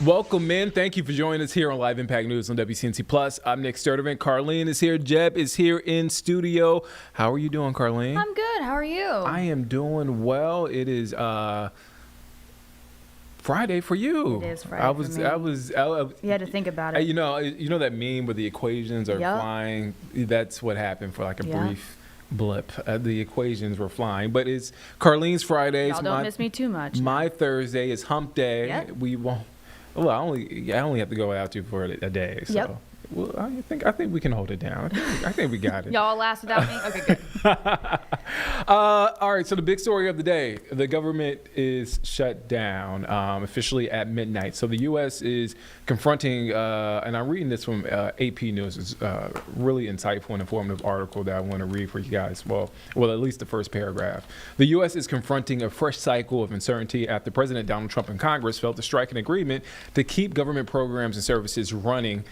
Welcome in. Thank you for joining us here on Live Impact News on WCNC Plus. I'm Nick Sturdivant. Carlene is here. Jeb is here in studio. How are you doing, Carlene? I'm good. How are you? I am doing well. It is Friday for you. It is Friday for me. You had to think about it. You know that meme where the equations are flying? That's what happened for like a brief blip. The equations were flying, but it's Carlene's Friday. Y'all don't miss me too much. My Thursday is hump day. Yep. We won't. Well, I only have to go out to for a day. So. Yep. Well, I think we can hold it down. I think we got it. Y'all last without me? Okay, good. All right, so the big story of the day, the government is shut down officially at midnight. So the U.S. is confronting, and I'm reading this from AP News. It's a really insightful and informative article that I want to read for you guys. Well, at least the first paragraph. The U.S. is confronting a fresh cycle of uncertainty after President Donald Trump and Congress failed to strike an agreement to keep government programs and services running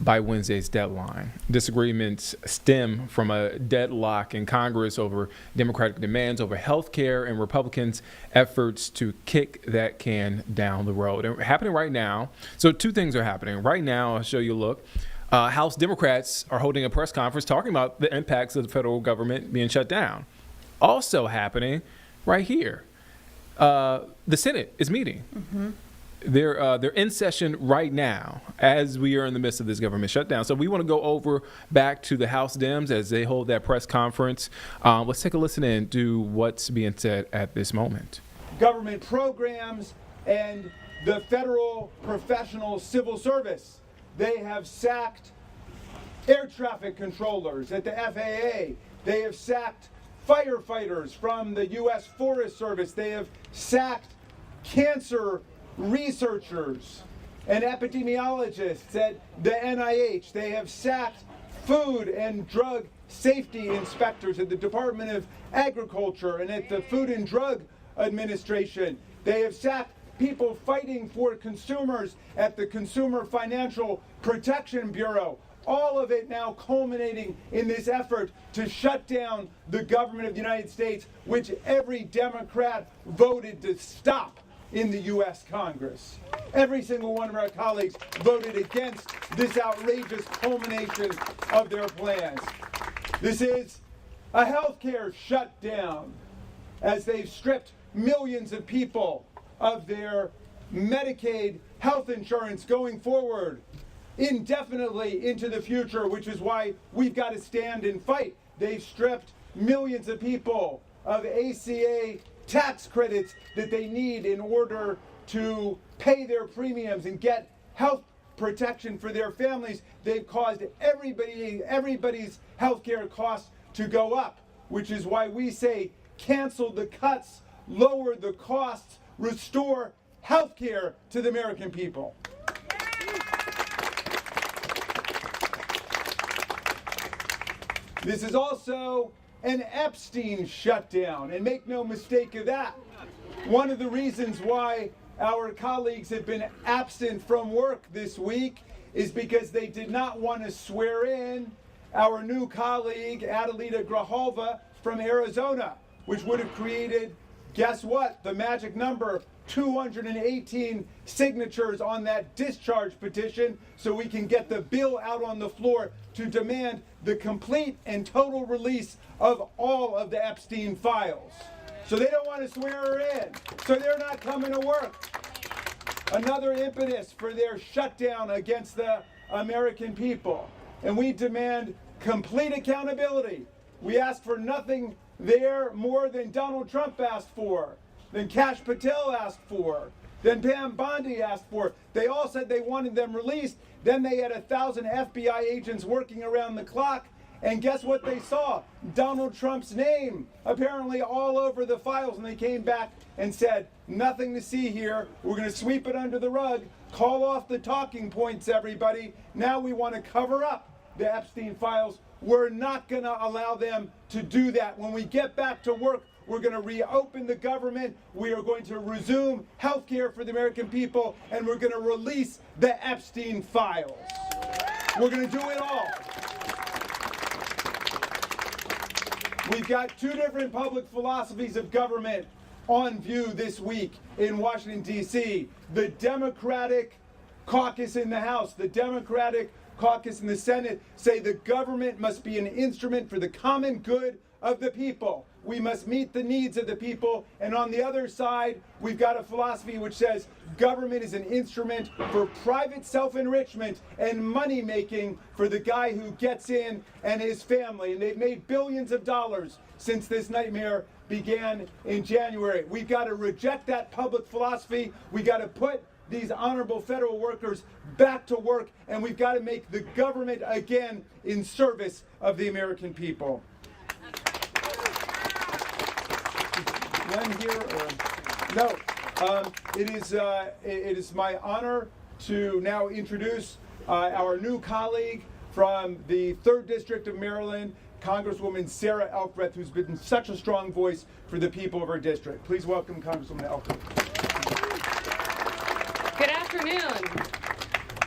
by Wednesday's deadline. Disagreements stem from a deadlock in Congress over Democratic demands over health care and Republicans' efforts to kick that can down the road. And happening right now, so two things are happening. Right now, I'll show you a look. House Democrats are holding a press conference talking about the impacts of the federal government being shut down. Also happening right here, the Senate is meeting. Mm-hmm. They're in session right now as we are in the midst of this government shutdown. So we want to go over back to the House Dems as they hold that press conference. Let's take a listen in to what's being said at this moment. Government programs and the federal professional civil service. They have sacked air traffic controllers at the FAA. They have sacked firefighters from the U.S. Forest Service. They have sacked cancer researchers and epidemiologists at the NIH. They have sacked food and drug safety inspectors at the Department of Agriculture and at the Food and Drug Administration. They have sacked people fighting for consumers at the Consumer Financial Protection Bureau. All of it now culminating in this effort to shut down the government of the United States, which every Democrat voted to stop in the U.S. Congress. Every single one of our colleagues voted against this outrageous culmination of their plans. This is a healthcare shutdown as they've stripped millions of people of their Medicaid health insurance going forward indefinitely into the future, which is why we've got to stand and fight. They've stripped millions of people of ACA tax credits that they need in order to pay their premiums and get health protection for their families. They've caused everybody's healthcare costs to go up, which is why we say cancel the cuts, lower the costs, restore healthcare to the American people. This is also an Epstein shutdown, and make no mistake of that. One of the reasons why our colleagues have been absent from work this week is because they did not want to swear in our new colleague, Adelita Grijalva from Arizona, which would have created, guess what, the magic number, 218 signatures on that discharge petition so we can get the bill out on the floor to demand the complete and total release of all of the Epstein files. So they don't want to swear her in, so they're not coming to work. Another impetus for their shutdown against the American people. And we demand complete accountability. We ask for nothing there more than Donald Trump asked for, than Kash Patel asked for, than Pam Bondi asked for. They all said they wanted them released. Then they had 1,000 FBI agents working around the clock. And guess what they saw? Donald Trump's name apparently all over the files. And they came back and said, nothing to see here. We're going to sweep it under the rug. Call off the talking points, everybody. Now we want to cover up the Epstein files. We're not going to allow them to do that. When we get back to work, we're going to reopen the government. We are going to resume health care for the American people, and we're going to release the Epstein files. We're going to do it all. We've got two different public philosophies of government on view this week in Washington, D.C. The Democratic caucus in the House, the Democratic caucus in the Senate say the government must be an instrument for the common good of the people. We must meet the needs of the people. And on the other side, we've got a philosophy which says government is an instrument for private self-enrichment and money-making for the guy who gets in and his family. And they've made billions of dollars since this nightmare began in January. We've got to reject that public philosophy. We've got to put these honorable federal workers back to work, and we've got to make the government again in service of the American people. One here, no. It is my honor to now introduce our new colleague from the 3rd District of Maryland, Congresswoman Sarah Elkbreth, who's been such a strong voice for the people of her district. Please welcome Congresswoman Elkbreth. Good afternoon.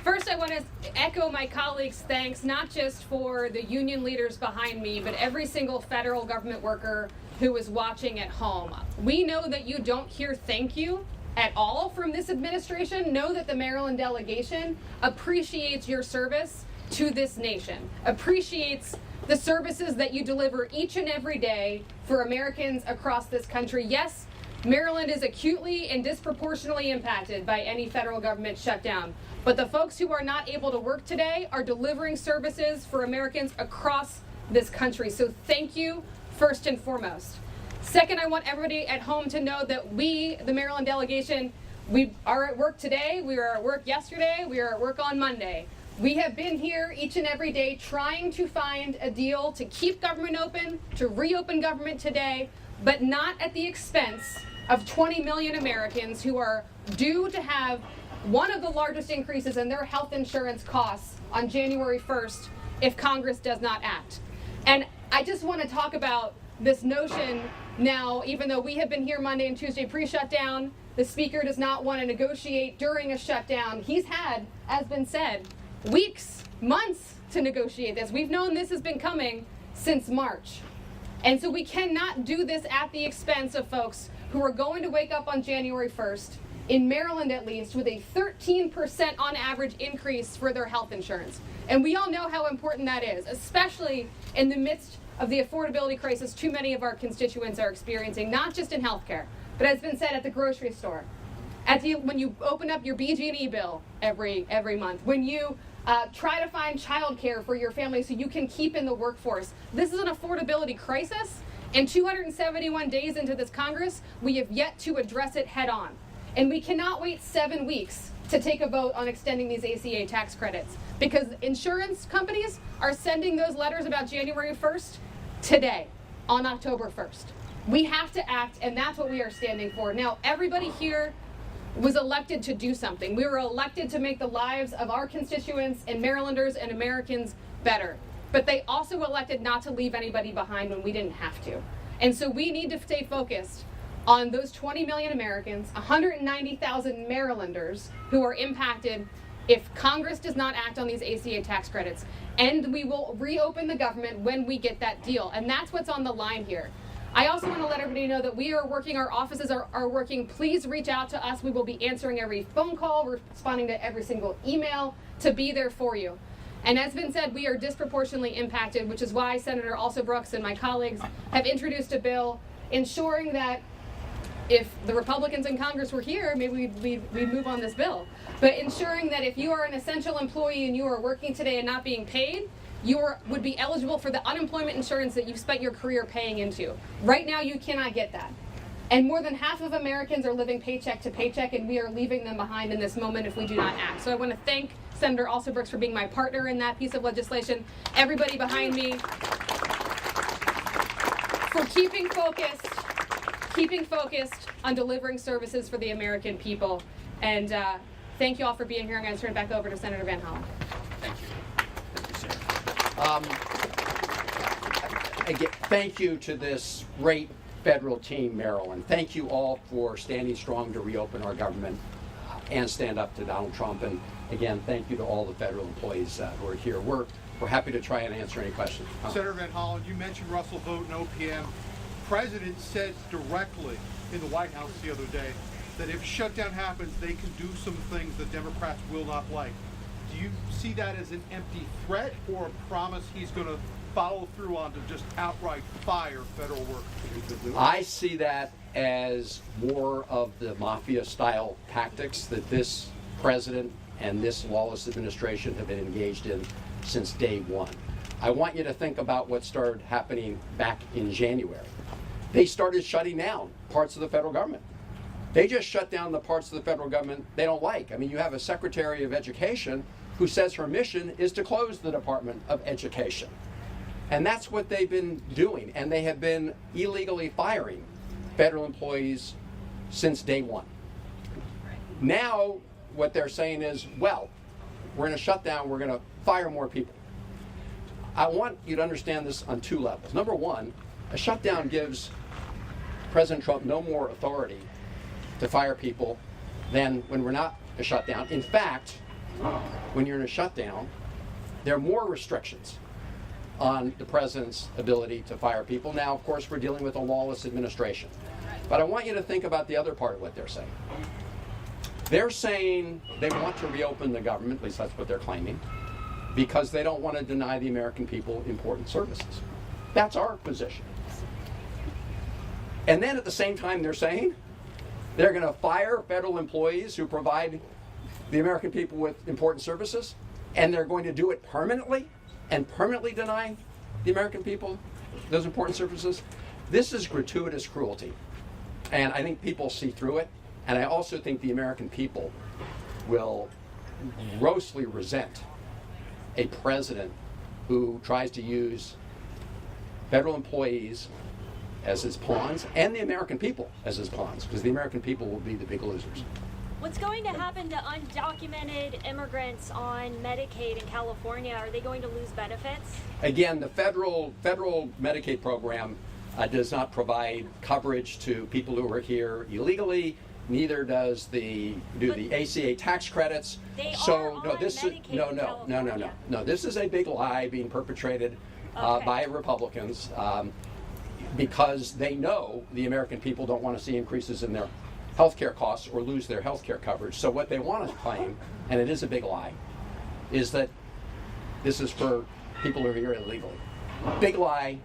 First, I want to echo my colleagues' thanks, not just for the union leaders behind me, but every single federal government worker who is watching at home. We know that you don't hear thank you at all from this administration. Know that the Maryland delegation appreciates your service to this nation, appreciates the services that you deliver each and every day for Americans across this country. Yes, Maryland is acutely and disproportionately impacted by any federal government shutdown, but the folks who are not able to work today are delivering services for Americans across this country. So thank you, first and foremost. Second, I want everybody at home to know that we, the Maryland delegation, we are at work today, we were at work yesterday, we are at work on Monday. We have been here each and every day trying to find a deal to keep government open, to reopen government today, but not at the expense of 20 million Americans who are due to have one of the largest increases in their health insurance costs on January 1st if Congress does not act. And I just want to talk about this notion now, even though we have been here Monday and Tuesday pre-shutdown, the Speaker does not want to negotiate during a shutdown. He's had, as been said, weeks, months to negotiate this. We've known this has been coming since March. And so we cannot do this at the expense of folks who are going to wake up on January 1st, in Maryland at least, with a 13% on average increase for their health insurance. And we all know how important that is, especially in the midst of the affordability crisis too many of our constituents are experiencing, not just in healthcare, but as been said, at the grocery store, when you open up your BG&E bill every month, when you try to find childcare for your family so you can keep in the workforce. This is an affordability crisis, and 271 days into this Congress, we have yet to address it head on. And we cannot wait 7 weeks to take a vote on extending these ACA tax credits, because insurance companies are sending those letters about January 1st today, on October 1st. We have to act, and that's what we are standing for. Now, everybody here was elected to do something. We were elected to make the lives of our constituents and Marylanders and Americans better. But they also elected not to leave anybody behind when we didn't have to. And so we need to stay focused on those 20 million Americans, 190,000 Marylanders who are impacted if Congress does not act on these ACA tax credits. And we will reopen the government when we get that deal. And that's what's on the line here. I also want to let everybody know that we are working, our offices are working. Please reach out to us. We will be answering every phone call, responding to every single email to be there for you. And as been said, we are disproportionately impacted, which is why Senator Alsobrooks and my colleagues have introduced a bill ensuring that if the Republicans in Congress were here, maybe we'd move on this bill. But ensuring that if you are an essential employee and you are working today and not being paid, you would be eligible for the unemployment insurance that you've spent your career paying into. Right now, you cannot get that. And more than half of Americans are living paycheck to paycheck, and we are leaving them behind in this moment if we do not act. So I want to thank Senator Alsobrooks for being my partner in that piece of legislation, everybody behind me for keeping focused on delivering services for the American people. And thank you all for being here. I'm going to turn it back over to Senator Van Hollen. Thank you. Again, thank you to this great federal team, Maryland. Thank you all for standing strong to reopen our government and stand up to Donald Trump. And again, thank you to all the federal employees who are here. We're happy to try and answer any questions. Senator Van Hollen, you mentioned Russell Vogt and OPM. President said directly in the White House the other day that if shutdown happens, they can do some things the Democrats will not like. Do you see that as an empty threat or a promise he's going to follow through on to just outright fire federal workers? I see that as more of the mafia-style tactics that this president and this lawless administration have been engaged in since day one. I want you to think about what started happening back in January. They started shutting down parts of the federal government. They just shut down the parts of the federal government they don't like. I mean, you have a Secretary of Education who says her mission is to close the Department of Education. And that's what they've been doing. And they have been illegally firing federal employees since day one. Now, what they're saying is, well, we're in a shutdown, we're going to fire more people. I want you to understand this on two levels. Number one, a shutdown gives President Trump no more authority to fire people than when we're not a shutdown. In fact, when you're in a shutdown, there are more restrictions on the president's ability to fire people. Now, of course, we're dealing with a lawless administration. But I want you to think about the other part of what they're saying. They're saying they want to reopen the government, at least that's what they're claiming, because they don't want to deny the American people important services. That's our position. And then at the same time, they're saying they're going to fire federal employees who provide the American people with important services, and they're going to do it permanently and permanently deny the American people those important services. This is gratuitous cruelty. And I think people see through it. And I also think the American people will grossly resent a president who tries to use federal employees as his pawns and the American people as his pawns, because the American people will be the big losers. What's going to happen to undocumented immigrants on Medicaid in California? Are they going to lose benefits? Again, the federal Medicaid program does not provide coverage to people who are here illegally. Neither does the ACA tax credits. No. This is a big lie being perpetrated by Republicans because they know the American people don't want to see increases in their health care costs or lose their health care coverage. So what they want to claim, and it is a big lie, is that this is for people who are here illegally. Big lie.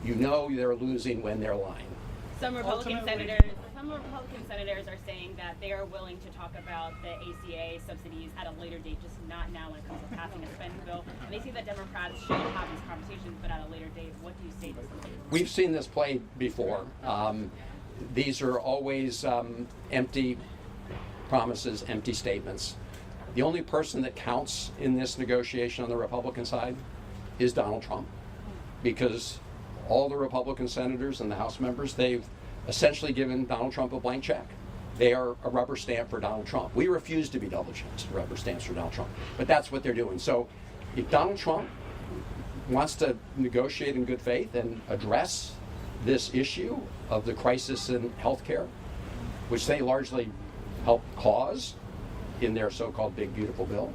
You know they're losing when they're lying. Some Republican senators are saying that they are willing to talk about the ACA subsidies at a later date, just not now when it comes to passing a spending bill. And they say that Democrats should have these conversations, but at a later date. What do you say to this? We've seen this played before. These are always empty promises, empty statements. The only person that counts in this negotiation on the Republican side is Donald Trump, because all the Republican senators and the House members, they've essentially given Donald Trump a blank check. They are a rubber stamp for Donald Trump. We refuse to be rubber stamps for Donald Trump, but that's what they're doing. So if Donald Trump wants to negotiate in good faith and address this issue of the crisis in healthcare, which they largely helped cause in their so-called big beautiful bill,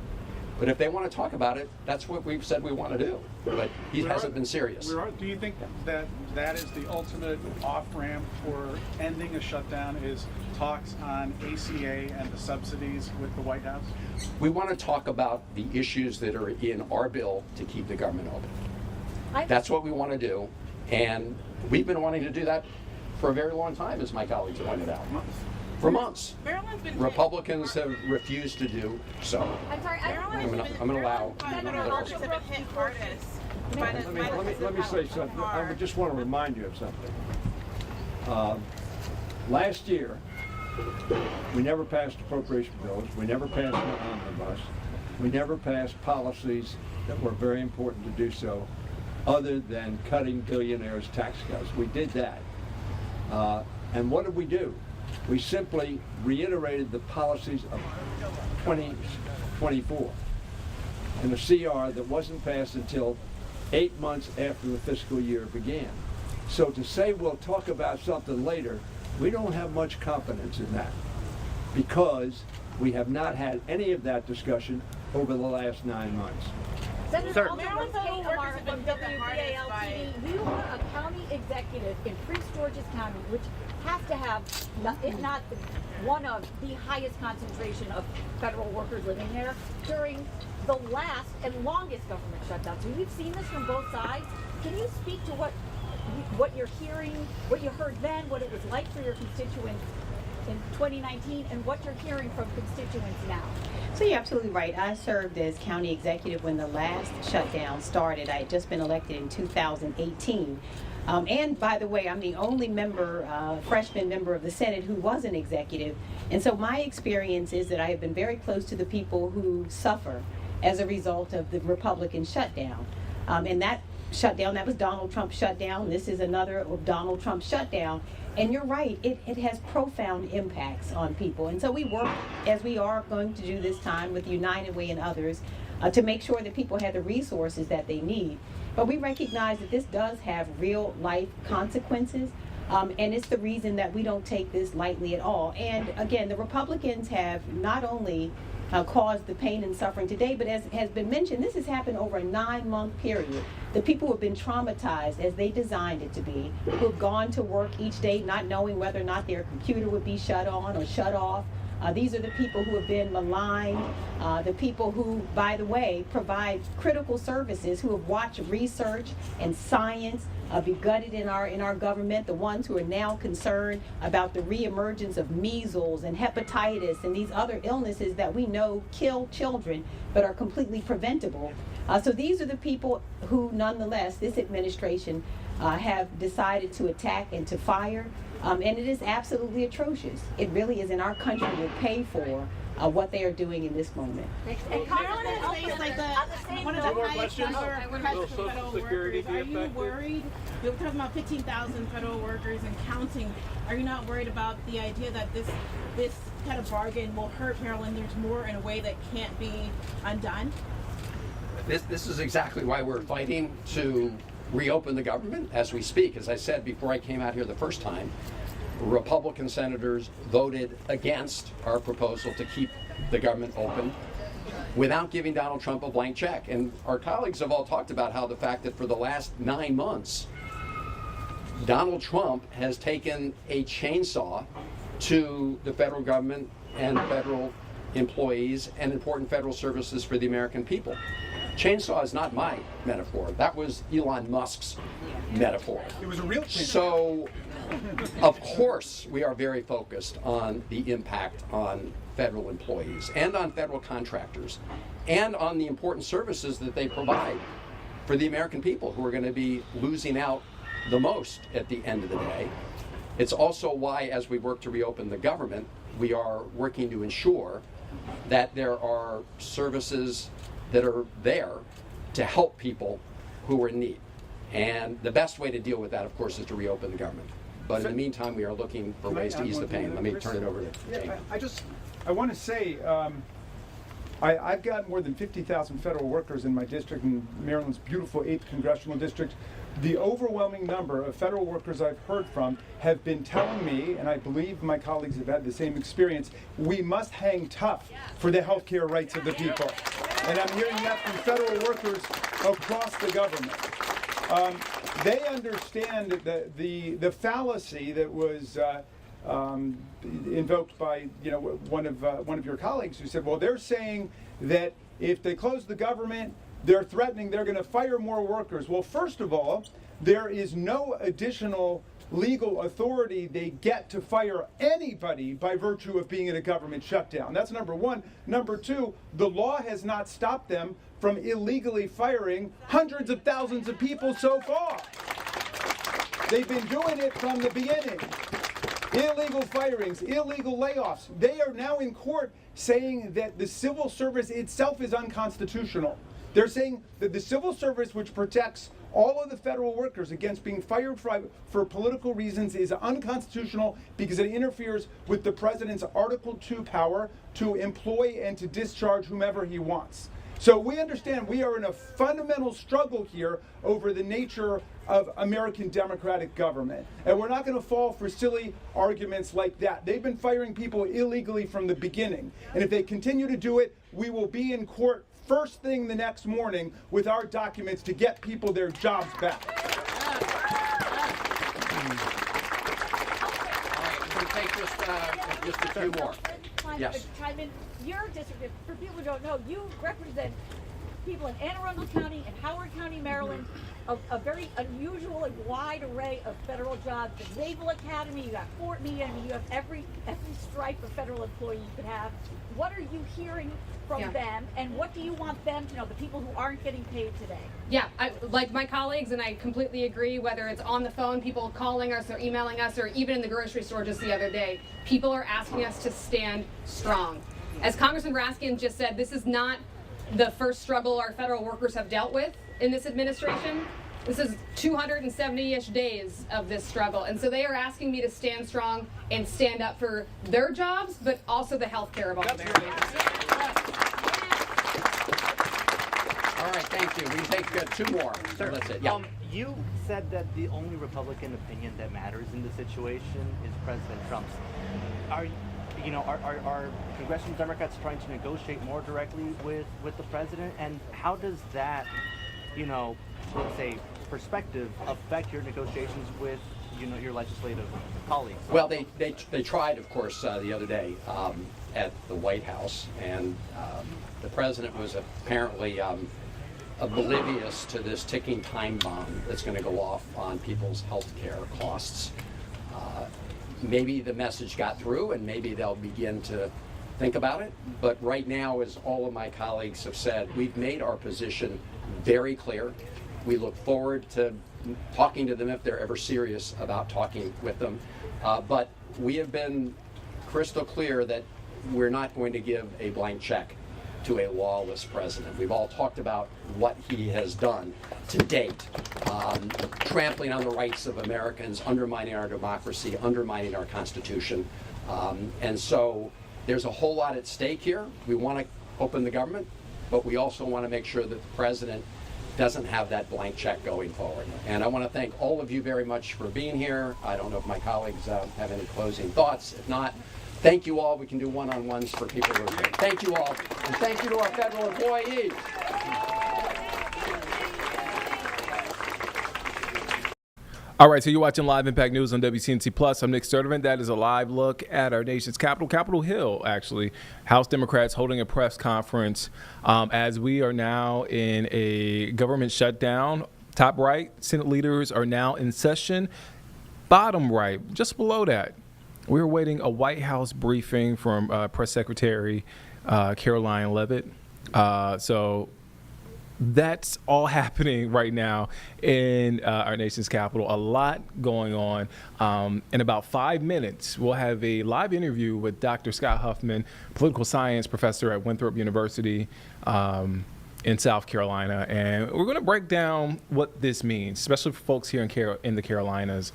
but if they want to talk about it, that's what we've said we want to do. But he hasn't been serious. Do you think that is the ultimate off-ramp for ending a shutdown, is talks on ACA and the subsidies with the White House? We want to talk about the issues that are in our bill to keep the government open. That's what we want to do. And we've been wanting to do that for a very long time, as my colleagues pointed out. For months. Republicans have refused to do so. I'm sorry, I'm going to allow. Let me say something. I just want to remind you of something. Last year, we never passed appropriation bills. We never passed an omnibus. We never passed policies that were very important to do so, other than cutting billionaires' tax cuts. We did that. And what did we do? We simply reiterated the policies of 2024 in a CR that wasn't passed until 8 months after the fiscal year began. So to say we'll talk about something later, we don't have much confidence in that, because we have not had any of that discussion over the last 9 months. Senator Maryland Federal Workers from WCNC, we want a county executive in Prince George's County, which has to have, if not one of the highest concentration of federal workers living there, during the last and longest government shutdown. So we've seen this from both sides. Can you speak to what you're hearing, what you heard then, what it was like for your constituents in 2019, and what you're hearing from constituents now? So you're absolutely right. I served as county executive when the last shutdown started. I had just been elected in 2018. And by the way, I'm the only freshman member of the Senate who was an executive. And so my experience is that I have been very close to the people who suffer as a result of the Republican shutdown. And that shutdown, that was Donald Trump's shutdown. This is another of Donald Trump's shutdown. And you're right, it has profound impacts on people. And so we work, as we are going to do this time with United Way and others, to make sure that people have the resources that they need. But we recognize that this does have real life consequences. And it's the reason that we don't take this lightly at all. And again, the Republicans have not only cause the pain and suffering today. But as has been mentioned, this has happened over a 9-month period. The people who have been traumatized as they designed it to be, who have gone to work each day not knowing whether or not their computer would be shut on or shut off. These are the people who have been maligned, the people who, by the way, provide critical services, who have watched research and science be gutted in our government, the ones who are now concerned about the reemergence of measles and hepatitis and these other illnesses that we know kill children but are completely preventable. So these are the people who, nonetheless, this administration have decided to attack and to fire. And it is absolutely atrocious. It really is, and our country will pay for what they are doing in this moment. And Maryland has faced like one of the highest number of pressure for federal workers. Are you worried? You're talking about 15,000 federal workers and counting. Are you not worried about the idea that this kind of bargain will hurt Marylanders more in a way that can't be undone? This is exactly why we're fighting to reopen the government as we speak. As I said before I came out here the first time, Republican senators voted against our proposal to keep the government open without giving Donald Trump a blank check. And our colleagues have all talked about how the fact that for the last 9 months, Donald Trump has taken a chainsaw to the federal government and federal employees and important federal services for the American people. Chainsaw is not my metaphor. That was Elon Musk's metaphor. It was a real chainsaw. So, of course, we are very focused on the impact on federal employees and on federal contractors and on the important services that they provide for the American people who are going to be losing out the most at the end of the day. It's also why, as we work to reopen the government, we are working to ensure that there are services that are there to help people who are in need. And the best way to deal with that, of course, is to reopen the government. But in the meantime, we are looking for ways to ease the pain. Let me turn it over to Jake. I want to say, I've got more than 50,000 federal workers in my district, in Maryland's beautiful 8th congressional district. The overwhelming number of federal workers I've heard from have been telling me, and I believe my colleagues have had the same experience, we must hang tough for the health care rights of the people. And I'm hearing that from federal workers across the government. They understand the fallacy that was invoked by one of your colleagues who said, well, they're saying that if they close the government, they're threatening they're going to fire more workers. Well, first of all, there is no additional legal authority they get to fire anybody by virtue of being in a government shutdown. That's number one. Number two, the law has not stopped them from illegally firing hundreds of thousands of people so far. They've been doing it from the beginning. Illegal firings, illegal layoffs. They are now in court saying that the civil service itself is unconstitutional. They're saying that the civil service, which protects all of the federal workers against being fired for political reasons, is unconstitutional because it interferes with the president's Article II power to employ and to discharge whomever he wants. So we understand we are in a fundamental struggle here over the nature of American democratic government. And we're not going to fall for silly arguments like that. They've been firing people illegally from the beginning. And if they continue to do it, we will be in court first thing the next morning with our documents to get people their jobs back. All right, we'll take just a few more. Yes. Your district, for people who don't know, you represent people in Anne Arundel County and Howard County, Maryland, a very unusual and wide array of federal jobs. The Naval Academy, you got Fort Meade, I mean, you have every stripe of federal employee you could have. What are you hearing from them, and what do you want them to know, the people who aren't getting paid today? Yeah, like my colleagues, and I completely agree, whether it's on the phone, people calling us or emailing us, or even in the grocery store just the other day, people are asking us to stand strong. As Congressman Raskin just said, this is not the first struggle our federal workers have dealt with in this administration. This is 270-ish days of this struggle. And so they are asking me to stand strong and stand up for their jobs, but also the health care of all Americans. All right, thank you. We take two more. Sir, that's it. Yeah. You said that the only Republican opinion that matters in the situation is President Trump's. are congressional Democrats trying to negotiate more directly with the president? And how does that, let's say, perspective affect your negotiations with, your legislative colleagues? Well, they tried, of course, the other day at the White House, and the president was apparently oblivious to this ticking time bomb that's going to go off on people's health care costs. Maybe the message got through, and maybe they'll begin to think about it. But right now, as all of my colleagues have said, we've made our position very clear. We look forward to talking to them if they're ever serious about talking with them. But we have been crystal clear that we're not going to give a blank check to a lawless president. We've all talked about what he has done to date, trampling on the rights of Americans, undermining our democracy, undermining our Constitution. And so there's a whole lot at stake here. We want to open the government, but we also want to make sure that the president doesn't have that blank check going forward. And I want to thank all of you very much for being here. I don't know if my colleagues have any closing thoughts. If not, thank you all. We can do one-on-ones for people who are here. Thank you all, and thank you to our federal employees. All right, so you're watching Live Impact News on WCNC Plus. I'm Nick Sturdivant. That is a live look at our nation's capital, Capitol Hill, actually. House Democrats holding a press conference as we are now in a government shutdown. Top right, Senate leaders are now in session. Bottom right, just below that, we're awaiting a White House briefing from Press Secretary Caroline Leavitt. So that's all happening right now in our nation's capital. A lot going on. In about 5 minutes, we'll have a live interview with Dr. Scott Huffman, political science professor at Winthrop University in South Carolina. And we're going to break down what this means, especially for folks here in the Carolinas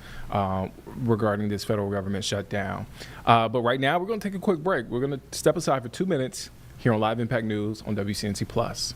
regarding this federal government shutdown. But right now, we're going to take a quick break. We're going to step aside for 2 minutes here on Live Impact News on WCNC Plus.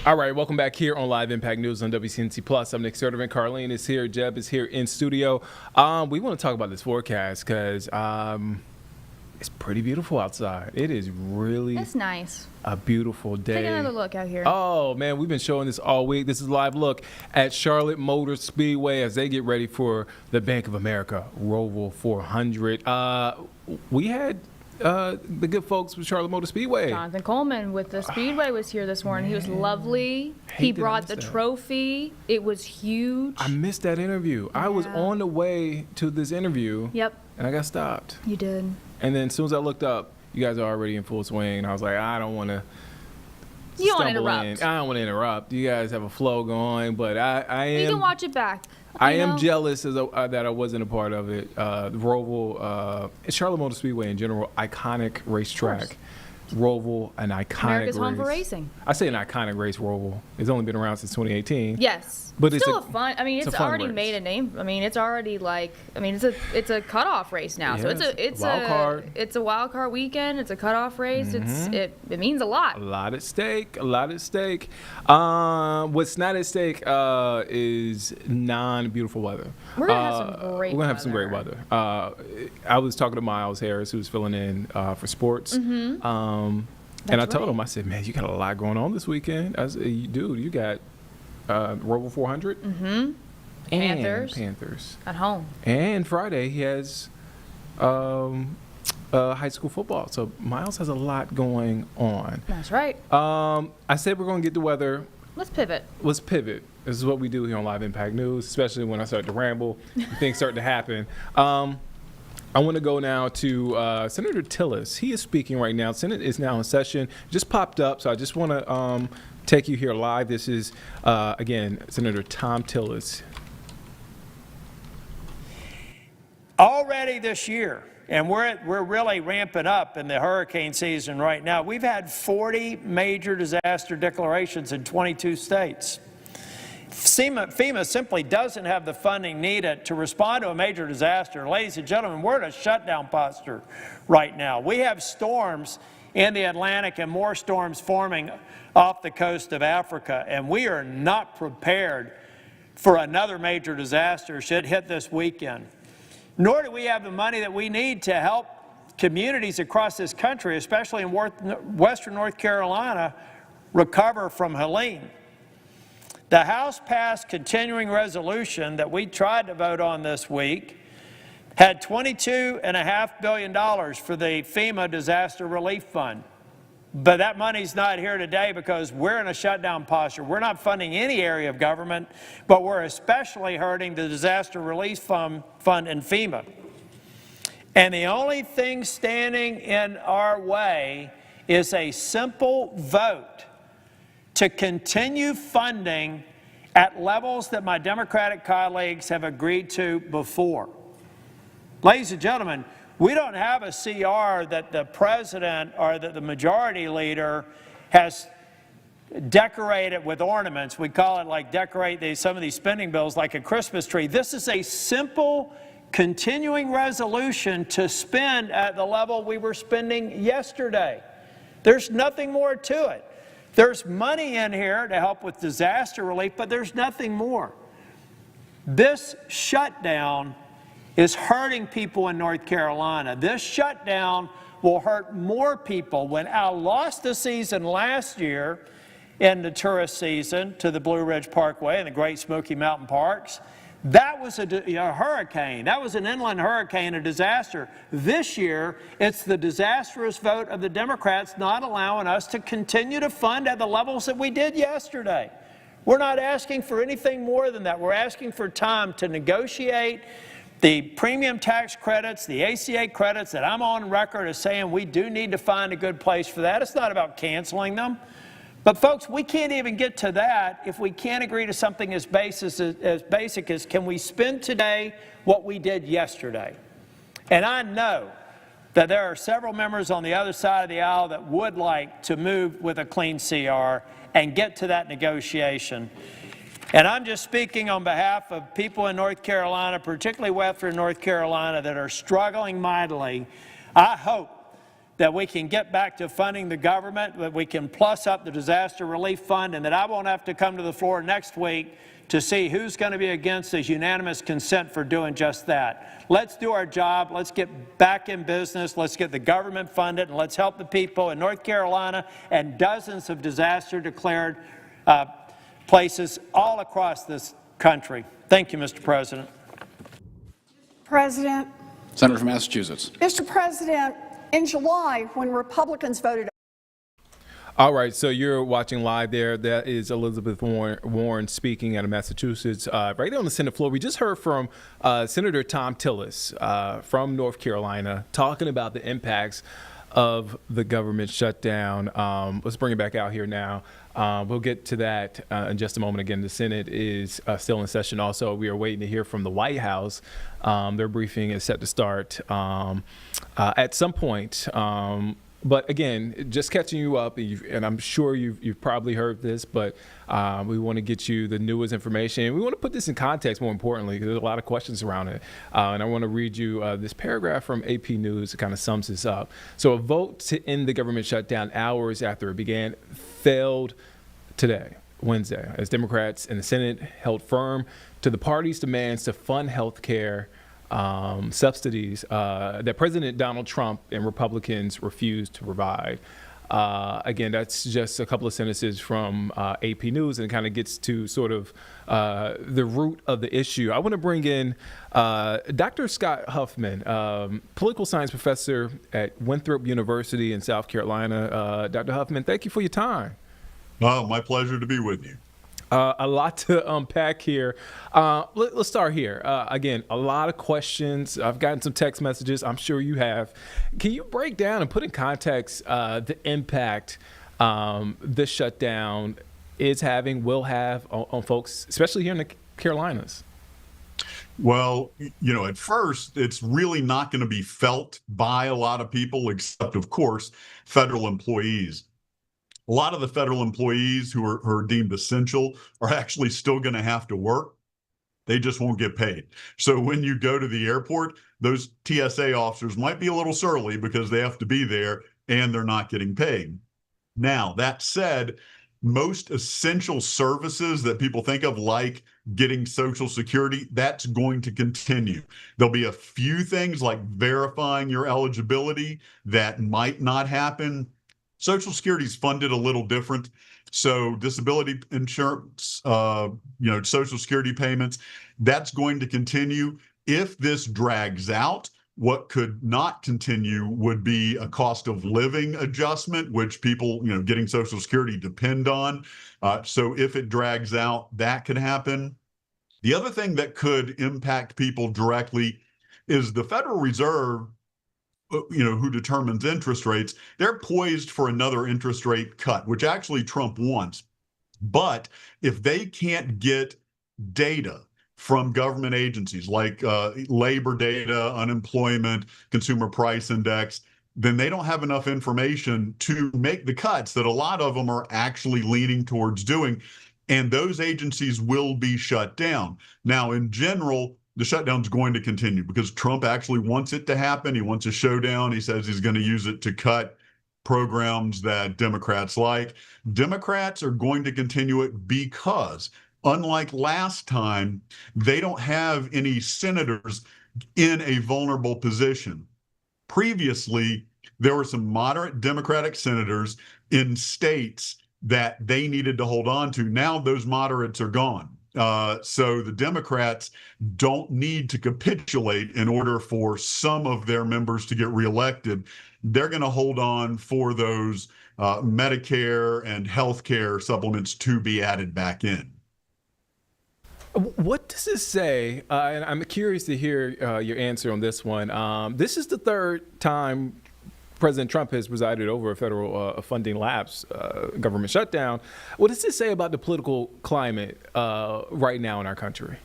All right, welcome back here on Live Impact News on WCNC Plus. I'm Nick Sturdivant. Carlene is here. Jeb is here in studio. We want to talk about this forecast because it's pretty beautiful outside. It is really It's nice. A beautiful day. Take another look out here. Oh, man, we've been showing this all week. This is a live look at Charlotte Motor Speedway as they get ready for the Bank of America Roval 400. We had the good folks with Charlotte Motor Speedway. Jonathan Coleman with the Speedway was here this morning. He was lovely. He brought the trophy. It was huge. I missed that interview. I was on the way to this interview. Yep. And I got stopped. You did. And then as soon as I looked up, you guys are already in full swing. And I was like, I don't want to. You don't want to interrupt. I don't want to interrupt. You guys have a flow going, but I am. You can watch it back. I am jealous that I wasn't a part of it. Roval, Charlotte Motor Speedway in general, iconic racetrack. Roval, an iconic America's race. home for racing. I say an iconic race, Roval. It's only been around since 2018. Yes. But still a fun. I mean, it's already race. made a name. I mean, it's already like. I mean, it's a cutoff race now. Yeah, so it's a wild card weekend. It's a cutoff race. Mm-hmm. It means a lot. A lot at stake. A lot at stake. What's not at stake is non-beautiful weather. We're gonna have some great. We're gonna have some great weather. I was talking to Miles Harris, who's filling in for sports. Mm-hmm. And I told him, I said, man, you got a lot going on this weekend. I said, dude, you got Roval 400. Mm-hmm. Panthers. At home. And Friday, he has high school football. So Miles has a lot going on. That's right. I said we're going to get the weather. Let's pivot. This is what we do here on Live Impact News, especially when I start to ramble and things start to happen. I want to go now to Senator Tillis. He is speaking right now. Senate is now in session. Just popped up, so I just want to take you here live. This is, again, Senator Tom Tillis. Already this year, and we're really ramping up in the hurricane season right now, we've had 40 major disaster declarations in 22 states. FEMA simply doesn't have the funding needed to respond to a major disaster. Ladies and gentlemen, we're in a shutdown posture right now. We have storms in the Atlantic and more storms forming off the coast of Africa, and we are not prepared for another major disaster should hit this weekend. Nor do we have the money that we need to help communities across this country, especially in western North Carolina, recover from Helene. The House passed continuing resolution that we tried to vote on this week had $22.5 billion for the FEMA Disaster Relief Fund. But that money's not here today because we're in a shutdown posture. We're not funding any area of government, but we're especially hurting the Disaster Relief Fund in FEMA. And the only thing standing in our way is a simple vote to continue funding at levels that my Democratic colleagues have agreed to before. Ladies and gentlemen, we don't have a CR that the president or that the majority leader has decorated with ornaments. We call it like decorate some of these spending bills like a Christmas tree. This is a simple continuing resolution to spend at the level we were spending yesterday. There's nothing more to it. There's money in here to help with disaster relief, but there's nothing more. This shutdown is hurting people in North Carolina. This shutdown will hurt more people. When Al lost the season last year in the tourist season to the Blue Ridge Parkway and the Great Smoky Mountain Parks, that was a hurricane. That was an inland hurricane, a disaster. This year, it's the disastrous vote of the Democrats not allowing us to continue to fund at the levels that we did yesterday. We're not asking for anything more than that. We're asking for time to negotiate the premium tax credits, the ACA credits that I'm on record as saying we do need to find a good place for that. It's not about canceling them. But folks, we can't even get to that if we can't agree to something as basic as can we spend today what we did yesterday? And I know that there are several members on the other side of the aisle that would like to move with a clean CR and get to that negotiation. And I'm just speaking on behalf of people in North Carolina, particularly western North Carolina, that are struggling mightily. I hope that we can get back to funding the government, that we can plus up the Disaster Relief Fund, and that I won't have to come to the floor next week to see who's going to be against this unanimous consent for doing just that. Let's do our job. Let's get back in business. Let's get the government funded, and let's help the people in North Carolina and dozens of disaster-declared places all across this country. Thank you, Mr. President. President. Senator from Massachusetts. Mr. President, In July, when Republicans voted. All right, so you're watching live there. That is Elizabeth Warren speaking out of Massachusetts, right there on the Senate floor. We just heard from Senator Tom Tillis from North Carolina talking about the impacts of the government shutdown. Let's bring it back out here now. We'll get to that in just a moment. Again, the Senate is still in session. Also, we are waiting to hear from the White House. Their briefing is set to start at some point. But again, just catching you up, and I'm sure you've probably heard this, but we want to get you the newest information. We want to put this in context, more importantly, because there's a lot of questions around it. And I want to read you this paragraph from AP News that kind of sums this up. So a vote to end the government shutdown hours after it began failed today, Wednesday, as Democrats in the Senate held firm to the party's demands to fund health care subsidies that President Donald Trump and Republicans refused to provide. Again, that's just a couple of sentences from AP News, and it kind of gets to sort of the root of the issue. I want to bring in Dr. Scott Huffman, political science professor at Winthrop University in South Carolina. Dr. Huffman, thank you for your time. Oh, my pleasure to be with you. A lot to unpack here. Let's start here. Again, a lot of questions. I've gotten some text messages. I'm sure you have. Can you break down and put in context the impact this shutdown is having, will have on folks, especially here in the Carolinas? Well, you know, at first, it's really not going to be felt by a lot of people, except, of course, federal employees. A lot of the federal employees who are deemed essential are actually still going to have to work. They just won't get paid. So when you go to the airport, those TSA officers might be a little surly because they have to be there and they're not getting paid. Now, that said, most essential services that people think of, like getting Social Security, that's going to continue. There'll be a few things like verifying your eligibility that might not happen. Social Security is funded a little different. So disability insurance, Social Security payments, that's going to continue. If this drags out, what could not continue would be a cost of living adjustment, which people, getting Social Security depend on. So if it drags out, that could happen. The other thing that could impact people directly is the Federal Reserve, who determines interest rates. They're poised for another interest rate cut, which actually Trump wants. But if they can't get data from government agencies like labor data, unemployment, consumer price index, then they don't have enough information to make the cuts that a lot of them are actually leaning towards doing. And those agencies will be shut down. Now, in general, the shutdown's going to continue because Trump actually wants it to happen. He wants a showdown. He says he's going to use it to cut programs that Democrats like. Democrats are going to continue it because, unlike last time, they don't have any senators in a vulnerable position. Previously, there were some moderate Democratic senators in states that they needed to hold on to. Now those moderates are gone. So the Democrats don't need to capitulate in order for some of their members to get reelected. They're going to hold on for those Medicare and health care supplements to be added back in. What does this say? And I'm curious to hear your answer on this one. This is the third time President Trump has presided over a federal funding lapse, government shutdown. What does this say about the political climate right now in our country?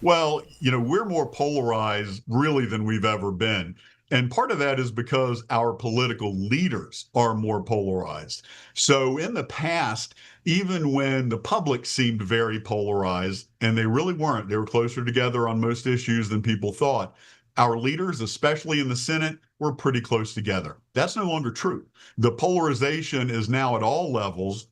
Well, we're more polarized really than we've ever been. And part of that is because our political leaders are more polarized. So in the past, even when the public seemed very polarized, and they really weren't, they were closer together on most issues than people thought, our leaders, especially in the Senate, were pretty close together. That's no longer true. The polarization is now at all levels.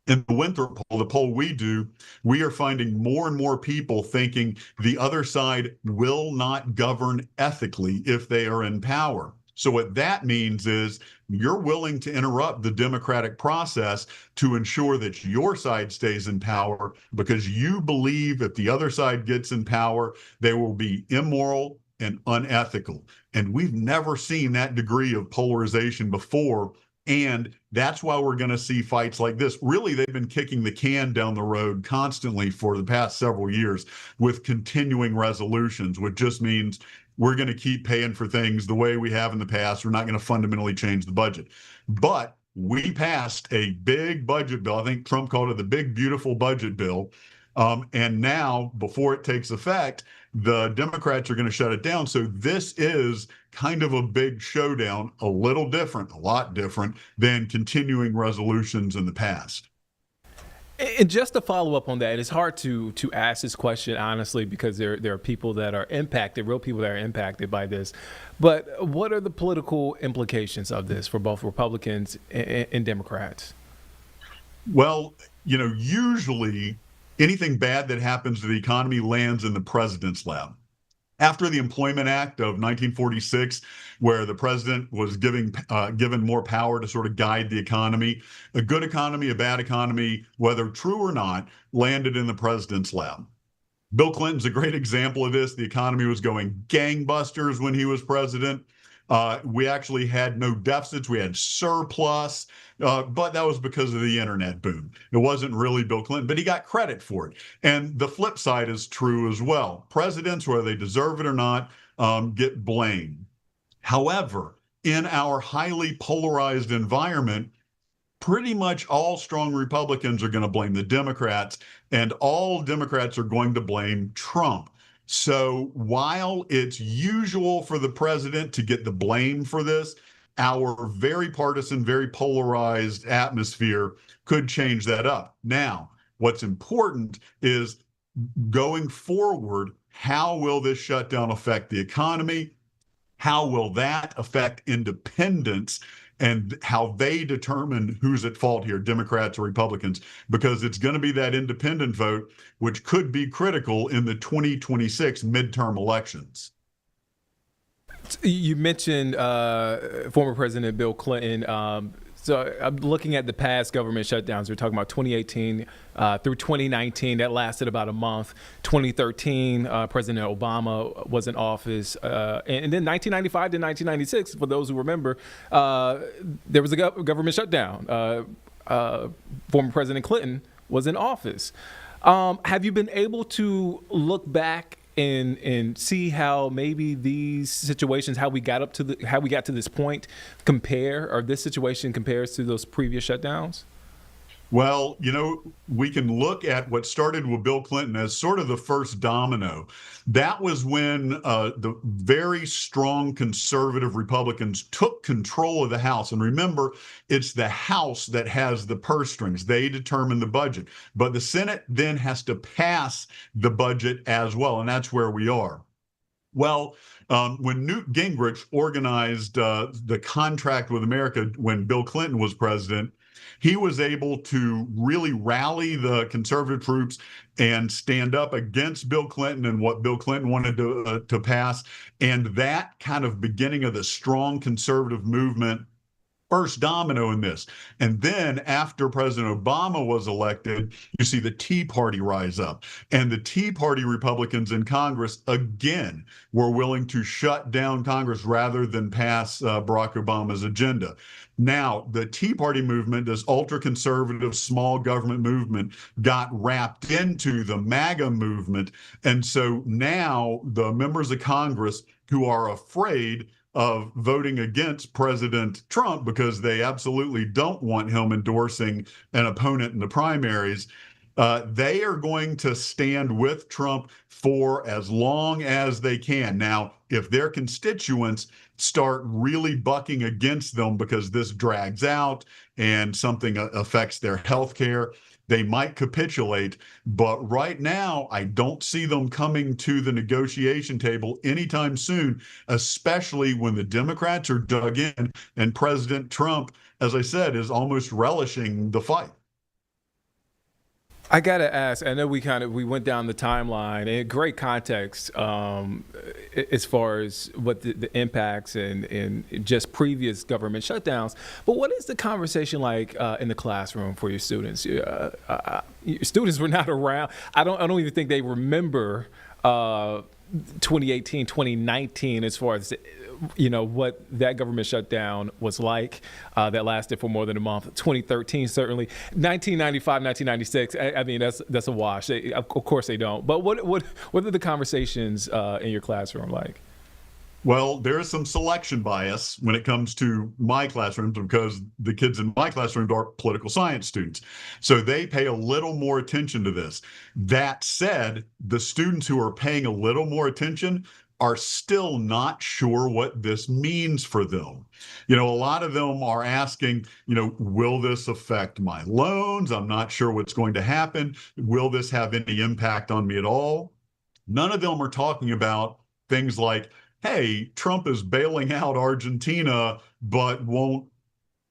In the Winthrop poll, the poll we do, we are finding more and more people thinking the other side will not govern ethically if they are in power. So what that means is you're willing to interrupt the democratic process to ensure that your side stays in power because you believe if the other side gets in power, they will be immoral, and unethical. And we've never seen that degree of polarization before. And that's why we're going to see fights like this. Really, they've been kicking the can down the road constantly for the past several years with continuing resolutions, which just means we're going to keep paying for things the way we have in the past. We're not going to fundamentally change the budget. But we passed a big budget bill. I think Trump called it the big, beautiful budget bill. And now, before it takes effect, the Democrats are going to shut it down. So this is kind of a big showdown, a little different, a lot different than continuing resolutions in the past. And just to follow up on that, it's hard to ask this question honestly because there are people that are impacted, real people that are impacted by this. But what are the political implications of this for both Republicans and Democrats? Well, usually anything bad that happens to the economy lands in the president's lap. After the Employment Act of 1946, where the president was given more power to sort of guide the economy, a good economy, a bad economy, whether true or not, landed in the president's lap. Bill Clinton's a great example of this. The economy was going gangbusters when he was president. We actually had no deficits. We had surplus, but that was because of the internet boom. It wasn't really Bill Clinton, but he got credit for it. And the flip side is true as well. Presidents, whether they deserve it or not, get blamed. However, in our highly polarized environment, pretty much all strong Republicans are going to blame the Democrats, and all Democrats are going to blame Trump. So while it's usual for the president to get the blame for this, our very partisan, very polarized atmosphere could change that up. Now, what's important is going forward, how will this shutdown affect the economy? How will that affect independents and how they determine who's at fault here, Democrats or Republicans? Because it's going to be that independent vote, which could be critical in the 2026 midterm elections. You mentioned former President Bill Clinton. So I'm looking at the past government shutdowns. We're talking about 2018 through 2019. That lasted about a month. 2013, President Obama was in office. And then 1995 to 1996, for those who remember, there was a government shutdown. Former President Clinton was in office. Have you been able to look back and see how maybe these situations, how we got to this point, or this situation compares to those previous shutdowns? Well, we can look at what started with Bill Clinton as sort of the first domino. That was when the very strong conservative Republicans took control of the House. And remember, it's the House that has the purse strings. They determine the budget. But the Senate then has to pass the budget as well. And that's where we are. Well, when Newt Gingrich organized the Contract with America when Bill Clinton was president, he was able to really rally the conservative troops and stand up against Bill Clinton and what Bill Clinton wanted to pass. And that kind of beginning of the strong conservative movement, first domino in this. And then after President Obama was elected, you see the Tea Party rise up. And the Tea Party Republicans in Congress, again, were willing to shut down Congress rather than pass Barack Obama's agenda. Now, the Tea Party movement, this ultra-conservative small government movement, got wrapped into the MAGA movement. And so now the members of Congress who are afraid of voting against President Trump because they absolutely don't want him endorsing an opponent in the primaries, they are going to stand with Trump for as long as they can. Now, if their constituents start really bucking against them because this drags out and something affects their health care, they might capitulate. But right now, I don't see them coming to the negotiation table anytime soon, especially when the Democrats are dug in and President Trump, as I said, is almost relishing the fight. I gotta ask. I know we went down the timeline in great context as far as what the impacts and just previous government shutdowns. But what is the conversation like in the classroom for your students? Your students were not around. I don't even think they remember 2018, 2019, as far as what that government shutdown was like. That lasted for more than a month. 2013, certainly. 1995, 1996. I mean, that's a wash. Of course they don't. But what are the conversations in your classroom like? Well, there is some selection bias when it comes to my classrooms because the kids in my classrooms are political science students. So they pay a little more attention to this. That said, the students who are paying a little more attention are still not sure what this means for them. A lot of them are asking, will this affect my loans? I'm not sure what's going to happen. Will this have any impact on me at all? None of them are talking about things like, hey, Trump is bailing out Argentina, but won't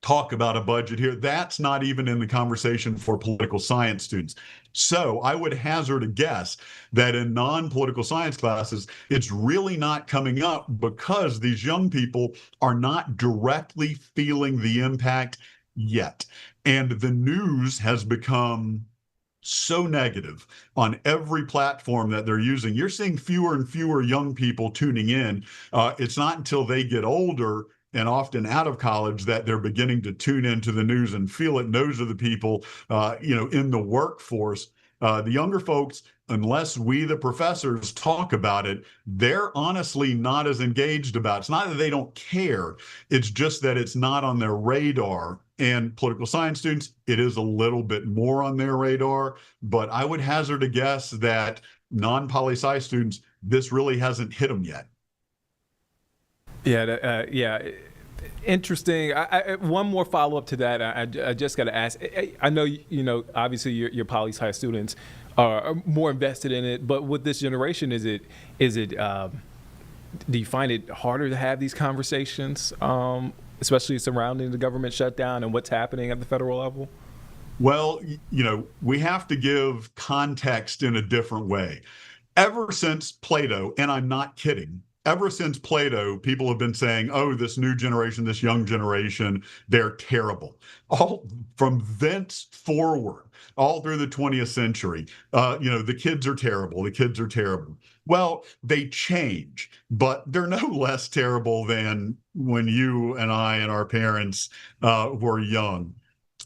talk about a budget here. That's not even in the conversation for political science students. So I would hazard a guess that in non-political science classes, it's really not coming up because these young people are not directly feeling the impact yet. And the news has become so negative on every platform that they're using. You're seeing fewer and fewer young people tuning in. It's not until they get older and often out of college that they're beginning to tune into the news and feel it. And those are the people, in the workforce. The younger folks, unless we, the professors, talk about it, they're honestly not as engaged about it. It's not that they don't care. It's just that it's not on their radar. And political science students, it is a little bit more on their radar. But I would hazard a guess that non-poli-sci students, this really hasn't hit them yet. Yeah. Interesting. One more follow-up to that. I just got to ask. I know, obviously your poli-sci students are more invested in it, but with this generation, is it? Do you find it harder to have these conversations, especially surrounding the government shutdown and what's happening at the federal level? Well, we have to give context in a different way. Ever since Plato, and I'm not kidding, ever since Plato, people have been saying, oh, this new generation, this young generation, they're terrible. All from thence forward, all through the 20th century, the kids are terrible. The kids are terrible. Well, they change, but they're no less terrible than when you and I and our parents were young.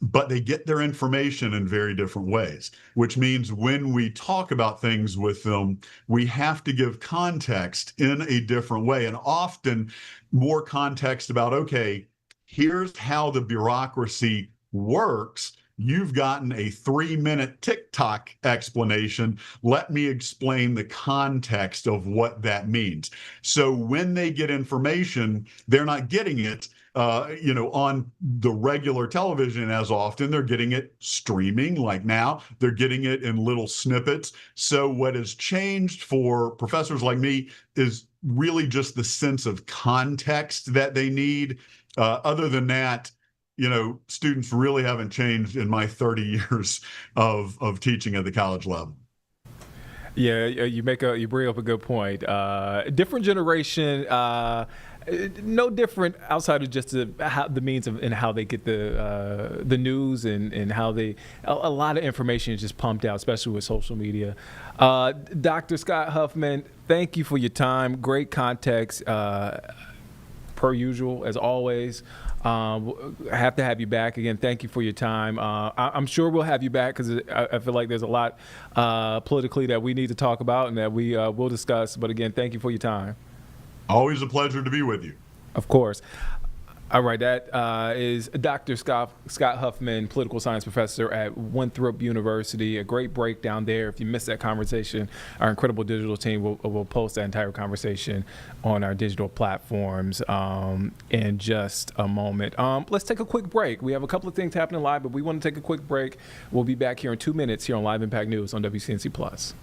But they get their information in very different ways, which means when we talk about things with them, we have to give context in a different way, and often more context about, okay, here's how the bureaucracy works. You've gotten a 3-minute TikTok explanation. Let me explain the context of what that means. So when they get information, they're not getting it on the regular television as often. They're getting it streaming like now. They're getting it in little snippets. So what has changed for professors like me is really just the sense of context that they need. Other than that, students really haven't changed in my 30 years of teaching at the college level. Yeah, you bring up a good point. Different generation, no different outside of just the means of and how they get the news and how a lot of information is just pumped out, especially with social media. Dr. Scott Huffman, thank you for your time. Great context, per usual, as always. I have to have you back again. Thank you for your time. I'm sure we'll have you back because I feel like there's a lot politically that we need to talk about and that we will discuss. But again, thank you for your time. Always a pleasure to be with you. Of course. All right, that is Dr. Scott Huffman, political science professor at Winthrop University. A great breakdown there. If you missed that conversation, our incredible digital team will post that entire conversation on our digital platforms in just a moment. Let's take a quick break. We have a couple of things happening live, but we want to take a quick break. We'll be back here in 2 minutes here on Live Impact News on WCNC Plus.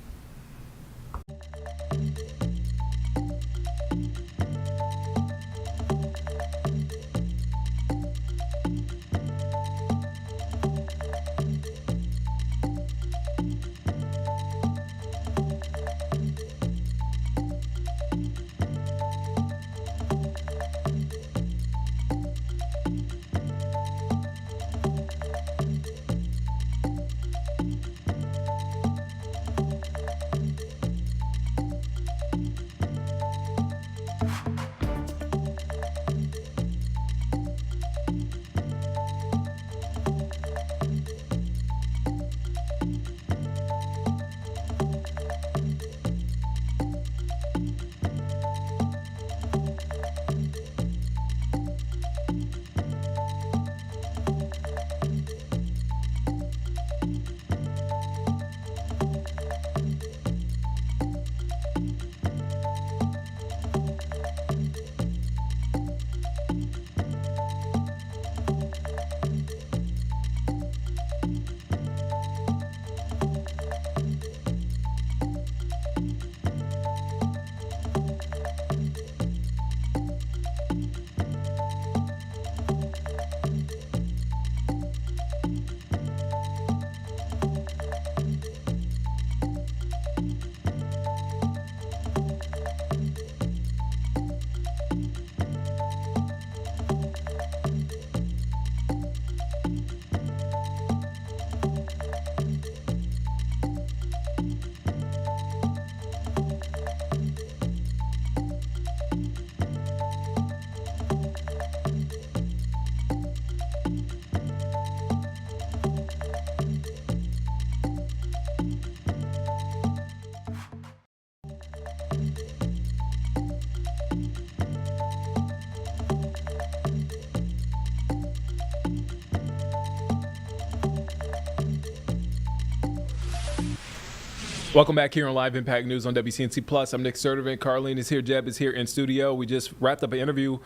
Welcome back here on Live Impact News on WCNC Plus. I'm Nick Sturdivant. Carlene is here. Jeb is here in studio. We just wrapped up an interview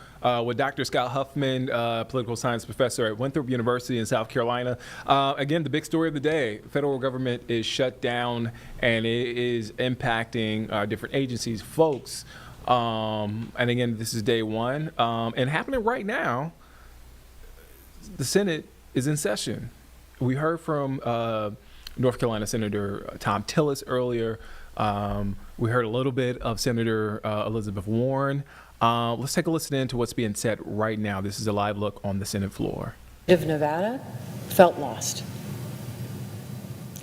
with Dr. Scott Huffman, political science professor at Winthrop University in South Carolina. Again, the big story of the day, federal government is shut down and it is impacting different agencies, folks. And again, this is day one. And happening right now, the Senate is in session. We heard from North Carolina Senator Tom Tillis earlier. We heard a little bit of Senator Elizabeth Warren. Let's take a listen in to what's being said right now. This is a live look on the Senate floor. Of Nevada felt lost.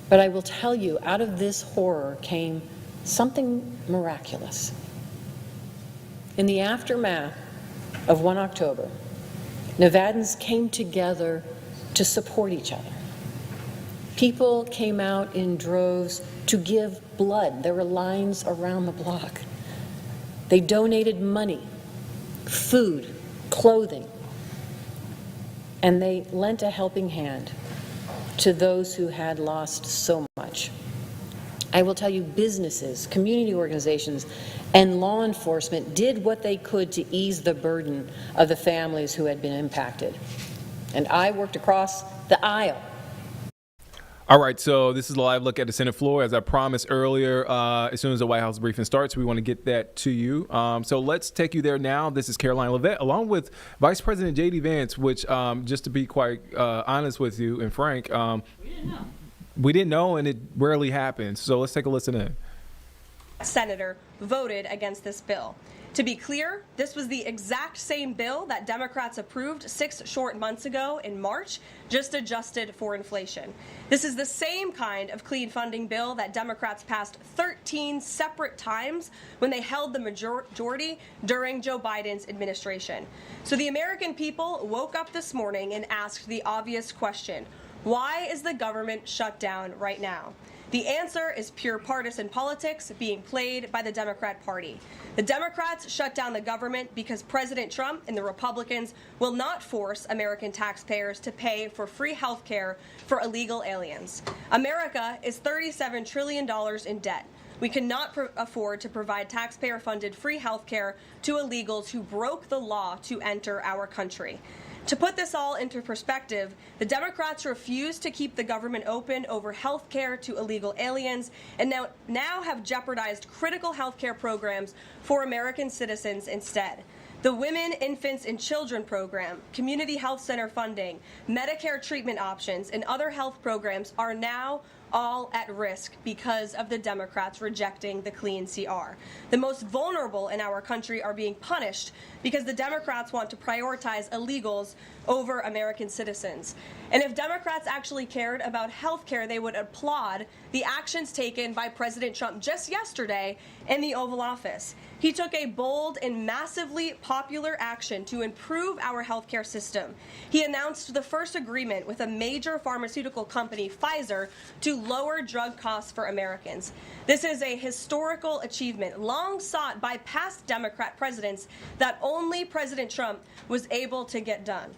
But I will tell you, out of this horror came something miraculous. In the aftermath of 1 October, Nevadans came together to support each other. People came out in droves to give blood. There were lines around the block. They donated money, food, clothing, and they lent a helping hand to those who had lost so much. I will tell you, businesses, community organizations, and law enforcement did what they could to ease the burden of the families who had been impacted. And I worked across the aisle. All right, so this is a live look at the Senate floor. As I promised earlier, as soon as the White House briefing starts, we want to get that to you. So let's take you there now. This is Caroline Leavitt, along with Vice President J.D. Vance, which, just to be quite honest with you and frank, we didn't know, and it rarely happens. So let's take a listen in. Senator voted against this bill. To be clear, this was the exact same bill that Democrats approved 6 short months ago in March, just adjusted for inflation. This is the same kind of clean funding bill that Democrats passed 13 separate times when they held the majority during Joe Biden's administration. So the American people woke up this morning and asked the obvious question: why is the government shut down right now? The answer is pure partisan politics being played by the Democrat Party. The Democrats shut down the government because President Trump and the Republicans will not force American taxpayers to pay for free health care for illegal aliens. America is $37 trillion in debt. We cannot afford to provide taxpayer-funded free health care to illegals who broke the law to enter our country. To put this all into perspective, the Democrats refused to keep the government open over health care to illegal aliens and now have jeopardized critical health care programs for American citizens instead. The Women, Infants, and Children program, community health center funding, Medicare treatment options, and other health programs are now all at risk because of the Democrats rejecting the clean CR. The most vulnerable in our country are being punished because the Democrats want to prioritize illegals over American citizens. And if Democrats actually cared about health care, they would applaud the actions taken by President Trump just yesterday in the Oval Office. He took a bold and massively popular action to improve our healthcare system. He announced the first agreement with a major pharmaceutical company, Pfizer, to lower drug costs for Americans. This is a historical achievement long sought by past Democrat presidents that only President Trump was able to get done.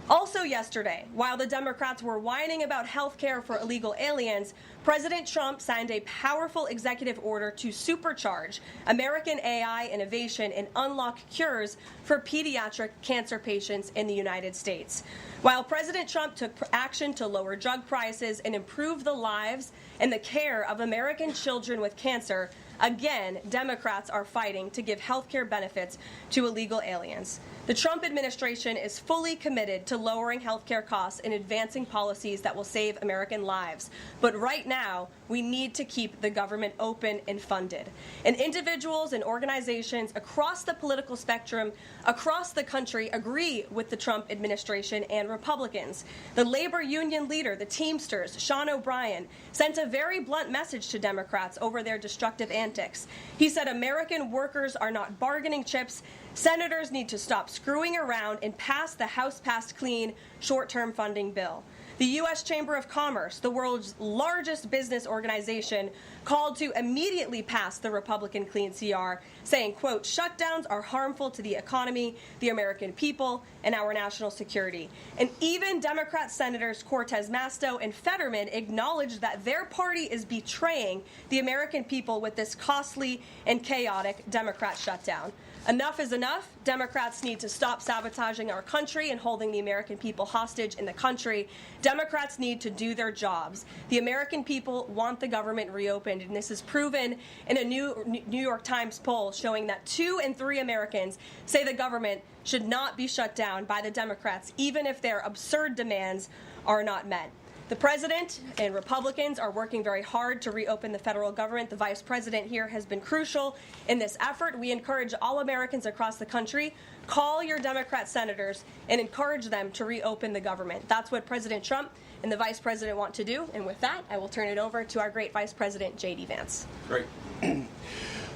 Also yesterday, while the Democrats were whining about health care for illegal aliens, President Trump signed a powerful executive order to supercharge American AI innovation and unlock cures for pediatric cancer patients in the United States. While President Trump took action to lower drug prices and improve the lives and the care of American children with cancer, again, Democrats are fighting to give health care benefits to illegal aliens. The Trump administration is fully committed to lowering health care costs and advancing policies that will save American lives. But right now, we need to keep the government open and funded. And individuals and organizations across the political spectrum, across the country, agree with the Trump administration and Republicans. The labor union leader, the Teamsters, Sean O'Brien, sent a very blunt message to Democrats over their destructive antics. He said American workers are not bargaining chips. Senators need to stop screwing around and pass the House-passed clean short-term funding bill. The U.S. Chamber of Commerce, the world's largest business organization, called to immediately pass the Republican Clean CR, saying, quote, shutdowns are harmful to the economy, the American people, and our national security. And even Democrat Senators Cortez Masto and Fetterman acknowledged that their party is betraying the American people with this costly and chaotic Democrat shutdown. Enough is enough. Democrats need to stop sabotaging our country and holding the American people hostage in the country. Democrats need to do their jobs. The American people want the government reopened, and this is proven in a New York Times poll showing that 2 in 3 Americans say the government should not be shut down by the Democrats, even if their absurd demands are not met. The president and Republicans are working very hard to reopen the federal government. The vice president here has been crucial in this effort. We encourage all Americans across the country, call your Democrat senators and encourage them to reopen the government. That's what President Trump and the vice president want to do. And with that, I will turn it over to our great vice president, J.D. Vance. Great.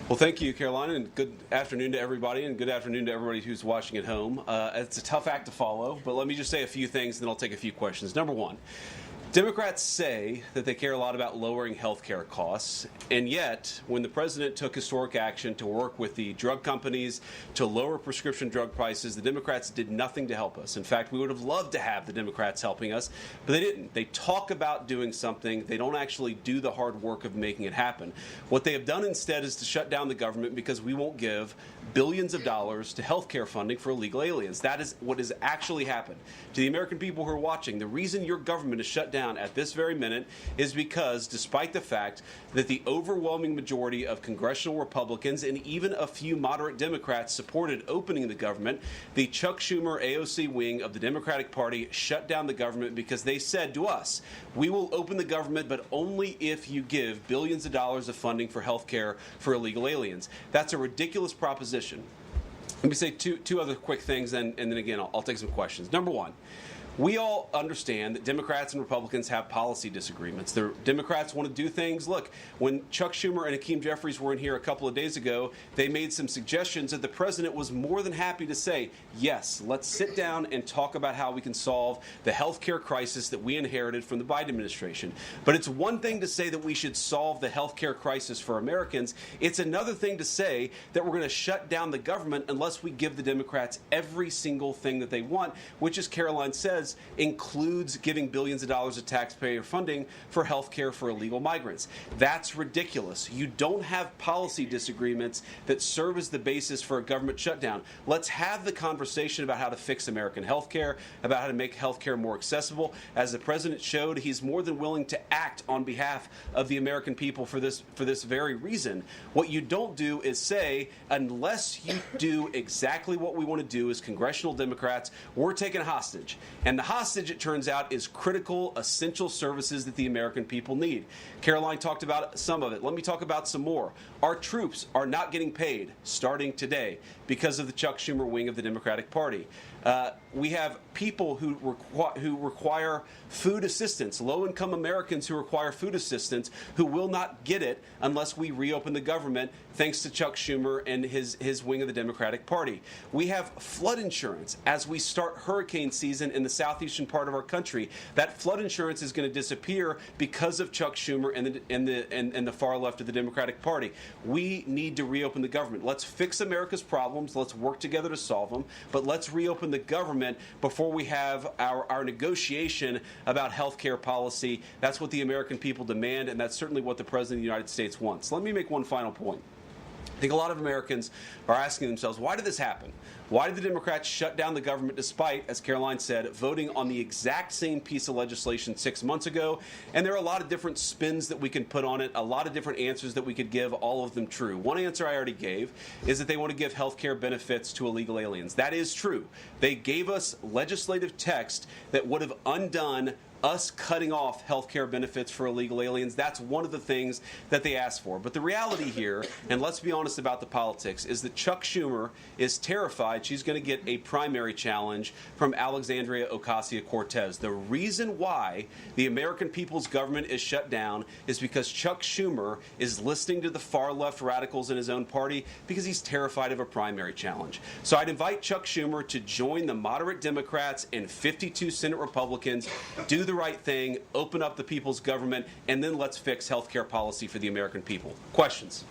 Well, thank you, Caroline, and good afternoon to everybody, and good afternoon to everybody who's watching at home. It's a tough act to follow, but let me just say a few things, and then I'll take a few questions. Number one, Democrats say that they care a lot about lowering health care costs, and yet when the president took historic action to work with the drug companies to lower prescription drug prices, the Democrats did nothing to help us. In fact, we would have loved to have the Democrats helping us, but they didn't. They talk about doing something. They don't actually do the hard work of making it happen. What they have done instead is to shut down the government because we won't give billions of dollars to health care funding for illegal aliens. That is what has actually happened. To the American people who are watching, the reason your government is shut down at this very minute is because, despite the fact that the overwhelming majority of congressional Republicans and even a few moderate Democrats supported opening the government, the Chuck Schumer AOC wing of the Democratic Party shut down the government because they said to us, we will open the government, but only if you give billions of dollars of funding for health care for illegal aliens. That's a ridiculous proposition. Let me say two other quick things, and then again, I'll take some questions. Number one, we all understand that Democrats and Republicans have policy disagreements. The Democrats want to do things. Look, when Chuck Schumer and Hakeem Jeffries were in here a couple of days ago, they made some suggestions that the president was more than happy to say, yes, let's sit down and talk about how we can solve the health care crisis that we inherited from the Biden administration. But it's one thing to say that we should solve the health care crisis for Americans. It's another thing to say that we're going to shut down the government unless we give the Democrats every single thing that they want, which, as Caroline says, includes giving billions of dollars of taxpayer funding for health care for illegal migrants. That's ridiculous. You don't have policy disagreements that serve as the basis for a government shutdown. Let's have the conversation about how to fix American health care, about how to make health care more accessible. As the president showed, he's more than willing to act on behalf of the American people for this very reason. What you don't do is say, unless you do exactly what we want to do as congressional Democrats, we're taken hostage. And the hostage, it turns out, is critical, essential services that the American people need. Caroline talked about some of it. Let me talk about some more. Our troops are not getting paid starting today because of the Chuck Schumer wing of the Democratic Party. We have people who require food assistance, low-income Americans who require food assistance, who will not get it unless we reopen the government, thanks to Chuck Schumer and his wing of the Democratic Party. We have flood insurance as we start hurricane season in the southeastern part of our country. That flood insurance is going to disappear because of Chuck Schumer and the far left of the Democratic Party. We need to reopen the government. Let's fix America's problems. Let's work together to solve them. But let's reopen the government before we have our negotiation about health care policy. That's what the American people demand, and that's certainly what the President of the United States wants. Let me make one final point. I think a lot of Americans are asking themselves, why did this happen? Why did the Democrats shut down the government despite, as Caroline said, voting on the exact same piece of legislation 6 months ago? And there are a lot of different spins that we can put on it, a lot of different answers that we could give, all of them true. One answer I already gave is that they want to give health care benefits to illegal aliens. That is true. They gave us legislative text that would have undone us cutting off health care benefits for illegal aliens. That's one of the things that they asked for. But the reality here, and let's be honest about the politics, is that Chuck Schumer is terrified she's going to get a primary challenge from Alexandria Ocasio-Cortez. The reason why the American people's government is shut down is because Chuck Schumer is listening to the far left radicals in his own party because he's terrified of a primary challenge. So I'd invite Chuck Schumer to join the moderate Democrats and 52 Senate Republicans, do the right thing, open up the people's government, and then let's fix health care policy for the American people. Questions?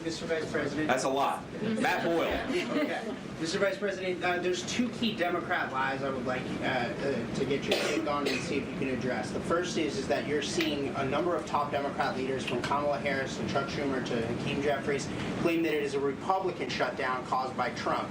Mr. Vice President. That's a lot. Matt Boyle. Okay. Mr. Vice President, there's two key Democrat lies I would like to get your take on and see if you can address. The first is that you're seeing a number of top Democrat leaders, from Kamala Harris to Chuck Schumer to Hakeem Jeffries, claim that it is a Republican shutdown caused by Trump.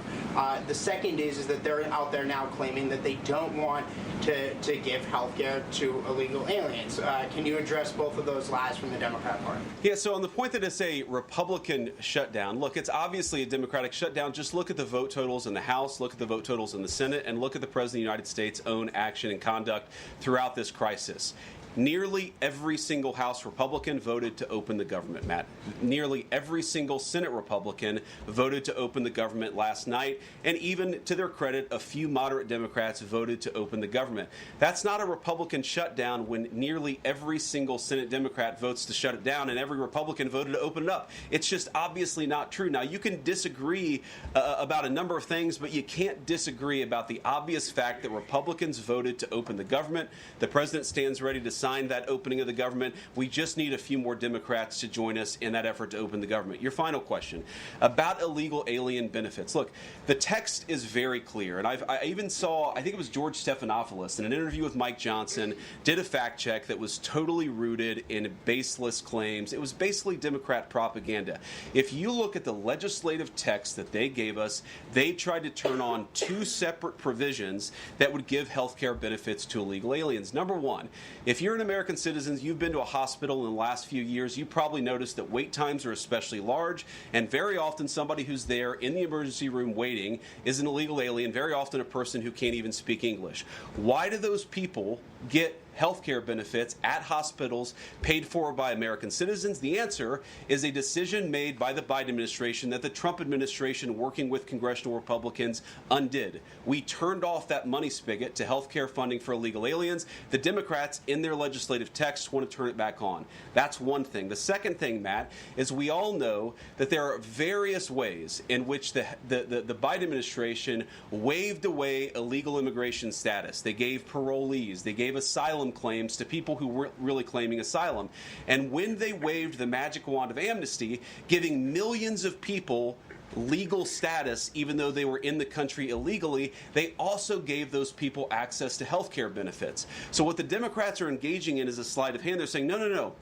The second is that they're out there now claiming that they don't want to give health care to illegal aliens. Can you address both of those lies from the Democrat Party? Yeah, so on the point that it's a Republican shutdown, look, it's obviously a Democratic shutdown. Just look at the vote totals in the House, look at the vote totals in the Senate, and look at the President of the United States' own action and conduct throughout this crisis. Nearly every single House Republican voted to open the government, Matt. Nearly every single Senate Republican voted to open the government last night. And even to their credit, a few moderate Democrats voted to open the government. That's not a Republican shutdown when nearly every single Senate Democrat votes to shut it down and every Republican voted to open it up. It's just obviously not true. Now, you can disagree about a number of things, but you can't disagree about the obvious fact that Republicans voted to open the government. The president stands ready to sign that opening of the government. We just need a few more Democrats to join us in that effort to open the government. Your final question about illegal alien benefits. Look, the text is very clear, and I even saw, I think it was George Stephanopoulos in an interview with Mike Johnson, did a fact check that was totally rooted in baseless claims. It was basically Democrat propaganda. If you look at the legislative text that they gave us, they tried to turn on two separate provisions that would give health care benefits to illegal aliens. Number one, if you're an American citizen, you've been to a hospital in the last few years, you probably noticed that wait times are especially large, and very often somebody who's there in the emergency room waiting is an illegal alien, very often a person who can't even speak English. Why do those people get health care benefits at hospitals paid for by American citizens? The answer is a decision made by the Biden administration that the Trump administration, working with congressional Republicans, undid. We turned off that money spigot to health care funding for illegal aliens. The Democrats, in their legislative text, want to turn it back on. That's one thing. The second thing, Matt, is we all know that there are various ways in which the Biden administration waved away illegal immigration status. They gave parolees, they gave asylum claims to people who weren't really claiming asylum. And when they waved the magic wand of amnesty, giving millions of people legal status even though they were in the country illegally, they also gave those people access to health care benefits. So what the Democrats are engaging in is a sleight of hand. They're saying, no.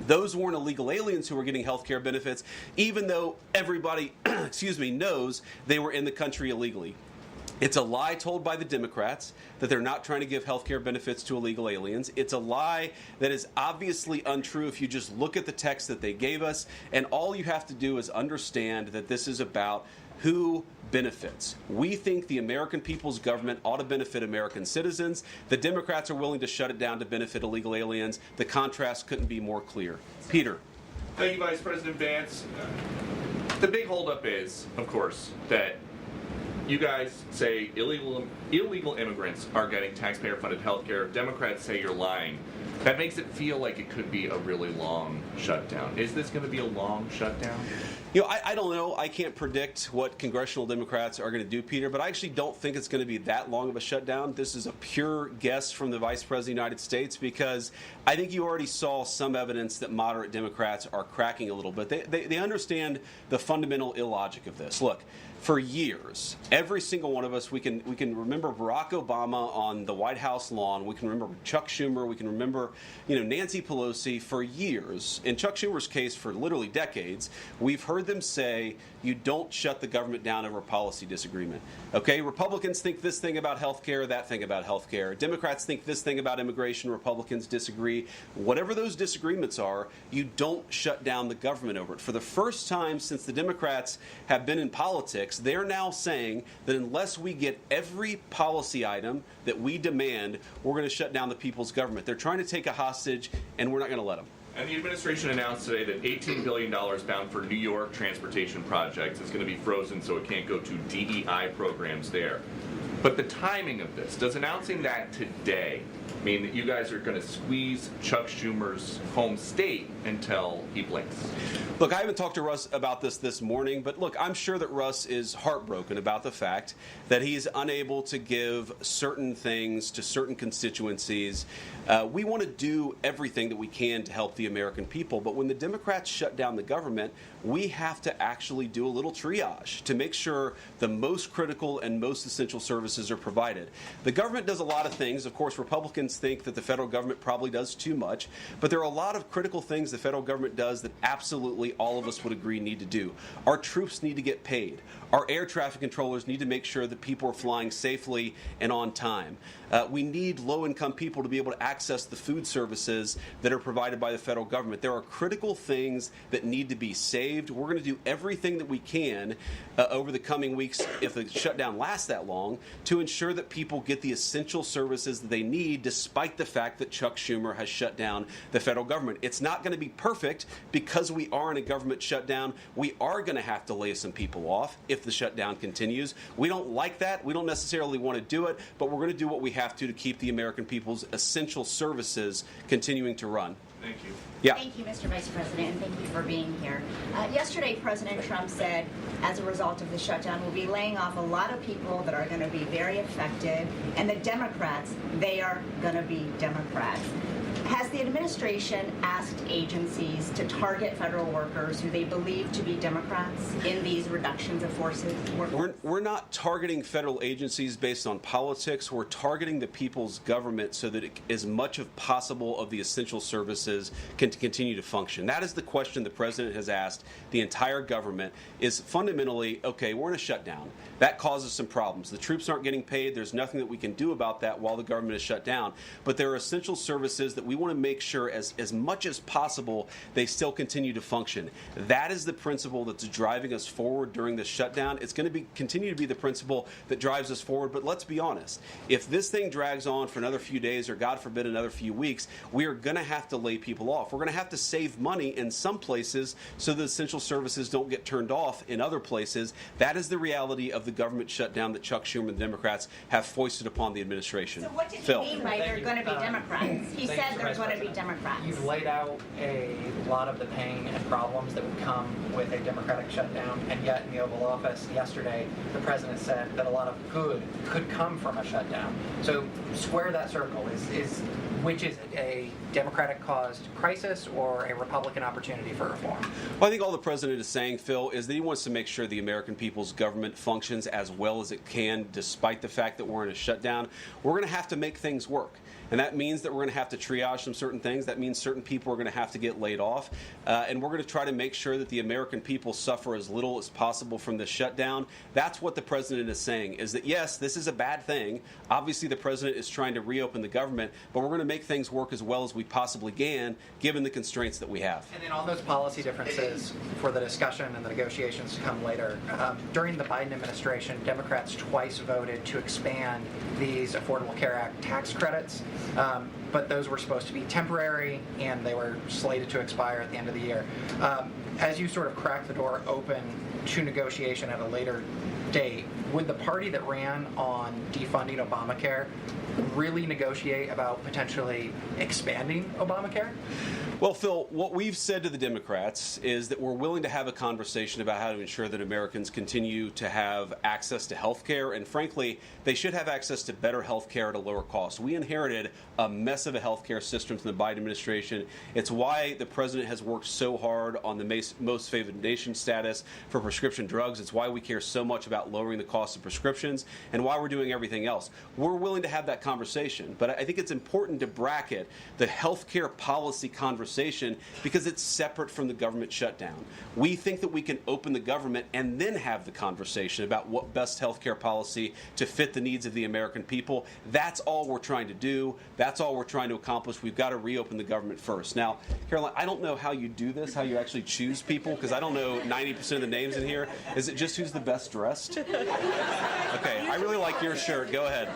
Those weren't illegal aliens who were getting health care benefits, even though everybody, knows they were in the country illegally. It's a lie told by the Democrats that they're not trying to give health care benefits to illegal aliens. It's a lie that is obviously untrue if you just look at the text that they gave us. And all you have to do is understand that this is about who benefits. We think the American people's government ought to benefit American citizens. The Democrats are willing to shut it down to benefit illegal aliens. The contrast couldn't be more clear. Peter. Thank you, Vice President Vance. The big holdup is, of course, that you guys say illegal immigrants are getting taxpayer-funded health care. Democrats say you're lying. That makes it feel like it could be a really long shutdown. Is this going to be a long shutdown? I don't know. I can't predict what congressional Democrats are going to do, Peter, but I actually don't think it's going to be that long of a shutdown. This is a pure guess from the Vice President of the United States because I think you already saw some evidence that moderate Democrats are cracking a little bit. They understand the fundamental illogic of this. Look, for years, every single one of us, we can remember Barack Obama on the White House lawn. We can remember Chuck Schumer. We can remember, Nancy Pelosi for years. In Chuck Schumer's case, for literally decades, we've heard them say, you don't shut the government down over policy disagreement. Okay, Republicans think this thing about health care, that thing about health care. Democrats think this thing about immigration. Republicans disagree. Whatever those disagreements are, you don't shut down the government over it. For the first time since the Democrats have been in politics, they're now saying that unless we get every policy item that we demand, we're going to shut down the people's government. They're trying to take a hostage, and we're not going to let them. And the administration announced today that $18 billion bound for New York transportation projects is going to be frozen so it can't go to DEI programs there. But the timing of this, does announcing that today mean that you guys are going to squeeze Chuck Schumer's home state until he blinks? Look, I haven't talked to Russ about this morning, but look, I'm sure that Russ is heartbroken about the fact that he's unable to give certain things to certain constituencies. We want to do everything that we can to help the American people, but when the Democrats shut down the government, we have to actually do a little triage to make sure the most critical and most essential services are provided. The government does a lot of things. Of course, Republicans think that the federal government probably does too much, but there are a lot of critical things the federal government does that absolutely all of us would agree need to do. Our troops need to get paid. Our air traffic controllers need to make sure that people are flying safely and on time. We need low-income people to be able to access the food services that are provided by the federal government. There are critical things that need to be saved. We're going to do everything that we can over the coming weeks, if the shutdown lasts that long, to ensure that people get the essential services that they need, despite the fact that Chuck Schumer has shut down the federal government. It's not going to be perfect because we are in a government shutdown. We are going to have to lay some people off if the shutdown continues. We don't like that. We don't necessarily want to do it, but we're going to do what we have to keep the American people's essential services continuing to run. Thank you. Yeah. Thank you, Mr. Vice President, and thank you for being here. Yesterday, President Trump said, as a result of the shutdown, we'll be laying off a lot of people that are going to be very affected, and the Democrats, they are going to be Democrats. Has the administration asked agencies to target federal workers who they believe to be Democrats in these reductions of forces? We're not targeting federal agencies based on politics. We're targeting the people's government so that as much as possible of the essential services can continue to function. That is the question the president has asked the entire government, is fundamentally, okay, we're in a shutdown. That causes some problems. The troops aren't getting paid. There's nothing that we can do about that while the government is shut down. But there are essential services that we want to make sure as much as possible they still continue to function. That is the principle that's driving us forward during this shutdown. It's going to continue to be the principle that drives us forward. But let's be honest. If this thing drags on for another few days or, God forbid, another few weeks, we are going to have to lay people off. We're going to have to save money in some places so the essential services don't get turned off in other places. That is the reality of the government shutdown that Chuck Schumer and the Democrats have foisted upon the administration. So what did Phil. he mean by they're going to be Democrats? He said they're going to be Democrats. You've laid out a lot of the pain and problems that would come with a Democratic shutdown, and yet in the Oval Office yesterday, the president said that a lot of good could come from a shutdown. So square that circle. Which is it, a Democratic-caused crisis or a Republican opportunity for reform? Well, I think all the president is saying, Phil, is that he wants to make sure the American people's government functions as well as it can, despite the fact that we're in a shutdown. We're going to have to make things work. And that means that we're going to have to triage some certain things. That means certain people are going to have to get laid off. And we're going to try to make sure that the American people suffer as little as possible from this shutdown. That's what the president is saying, is that, yes, this is a bad thing. Obviously, the president is trying to reopen the government, but we're going to make things work as well as we possibly can, given the constraints that we have. And then on those policy differences for the discussion and the negotiations to come later, during the Biden administration, Democrats twice voted to expand these Affordable Care Act tax credits. But those were supposed to be temporary, and they were slated to expire at the end of the year. As you sort of crack the door open to negotiation at a later date, would the party that ran on defunding Obamacare really negotiate about potentially expanding Obamacare? Well, Phil, what we've said to the Democrats is that we're willing to have a conversation about how to ensure that Americans continue to have access to health care, and frankly, they should have access to better health care at a lower cost. We inherited a mess of a health care system from the Biden administration. It's why the president has worked so hard on the most favored nation status for prescription drugs. It's why we care so much about lowering the cost of prescriptions and why we're doing everything else. We're willing to have that conversation, but I think it's important to bracket the health care policy conversation because it's separate from the government shutdown. We think that we can open the government and then have the conversation about what best health care policy to fit the needs of the American people. That's all we're trying to do. That's all we're trying to accomplish. We've got to reopen the government first. Now, Caroline, I don't know how you do this, how you actually choose people, because I don't know 90% of the names in here. Is it just who's the best dressed? Okay, I really like your shirt. Go ahead.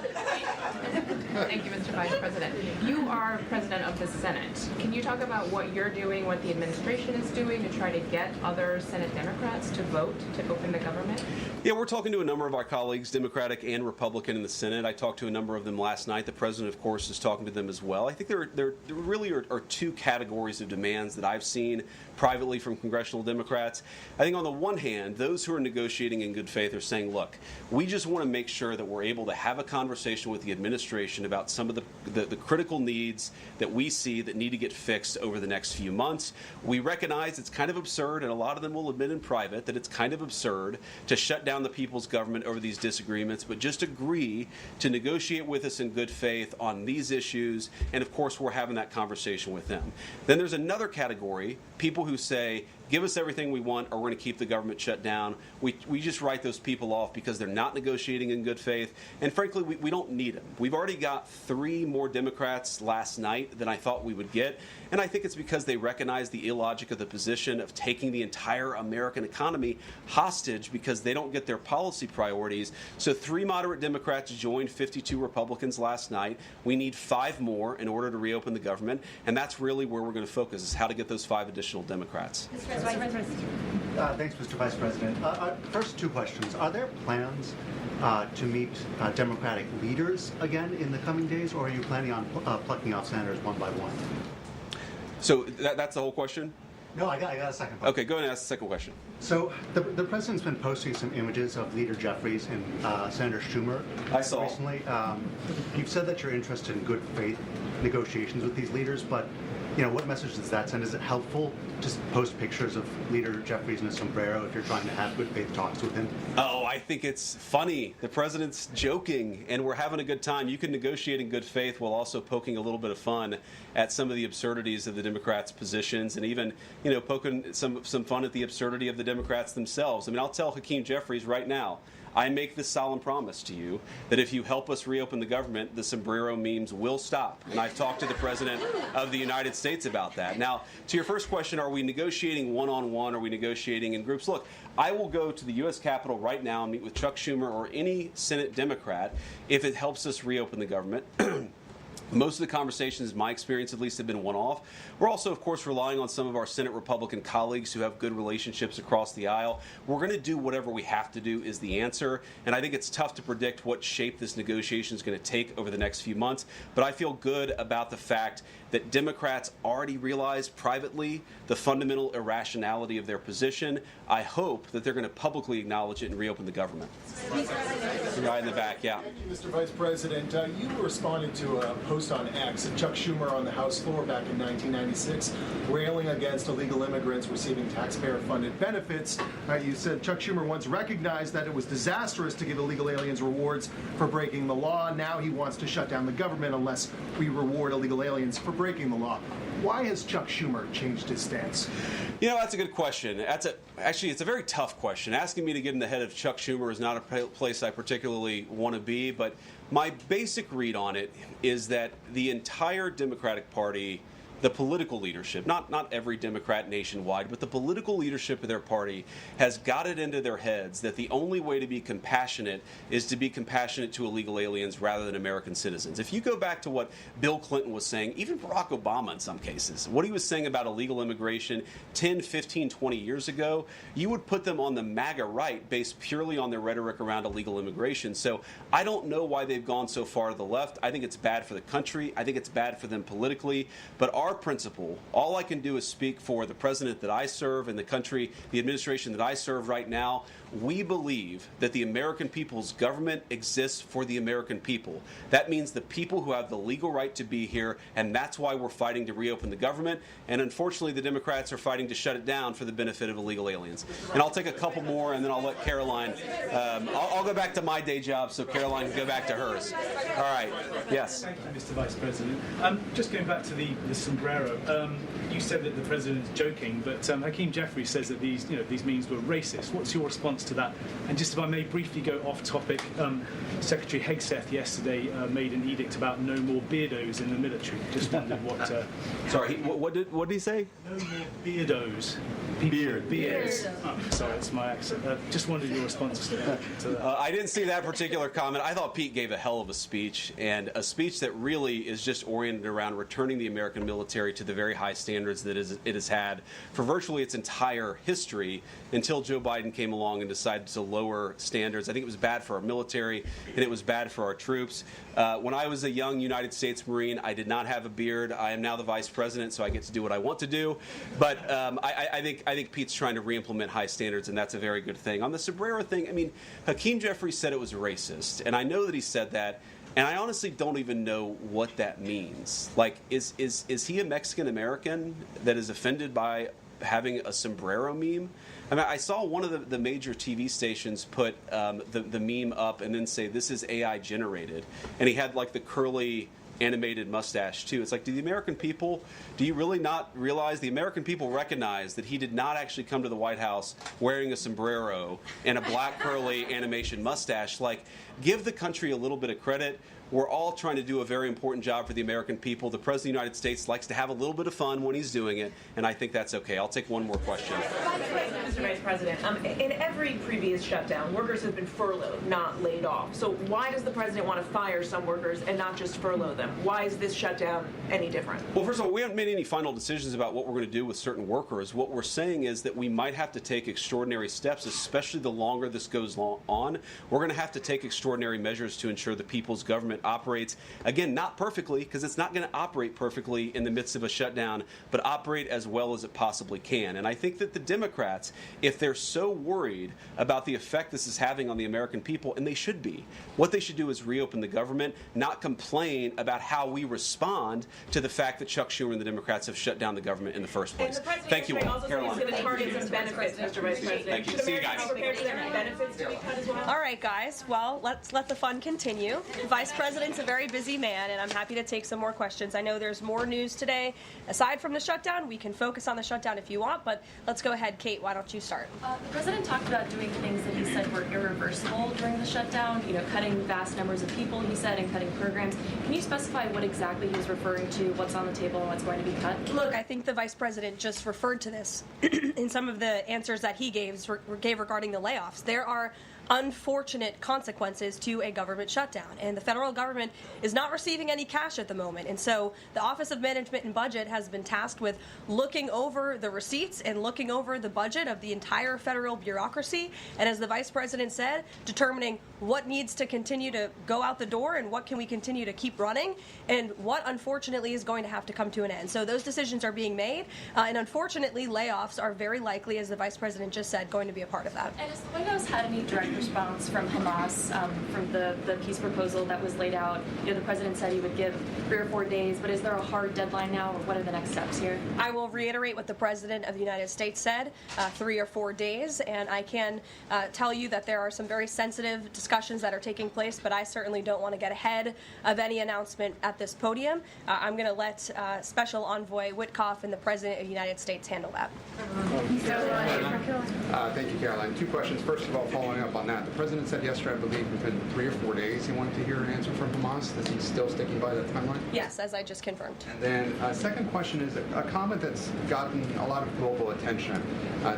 Thank you, Mr. Vice President. You are president of the Senate. Can you talk about what you're doing, what the administration is doing to try to get other Senate Democrats to vote to open the government? Yeah, we're talking to a number of our colleagues, Democratic and Republican, in the Senate. I talked to a number of them last night. The president, of course, is talking to them as well. I think there really are two categories of demands that I've seen privately from congressional Democrats. I think on the one hand, those who are negotiating in good faith are saying, look, we just want to make sure that we're able to have a conversation with the administration about some of the critical needs that we see that need to get fixed over the next few months. We recognize it's kind of absurd, and a lot of them will admit in private that it's kind of absurd to shut down the people's government over these disagreements, but just agree to negotiate with us in good faith on these issues, and of course we're having that conversation with them. Then there's another category, people who say, give us everything we want or we're going to keep the government shut down. We just write those people off because they're not negotiating in good faith. And frankly, we don't need them. We've already got 3 more Democrats last night than I thought we would get. And I think it's because they recognize the illogic of the position of taking the entire American economy hostage because they don't get their policy priorities. So 3 moderate Democrats joined 52 Republicans last night. We need 5 more in order to reopen the government. And that's really where we're going to focus, is how to get those 5 additional Democrats. Thanks, Mr. Vice President. First 2 questions. Are there plans to meet Democratic leaders again in the coming days, or are you planning on plucking off senators one by one? So that's the whole question? No, I got a second question. Okay, go ahead and ask the second question. So the president's been posting some images of Leader Jeffries and Senator Schumer. I saw. Recently. You've said that you're interested in good faith negotiations with these leaders, but what message does that send? Is it helpful to post pictures of Leader Jeffries in a sombrero if you're trying to have good faith talks with him? Oh, I think it's funny. The president's joking, and we're having a good time. You can negotiate in good faith while also poking a little bit of fun at some of the absurdities of the Democrats' positions, and even, poking some fun at the absurdity of the Democrats themselves. I mean, I'll tell Hakeem Jeffries right now, I make this solemn promise to you that if you help us reopen the government, the sombrero memes will stop. And I've talked to the President of the United States about that. Now, to your first question, are we negotiating one-on-one? Are we negotiating in groups? Look, I will go to the U.S. Capitol right now and meet with Chuck Schumer or any Senate Democrat if it helps us reopen the government. Most of the conversations, in my experience at least, have been one-off. We're also, of course, relying on some of our Senate Republican colleagues who have good relationships across the aisle. We're going to do whatever we have to do is the answer, and I think it's tough to predict what shape this negotiation is going to take over the next few months, but I feel good about the fact that Democrats already realize privately the fundamental irrationality of their position. I hope that they're going to publicly acknowledge it and reopen the government. The guy in the back, yeah. Thank you, Mr. Vice President. You responded to a post on X of Chuck Schumer on the House floor back in 1996, railing against illegal immigrants receiving taxpayer-funded benefits. You said Chuck Schumer once recognized that it was disastrous to give illegal aliens rewards for breaking the law. Now he wants to shut down the government unless we reward illegal aliens for breaking the law. Why has Chuck Schumer changed his stance? That's a good question. Actually, it's a very tough question. Asking me to get in the head of Chuck Schumer is not a place I particularly want to be, but my basic read on it is that the entire Democratic Party, the political leadership, not every Democrat nationwide, but the political leadership of their party has got it into their heads that the only way to be compassionate is to be compassionate to illegal aliens rather than American citizens. If you go back to what Bill Clinton was saying, even Barack Obama in some cases, what he was saying about illegal immigration 10, 15, 20 years ago, you would put them on the MAGA right based purely on their rhetoric around illegal immigration. So I don't know why they've gone so far to the left. I think it's bad for the country. I think it's bad for them politically. But our principle, all I can do is speak for the president that I serve and the country, the administration that I serve right now. We believe that the American people's government exists for the American people. That means the people who have the legal right to be here, and that's why we're fighting to reopen the government. And unfortunately, the Democrats are fighting to shut it down for the benefit of illegal aliens. And I'll take a couple more, and then I'll let Caroline. I'll go back to my day job so Caroline can go back to hers. All right. Yes. Thank you, Mr. Vice President. Just going back to the sombrero, you said that the president is joking, but Hakeem Jeffries says that these memes were racist. What's your response to that? And just if I may briefly go off topic, Secretary Hegseth yesterday made an edict about no more beardos in the military. Just wondered what. Sorry, what did he say? No more beardos Beards. Oh, sorry, it's my accent. Just wondered your response to that. I didn't see that particular comment. I thought Pete gave a hell of a speech, and a speech that really is just oriented around returning the American military to the very high standards that it has had for virtually its entire history until Joe Biden came along and decided to lower standards. I think it was bad for our military, and it was bad for our troops. When I was a young United States Marine, I did not have a beard. I am now the vice president, so I get to do what I want to do. But I think Pete's trying to re-implement high standards, and that's a very good thing. On the sombrero thing, I mean, Hakeem Jeffries said it was racist, and I know that he said that, and I honestly don't even know what that means. Like, is he a Mexican American that is offended by having a sombrero meme? I mean, I saw one of the major TV stations put the meme up and then say, this is AI generated. And he had like the curly animated mustache too. It's like, do you really not realize the American people recognize that he did not actually come to the White House wearing a sombrero and a black curly animation mustache? Like, give the country a little bit of credit. We're all trying to do a very important job for the American people. The President of the United States likes to have a little bit of fun when he's doing it, and I think that's okay. I'll take one more question. Mr. Vice President, in every previous shutdown, workers have been furloughed, not laid off. So why does the President want to fire some workers and not just furlough them? Why is this shutdown any different? Well, first of all, we haven't made any final decisions about what we're going to do with certain workers. What we're saying is that we might have to take extraordinary steps, especially the longer this goes on. We're going to have to take extraordinary measures to ensure the people's government operates, again, not perfectly, because it's not going to operate perfectly in the midst of a shutdown, but operate as well as it possibly can. And I think that the Democrats, if they're so worried about the effect this is having on the American people, and they should be, what they should do is reopen the government, not complain about how we respond to the fact that Chuck Schumer and the Democrats have shut down the government in the first place. Thank you all. Caroline. Targets and benefits, Mr. Vice President. Thank you. See you guys. Benefits to be cut as well? All right, guys. Well, let's let the fun continue. The Vice President's a very busy man, and I'm happy to take some more questions. I know there's more news today. Aside from the shutdown, we can focus on the shutdown if you want, but let's go ahead. Kate, why don't you start? The President talked about doing things that he said were irreversible during the shutdown, cutting vast numbers of people, he said, and cutting programs. Can you specify what exactly he was referring to, what's on the table, and what's going to be cut? Look, I think the Vice President just referred to this in some of the answers that he gave regarding the layoffs. There are unfortunate consequences to a government shutdown, and the federal government is not receiving any cash at the moment, and so the Office of Management and Budget has been tasked with looking over the receipts and looking over the budget of the entire federal bureaucracy, and as the Vice President said, determining what needs to continue to go out the door and what can we continue to keep running and what unfortunately is going to have to come to an end. So those decisions are being made, and unfortunately layoffs are very likely, as the Vice President just said, going to be a part of that. And has the White House had any direct response from Hamas from the peace proposal that was laid out? The President said he would give 3 or 4 days, but is there a hard deadline now, or what are the next steps here? I will reiterate what the President of the United States said, 3 or 4 days, and I can tell you that there are some very sensitive discussions that are taking place, but I certainly don't want to get ahead of any announcement at this podium. I'm going to let Special Envoy Witkoff and the President of the United States handle that. Thank you, Caroline. 2 questions. First of all, following up on that, the President said yesterday, I believe, within 3 or 4 days he wanted to hear an answer from Hamas. Is he still sticking by that timeline? Yes, as I just confirmed. And then second question is a comment that's gotten a lot of global attention.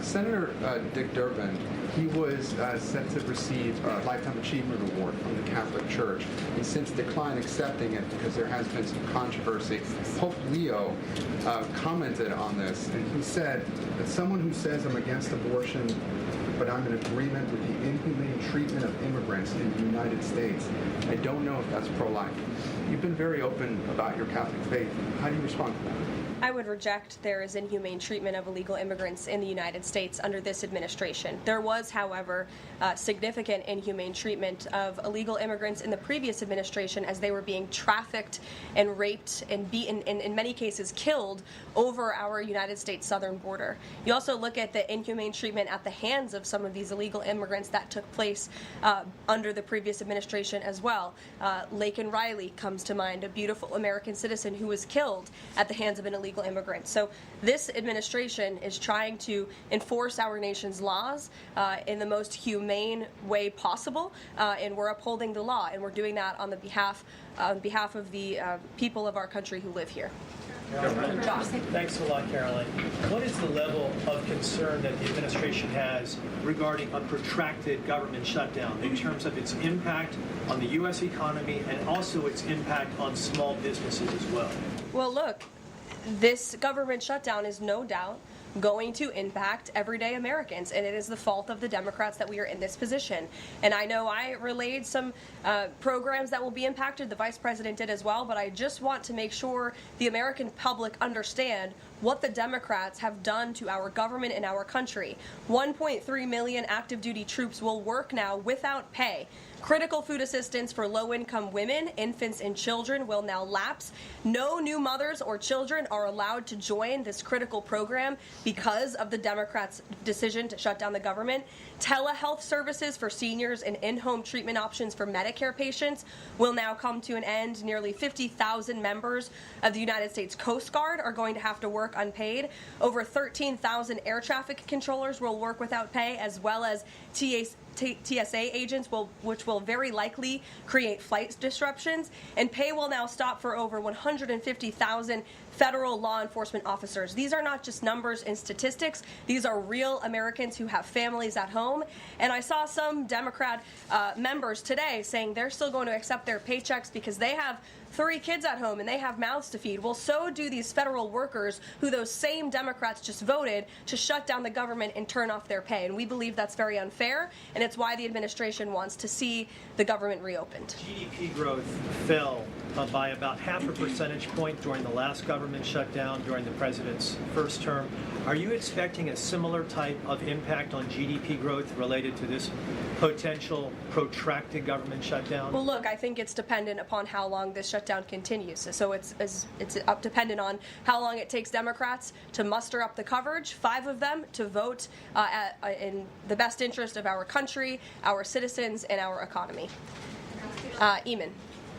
Senator Dick Durbin, he was set to receive a Lifetime Achievement Award from the Catholic Church. He's since declined accepting it because there has been some controversy. Pope Leo commented on this, and he said that someone who says I'm against abortion, but I'm in agreement with the inhumane treatment of immigrants in the United States, I don't know if that's pro-life. You've been very open about your Catholic faith. How do you respond to that? I would reject there is inhumane treatment of illegal immigrants in the United States under this administration. There was, however, significant inhumane treatment of illegal immigrants in the previous administration as they were being trafficked and raped and beaten, and in many cases killed, over our United States southern border. You also look at the inhumane treatment at the hands of some of these illegal immigrants that took place under the previous administration as well. Laken Riley comes to mind, a beautiful American citizen who was killed at the hands of an illegal immigrant. So this administration is trying to enforce our nation's laws in the most humane way possible, and we're upholding the law, and we're doing that on behalf of the people of our country who live here. Thanks a lot, Caroline. What is the level of concern that the administration has regarding a protracted government shutdown in terms of its impact on the U.S. economy and also its impact on small businesses as well? Well, look, this government shutdown is no doubt going to impact everyday Americans, and it is the fault of the Democrats that we are in this position. And I know I relayed some programs that will be impacted. The Vice President did as well, but I just want to make sure the American public understand what the Democrats have done to our government and our country. 1.3 million active duty troops will work now without pay. Critical food assistance for low-income women, infants, and children will now lapse. No new mothers or children are allowed to join this critical program because of the Democrats' decision to shut down the government. Telehealth services for seniors and in-home treatment options for Medicare patients will now come to an end. Nearly 50,000 members of the United States Coast Guard are going to have to work unpaid. Over 13,000 air traffic controllers will work without pay, as well as TSA agents, which will very likely create flight disruptions. And pay will now stop for over 150,000 federal law enforcement officers. These are not just numbers and statistics. These are real Americans who have families at home. And I saw some Democrat members today saying they're still going to accept their paychecks because they have 3 kids at home and they have mouths to feed. Well, so do these federal workers who those same Democrats just voted to shut down the government and turn off their pay. And we believe that's very unfair, and it's why the administration wants to see the government reopened. GDP growth fell by about 0.5 percentage point during the last government shutdown during the president's first term. Are you expecting a similar type of impact on GDP growth related to this potential protracted government shutdown? Well, look, I think it's dependent upon how long this shutdown continues. So it's dependent on how long it takes Democrats to muster up the coverage, 5 of them, to vote in the best interest of our country, our citizens, and our economy. Eamon.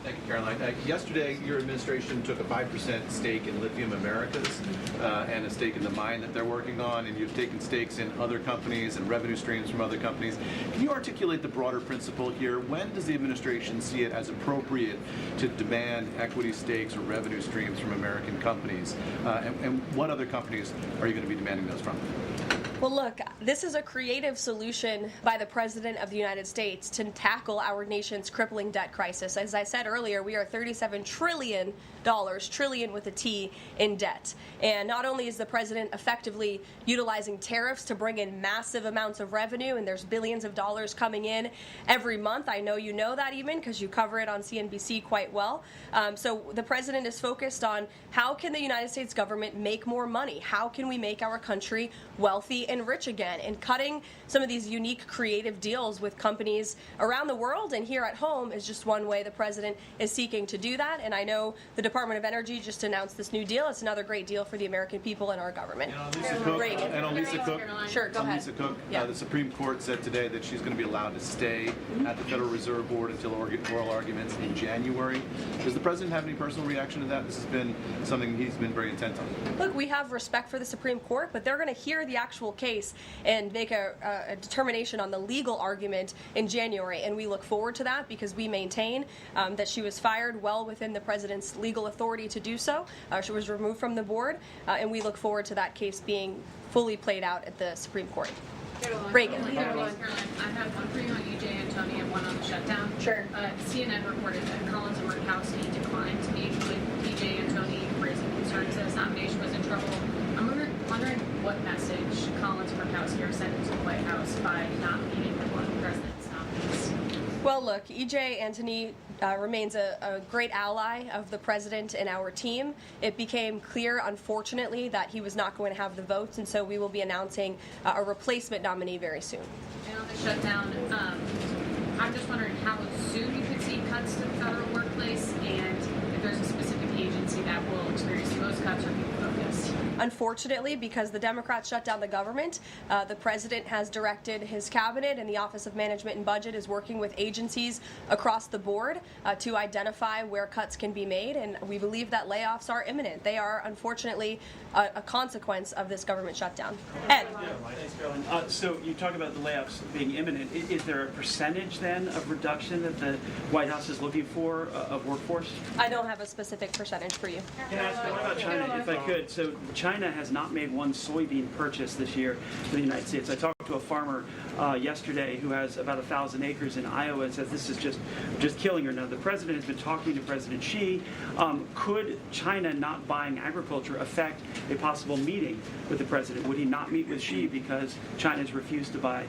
Thank you, Caroline. Yesterday, your administration took a 5% stake in Lithium Americas and a stake in the mine that they're working on, and you've taken stakes in other companies and revenue streams from other companies. Can you articulate the broader principle here? When does the administration see it as appropriate to demand equity stakes or revenue streams from American companies? And what other companies are you going to be demanding those from? Well, look, this is a creative solution by the President of the United States to tackle our nation's crippling debt crisis. As I said earlier, we are $37 trillion, trillion with a T, in debt. And not only is the President effectively utilizing tariffs to bring in massive amounts of revenue, and there's billions of dollars coming in every month. I know you know that, even, because you cover it on CNBC quite well. So the President is focused on how can the United States government make more money? How can we make our country wealthy and rich again? And cutting some of these unique creative deals with companies around the world and here at home is just one way the President is seeking to do that. And I know the Department of Energy just announced this new deal. It's another great deal for the American people and our government. And on Lisa Cook, sure, go ahead. Lisa Cook, Yeah. the Supreme Court said today that she's going to be allowed to stay at the Federal Reserve Board until oral arguments in January. Does the President have any personal reaction to that? This has been something he's been very intent on. Look, we have respect for the Supreme Court, but they're going to hear the actual case and make a determination on the legal argument in January. And we look forward to that because we maintain that she was fired well within the President's legal authority to do so. She was removed from the board, and we look forward to that case being fully played out at the Supreme Court. Reagan. I have one for you on EJ Antoni and one on the shutdown. Sure. CNN reported that Collins and Murkowski declined to meet with EJ Antoni, raising concerns that his nomination was in trouble. I'm wondering what message Collins and Murkowski are sending to the White House by not meeting with one of the president's nominees. Well, look, EJ Antoni remains a great ally of the President and our team. It became clear, unfortunately, that he was not going to have the votes, and so we will be announcing a replacement nominee very soon. And on the shutdown, I'm just wondering how soon you could see cuts to the federal workplace, and if there's a specific agency that will experience the most cuts or be focused. Unfortunately, because the Democrats shut down the government, the President has directed his cabinet, and the Office of Management and Budget is working with agencies across the board to identify where cuts can be made, and we believe that layoffs are imminent. They are, unfortunately, a consequence of this government shutdown. Ed. Thanks, Caroline. So you talk about the layoffs being imminent. Is there a percentage, then, of reduction that the White House is looking for of workforce? I don't have a specific percentage percentage for you. Can I ask one about China, if I could? So China has not made one soybean purchase this year in the United States. I talked to a farmer yesterday who has about 1,000 acres in Iowa and says this is just killing her. Now, the president has been talking to President Xi. Could China not buying agriculture affect a possible meeting with the president? Would he not meet with Xi because China has refused to buy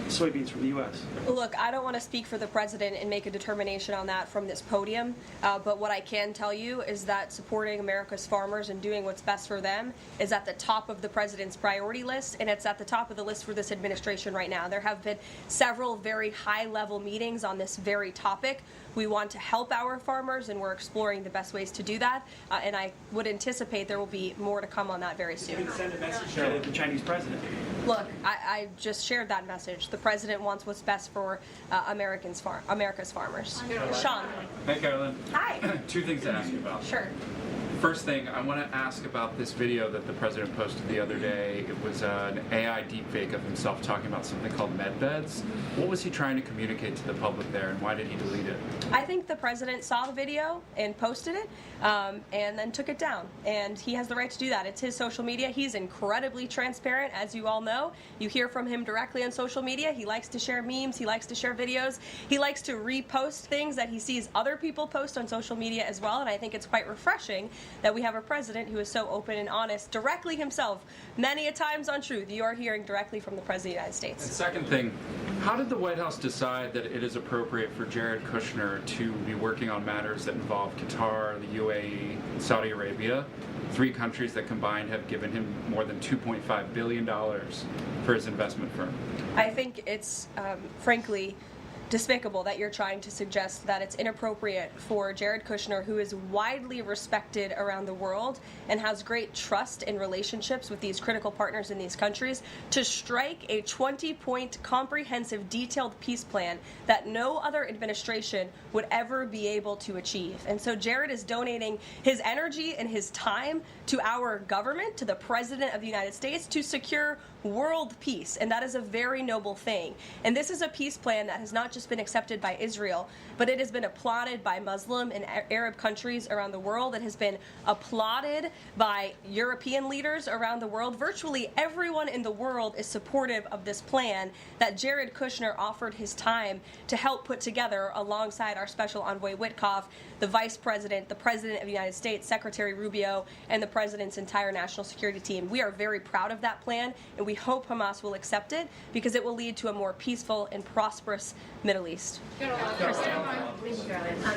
soybeans from the U.S.? Look, I don't want to speak for the president and make a determination on that from this podium, but what I can tell you is that supporting America's farmers and doing what's best for them is at the top of the president's priority list, and it's at the top of the list for this administration right now. There have been several very high-level meetings on this very topic. We want to help our farmers, and we're exploring the best ways to do that, and I would anticipate there will be more to come on that very soon. You can send a message to the Chinese president. Look, I just shared that message. The president wants what's best for America's farmers. Sean. Hey, Carolyn. Hi. Two things to ask you about. Sure. First thing, I want to ask about this video that the president posted the other day. It was an AI deepfake of himself talking about something called med beds. What was he trying to communicate to the public there, and why did he delete it? I think the president saw the video and posted it and then took it down. And he has the right to do that. It's his social media. He's incredibly transparent, as you all know. You hear from him directly on social media. He likes to share memes. He likes to share videos. He likes to repost things that he sees other people post on social media as well. And I think it's quite refreshing that we have a president who is so open and honest directly himself, many a times on Truth. You are hearing directly from the President of the United States. And second thing, how did the White House decide that it is appropriate for Jared Kushner to be working on matters that involve Qatar, the UAE, and Saudi Arabia, 3 countries that combined have given him more than $2.5 billion for his investment firm? I think it's, frankly, despicable that you're trying to suggest that it's inappropriate for Jared Kushner, who is widely respected around the world and has great trust and relationships with these critical partners in these countries, to strike a 20-point comprehensive detailed peace plan that no other administration would ever be able to achieve. And so Jared is donating his energy and his time to our government, to the President of the United States, to secure world peace, and that is a very noble thing. And this is a peace plan that has not just been accepted by Israel, but it has been applauded by Muslim and Arab countries around the world. It has been applauded by European leaders around the world. Virtually everyone in the world is supportive of this plan that Jared Kushner offered his time to help put together alongside our Special Envoy Witkoff, the Vice President, the President of the United States, Secretary Rubio, and the President's entire national security team. We are very proud of that plan, and we hope Hamas will accept it because it will lead to a more peaceful and prosperous Middle East. Kristen.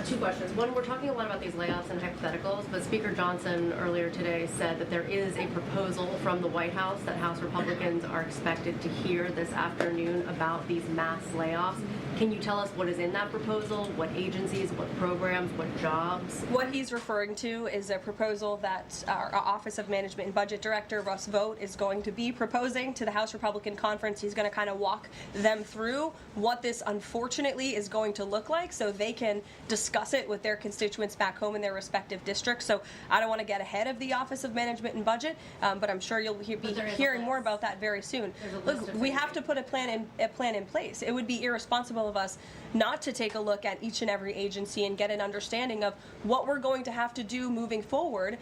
Two questions. One, we're talking a lot about these layoffs and hypotheticals, but Speaker Johnson earlier today said that there is a proposal from the White House that House Republicans are expected to hear this afternoon about these mass layoffs. Can you tell us what is in that proposal, what agencies, what programs, what jobs? What he's referring to is a proposal that our Office of Management and Budget Director, Russ Vought, is going to be proposing to the House Republican Conference. He's going to kind of walk them through what this unfortunately is going to look like so they can discuss it with their constituents back home in their respective districts. So I don't want to get ahead of the Office of Management and Budget, but I'm sure you'll be hearing more about that very soon. Look, we have to put a plan in place. It would be irresponsible of us not to take a look at each and every agency and get an understanding of what we're going to have to do moving forward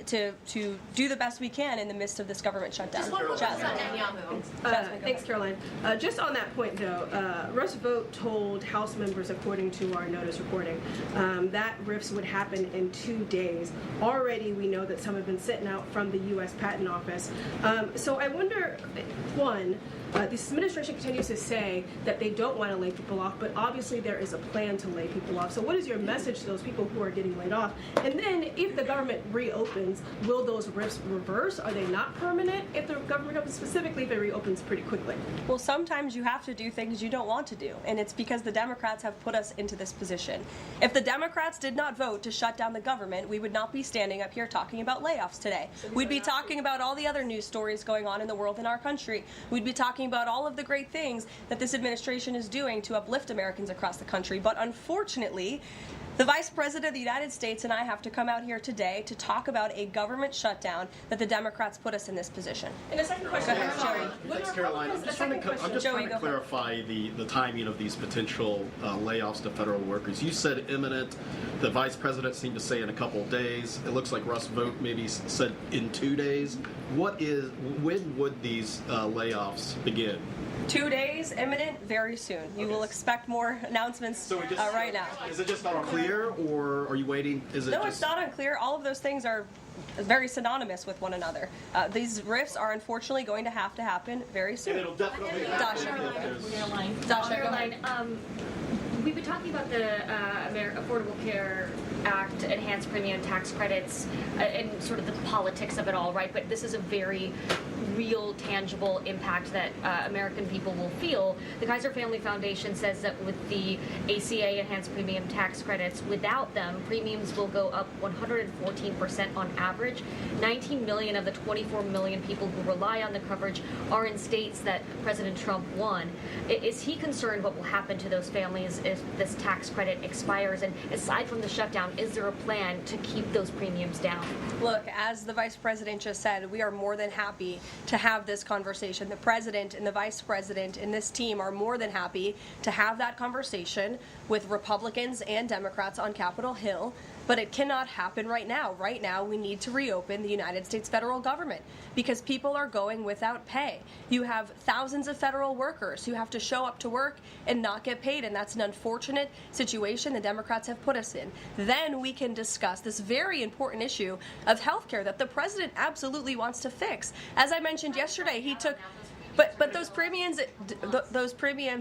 to do the best we can in the midst of this government shutdown. Just one more question on Netanyahu. Thanks, Caroline. Just on that point, though, Russ Vought told House members, according to our notice reporting, that RIFs would happen in 2 days. Already, we know that some have been sent out from the U.S. Patent Office. So I wonder, one, this administration continues to say that they don't want to lay people off, but obviously there is a plan to lay people off. So what is your message to those people who are getting laid off? And then if the government reopens, will those RIFs reverse? Are they not permanent if the government opens, specifically if it reopens pretty quickly? Well, sometimes you have to do things you don't want to do, and it's because the Democrats have put us into this position. If the Democrats did not vote to shut down the government, we would not be standing up here talking about layoffs today. We'd be talking about all the other news stories going on in the world in our country. We'd be talking about all of the great things that this administration is doing to uplift Americans across the country. But unfortunately, The Vice President of the United States and I have to come out here today to talk about a government shutdown that the Democrats put us in this position. And a second question, Joey. Thanks, Caroline. I'm just trying to clarify the timing of these potential layoffs to federal workers. You said imminent. The Vice President seemed to say in a couple of days. It looks like Russ Vought maybe said in 2 days. When would these layoffs begin? 2 days, imminent, very soon. You will expect more announcements right now. Is it just unclear, or are you waiting? No, it's not unclear. All of those things are very synonymous with one another. These rifts are unfortunately going to happen very soon. And it'll definitely happen. Dasha, go ahead. We've been talking about the Affordable Care Act, enhanced premium tax credits, and sort of the politics of it all, right? But this is a very real, tangible impact that American people will feel. The Kaiser Family Foundation says that with the ACA enhanced premium tax credits, without them, premiums will go up 114% on average. 19 million of the 24 million people who rely on the coverage are in states that President Trump won. Is he concerned what will happen to those families if this tax credit expires? And aside from the shutdown, is there a plan to keep those premiums down? Look, as the Vice President just said, we are more than happy to have this conversation. The President and the Vice President and this team are more than happy to have that conversation with Republicans and Democrats on Capitol Hill. But it cannot happen right now. Right now, we need to reopen the United States federal government because people are going without pay. You have thousands of federal workers who have to show up to work and not get paid, and that's an unfortunate situation the Democrats have put us in. Then we can discuss this very important issue of health care that the President absolutely wants to fix. As I mentioned yesterday, he took... But those premiums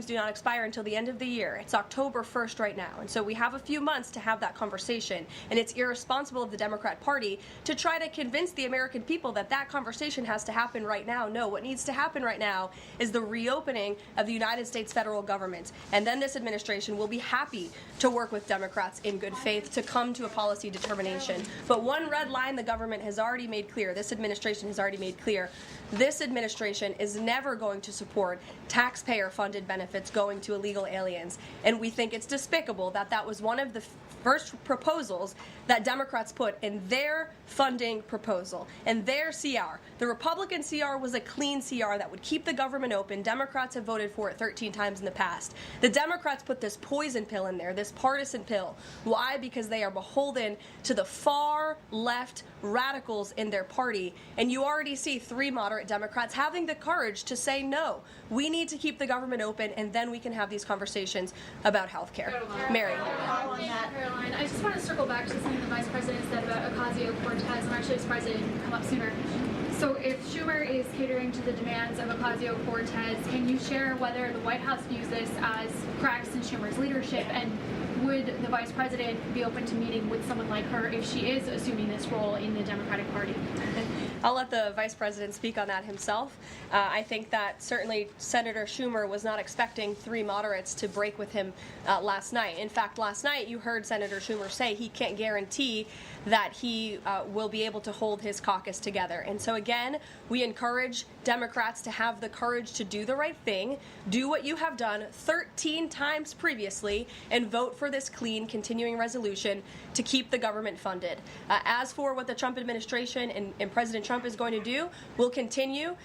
do not expire until the end of the year. It's October 1st right now. And so we have a few months to have that conversation. And it's irresponsible of the Democrat Party to try to convince the American people that that conversation has to happen right now. No, what needs to happen right now is the reopening of the United States federal government. And then this administration will be happy to work with Democrats in good faith to come to a policy determination. But one red line the government has already made clear, this administration has already made clear, this administration is never going to support taxpayer-funded benefits going to illegal aliens. And we think it's despicable that that was one of the first proposals that Democrats put in their funding proposal and their CR. The Republican CR was a clean CR that would keep the government open. Democrats have voted for it 13 times in the past. The Democrats put this poison pill in there, this partisan pill. Why? Because they are beholden to the far left radicals in their party. And you already see 3 moderate Democrats having the courage to say no. We need to keep the government open, and then we can have these conversations about health care. Mary. Caroline, I just want to circle back to something the Vice President said about Ocasio-Cortez. I'm actually surprised it didn't come up sooner. So if Schumer is catering to the demands of Ocasio-Cortez, can you share whether the White House views this as cracks in Schumer's leadership, and would the Vice President be open to meeting with someone like her if she is assuming this role in the Democratic Party? I'll let the Vice President speak on that himself. I think that certainly Senator Schumer was not expecting 3 moderates to break with him last night. In fact, last night you heard Senator Schumer say he can't guarantee that he will be able to hold his caucus together. And so again, we encourage Democrats to have the courage to do the right thing, do what you have done 13 times previously, and vote for this clean continuing resolution to keep the government funded. As for what the Trump administration and President Trump is going to do, we'll continue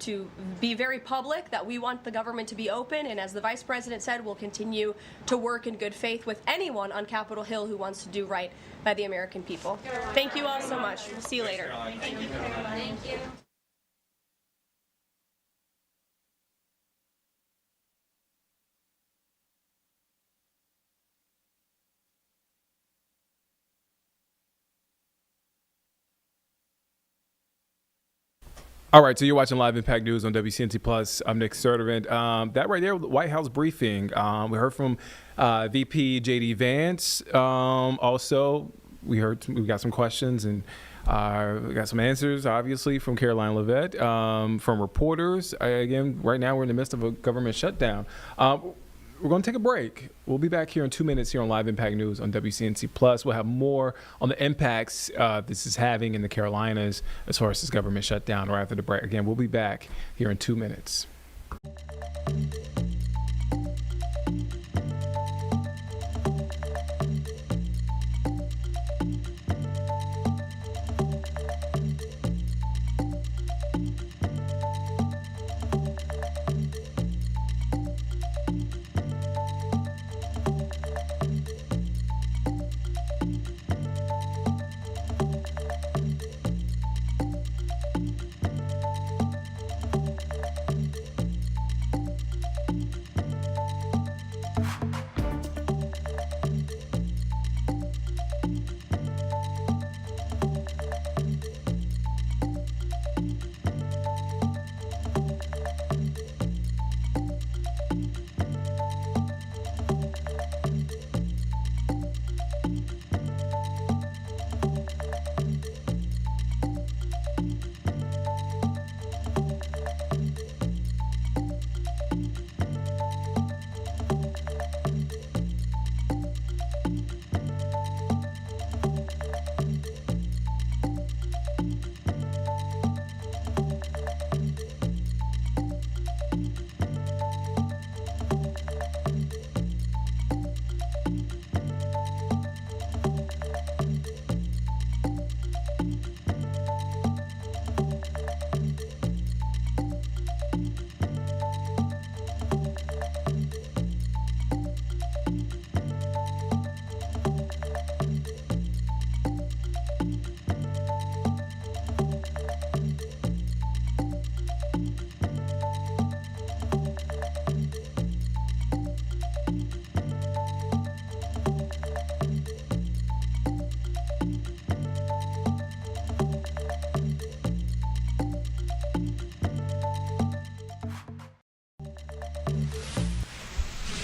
to be very public that we want the government to be open, and as the Vice President said, we'll continue to work in good faith with anyone on Capitol Hill who wants to do right by the American people. Thank you all so much. We'll see you later. Thank you, Caroline. Thank you. All right, so you're watching Live Impact News on WCNC Plus. I'm Nick Sturdivant. That right there, the White House briefing. We heard from VP J.D. Vance. Also, we got some questions and we got some answers, obviously, from Caroline Leavitt, from reporters. Again, right now we're in the midst of a government shutdown. We're going to take a break. We'll be back here in 2 minutes here on Live Impact News on WCNC Plus. We'll have more on the impacts this is having in the Carolinas as far as this government shutdown right after the break. Again, we'll be back here in 2 minutes.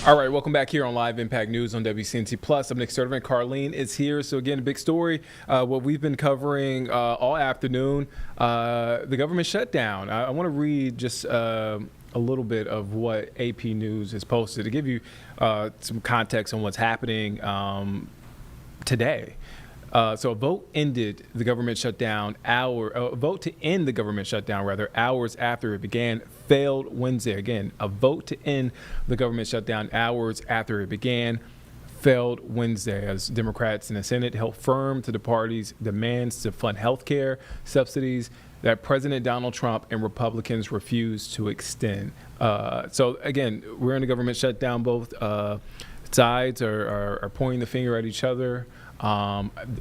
All right, welcome back here on Live Impact News on WCNC Plus. I'm Nick Sturdivant. Carlene is here. So again, a big story. What we've been covering all afternoon, the government shutdown. I want to read just a little bit of what AP News has posted to give you some context on what's happening today. So a vote ended the government shutdown a vote to end the government shutdown hours after it began failed Wednesday. Again, a vote to end the government shutdown hours after it began failed Wednesday as Democrats in the Senate held firm to the party's demands to fund health care subsidies that President Donald Trump and Republicans refused to extend. So again, we're in a government shutdown. Both sides are pointing the finger at each other.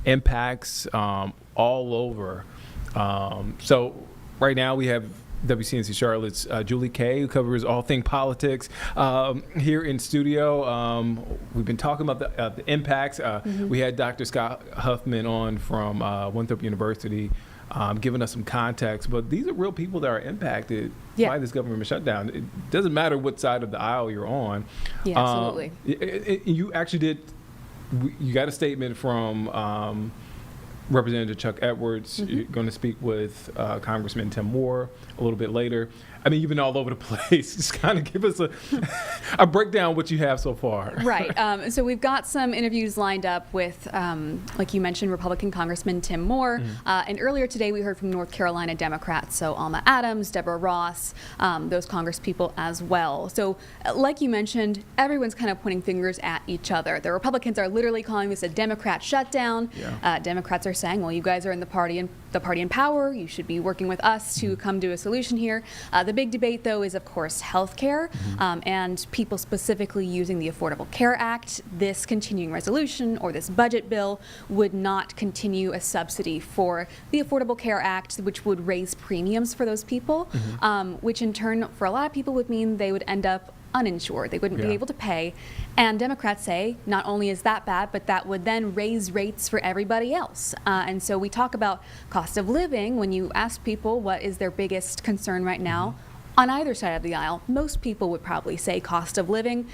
Impacts all over. So right now we have WCNC Charlotte's Julie Kay, who covers all things politics here in studio. We've been talking about the impacts. We had Dr. Scott Huffman on from Winthrop University giving us some context, but these are real people that are impacted by this government shutdown. It doesn't matter what side of the aisle you're on. Yeah, absolutely. You actually did. You got a statement from Representative Chuck Edwards. You're going to speak with Congressman Tim Moore a little bit later. I mean, you've been all over the place. Just kind of give us a breakdown of what you have so far. Right. So we've got some interviews lined up with, like you mentioned, Republican Congressman Tim Moore. And earlier today, we heard from North Carolina Democrats. So Alma Adams, Deborah Ross, those congresspeople as well. So like you mentioned, everyone's kind of pointing fingers at each other. The Republicans are literally calling this a Democrat shutdown. Democrats are saying, well, you guys are in the party in power. You should be working with us to come to a solution here. The big debate, though, is, of course, health care and people specifically using the Affordable Care Act. This continuing resolution or this budget bill would not continue a subsidy for the Affordable Care Act, which would raise premiums for those people, which in turn, for a lot of people, would mean they would end up uninsured. They wouldn't be able to pay. And Democrats say not only is that bad, but that would then raise rates for everybody else. And so we talk about cost of living. When you ask people what is their biggest concern right now, on either side of the aisle, most people would probably say cost of living.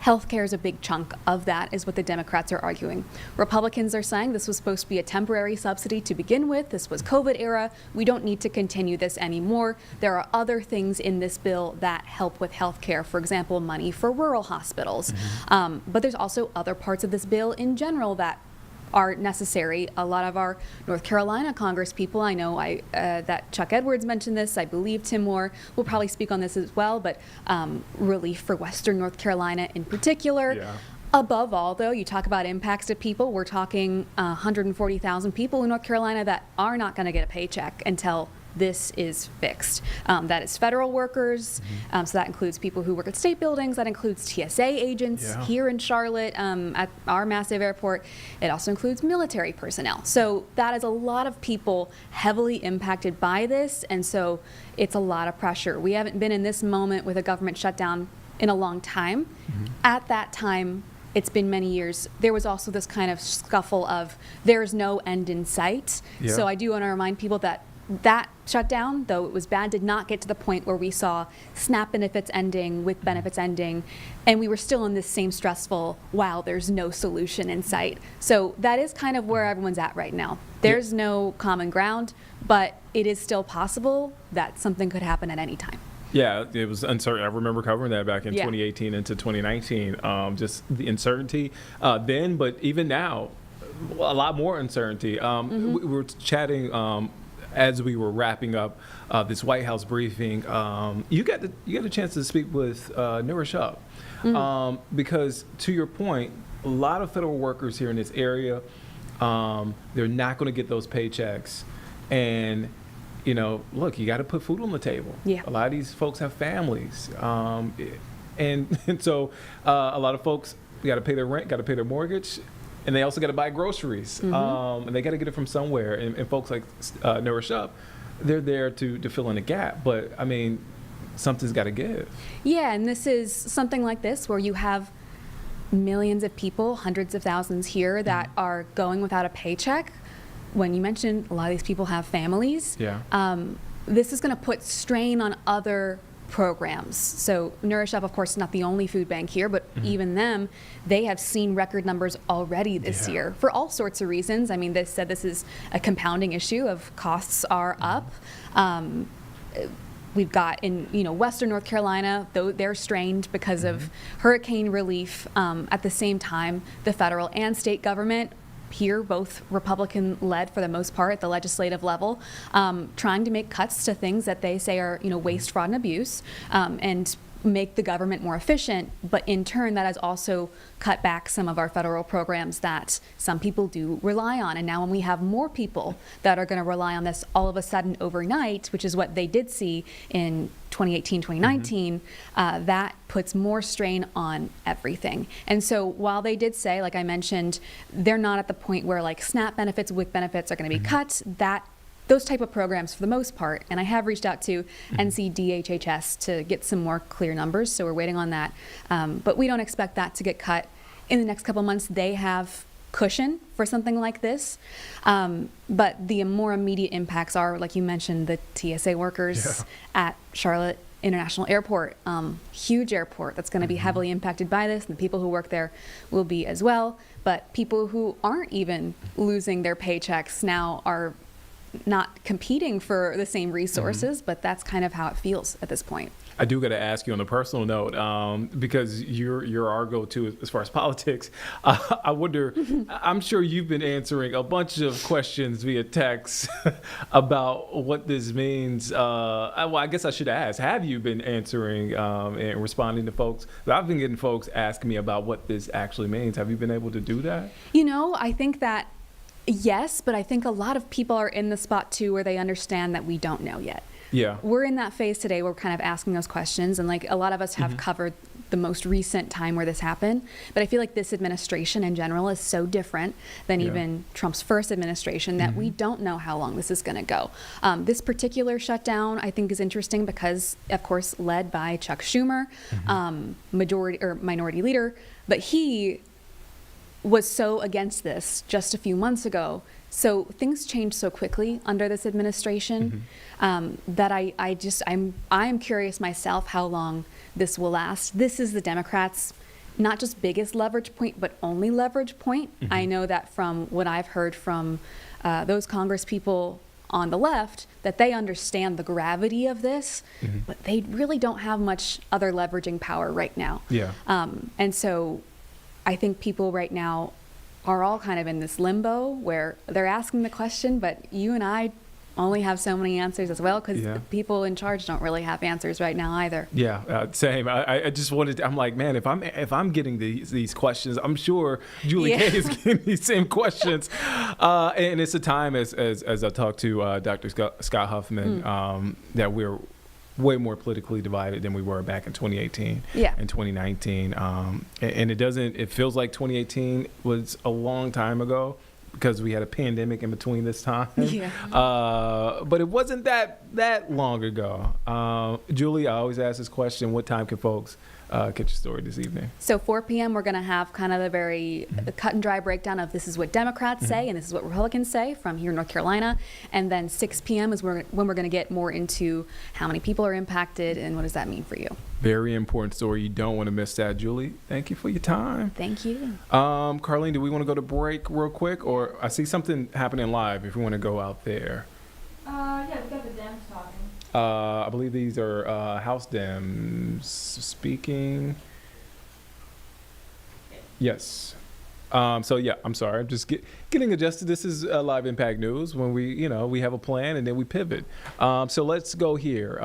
Healthcare is a big chunk of that, is what the Democrats are arguing. Republicans are saying this was supposed to be a temporary subsidy to begin with. This was COVID era. We don't need to continue this anymore. There are other things in this bill that help with healthcare, for example, money for rural hospitals. But there's also other parts of this bill in general that are necessary. A lot of our North Carolina Congress people, I know that Chuck Edwards mentioned this, I believe Tim Moore will probably speak on this as well, but relief for Western North Carolina in particular. Above all, though, you talk about impacts to people. We're talking 140,000 people in North Carolina that are not going to get a paycheck until this is fixed. That is federal workers, so that includes people who work at state buildings, that includes TSA agents here in Charlotte at our massive airport. It also includes military personnel. So that is a lot of people heavily impacted by this, and so it's a lot of pressure. We haven't been in this moment with a government shutdown in a long time. At that time, it's been many years. There was also this kind of scuffle of there's no end in sight. So I do want to remind people that shutdown, though it was bad, did not get to the point where we saw SNAP benefits ending with benefits ending, and we were still in this same stressful, wow, there's no solution in sight. So that is kind of where everyone's at right now. There's no common ground, but it is still possible that something could happen at any time. Yeah, it was uncertain. I remember covering that back in 2018 into 2019, just the uncertainty then, but even now, a lot more uncertainty. We were chatting as we were wrapping up this White House briefing. You got a chance to speak with Nura Shub, because to your point, a lot of federal workers here in this area, they're not going to get those paychecks, and look, you got to put food on the table. A lot of these folks have families, and so a lot of folks got to pay their rent, got to pay their mortgage. And they also got to buy groceries, and they got to get it from somewhere. And folks like Nura Shub, they're there to fill in a gap. But, I mean, something's got to give. Yeah, and this is something like this where you have millions of people, hundreds of thousands here that are going without a paycheck. When you mentioned a lot of these people have families, this is going to put strain on other programs. So Nourish Up, of course, is not the only food bank here, but even them, they have seen record numbers already this year for all sorts of reasons. I mean, they said this is a compounding issue of costs are up. We've got in Western North Carolina, though they're strained because of hurricane relief. At the same time, the federal and state government here, both Republican-led for the most part at the legislative level, trying to make cuts to things that they say are waste, fraud, and abuse, and make the government more efficient. But in turn, that has also cut back some of our federal programs that some people do rely on. And now when we have more people that are going to rely on this all of a sudden overnight, which is what they did see in 2018, 2019, that puts more strain on everything. And so while they did say, like I mentioned, they're not at the point where like SNAP benefits, WIC benefits are going to be cut, those type of programs for the most part, and I have reached out to NCDHHS to get some more clear numbers, so we're waiting on that. But we don't expect that to get cut in the next couple months. They have cushion for something like this. But the more immediate impacts are, like you mentioned, the TSA workers at Charlotte International Airport, huge airport that's going to be heavily impacted by this, and the people who work there will be as well. But people who aren't even losing their paychecks now are not competing for the same resources, but that's kind of how it feels at this point. I do got to ask you on a personal note, because you're our go-to as far as politics. I wonder, I'm sure you've been answering a bunch of questions via text about what this means. Well, I guess I should ask, have you been answering and responding to folks? I've been getting folks asking me about what this actually means. Have you been able to do that? I think that yes, but I think a lot of people are in the spot too where they understand that we don't know yet. Yeah. We're in that phase today where we're kind of asking those questions, and like a lot of us have covered the most recent time where this happened. But I feel like this administration in general is so different than even Trump's first administration that we don't know how long this is going to go. This particular shutdown, I think, is interesting because, of course, led by Chuck Schumer, minority leader, but he was so against this just a few months ago. So things change so quickly under this administration that I'm curious myself how long this will last. This is the Democrats' not just biggest leverage point, but only leverage point. I know that from what I've heard from those Congress people on the left, that they understand the gravity of this, but they really don't have much other leveraging power right now. Yeah. And so I think people right now are all kind of in this limbo where they're asking the question, but you and I only have so many answers as well, because the people in charge don't really have answers right now either. Yeah, same. I just wanted to, I'm like, man, if I'm getting these questions, I'm sure Julie Kay is getting these same questions. And it's a time, as I talked to Dr. Scott Huffman, that we're way more politically divided than we were back in 2018 and 2019. And it feels like 2018 was a long time ago because we had a pandemic in between this time. But it wasn't that long ago. Julie, I always ask this question, what time can folks catch your story this evening? So 4 p.m. we're going to have kind of the very cut and dry breakdown of this is what Democrats say and this is what Republicans say from here in North Carolina. And then 6 p.m. is when we're going to get more into how many people are impacted and what does that mean for you. Very important story. You don't want to miss that. Julie, thank you for your time. Thank you. Carlene, do we want to go to break real quick? Or I see something happening live if we want to go out there. Yeah, we got the Dems talking. I believe these are House Dems speaking. Yes. So yeah, I'm sorry. I'm just getting adjusted. This is Live Impact News when we have a plan and then we pivot. So let's go here.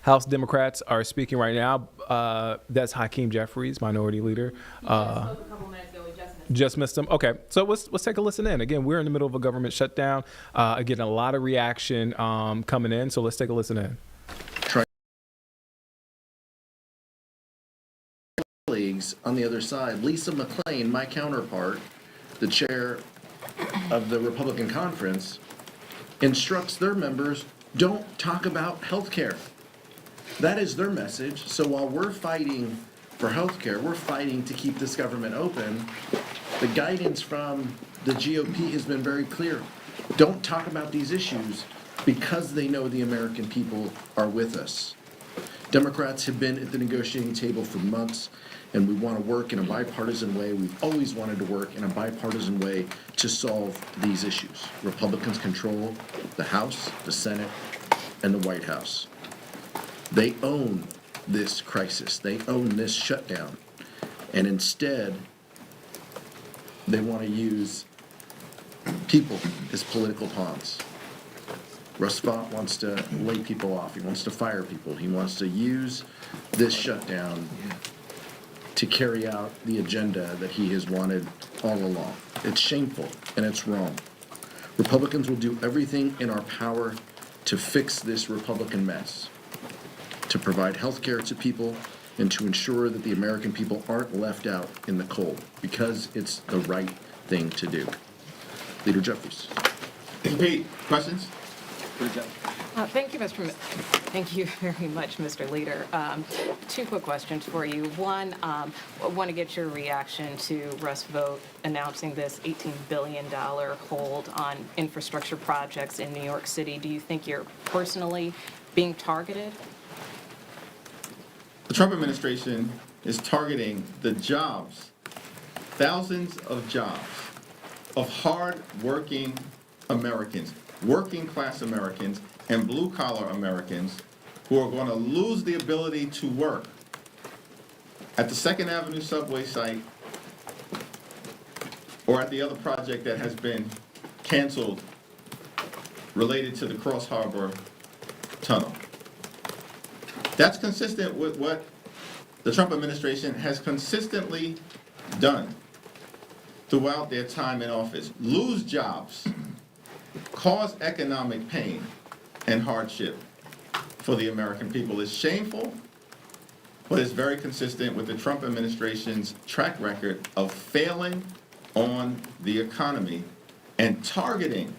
House Democrats are speaking right now. That's Hakeem Jeffries, minority leader. Spoke a couple minutes ago. Just missed them. Okay, so let's take a listen in. Again, we're in the middle of a government shutdown. Again, a lot of reaction coming in. So let's take a listen in. Colleagues on the other side, Lisa McClain, my counterpart, the chair of the Republican conference, instructs their members, don't talk about health care. That is their message. So while we're fighting for health care, we're fighting to keep this government open. The guidance from the GOP has been very clear. Don't talk about these issues because they know the American people are with us. Democrats have been at the negotiating table for months, and we want to work in a bipartisan way. We've always wanted to work in a bipartisan way to solve these issues. Republicans control the House, the Senate, and the White House. They own this crisis. They own this shutdown. And instead, they want to use people as political pawns. Russ Vought wants to lay people off. He wants to fire people. He wants to use this shutdown to carry out the agenda that he has wanted all along. It's shameful and it's wrong. Republicans will do everything in our power to fix this Republican mess, to provide health care to people, and to ensure that the American people aren't left out in the cold, because it's the right thing to do. Leader Jeffries. Pete, questions? Thank you very much, Mr. Leader. Two quick questions for you. One, I want to get your reaction to Russ Vought announcing this $18 billion hold on infrastructure projects in New York City. Do you think you're personally being targeted? The Trump administration is targeting the jobs, thousands of jobs, of hard-working Americans, working-class Americans, and blue-collar Americans who are going to lose the ability to work at the 2nd Avenue subway site or at the other project that has been canceled related to the Cross Harbor Tunnel. That's consistent with what the Trump administration has consistently done throughout their time in office. Lose jobs, cause economic pain and hardship for the American people. It's shameful, but it's very consistent with the Trump administration's track record of failing on the economy and targeting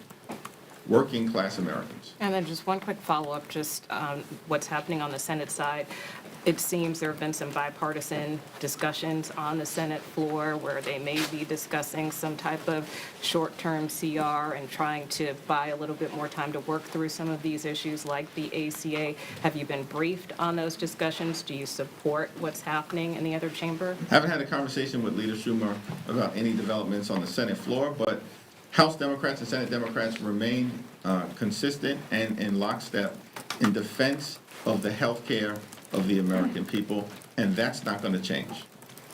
working class Americans. And then just one quick follow-up, just what's happening on the Senate side. It seems there have been some bipartisan discussions on the Senate floor where they may be discussing some type of short-term CR and trying to buy a little bit more time to work through some of these issues like the ACA. Have you been briefed on those discussions? Do you support what's happening in the other chamber? I haven't had a conversation with Leader Schumer about any developments on the Senate floor, but House Democrats and Senate Democrats remain consistent and in lockstep in defense of the health care of the American people, and that's not going to change.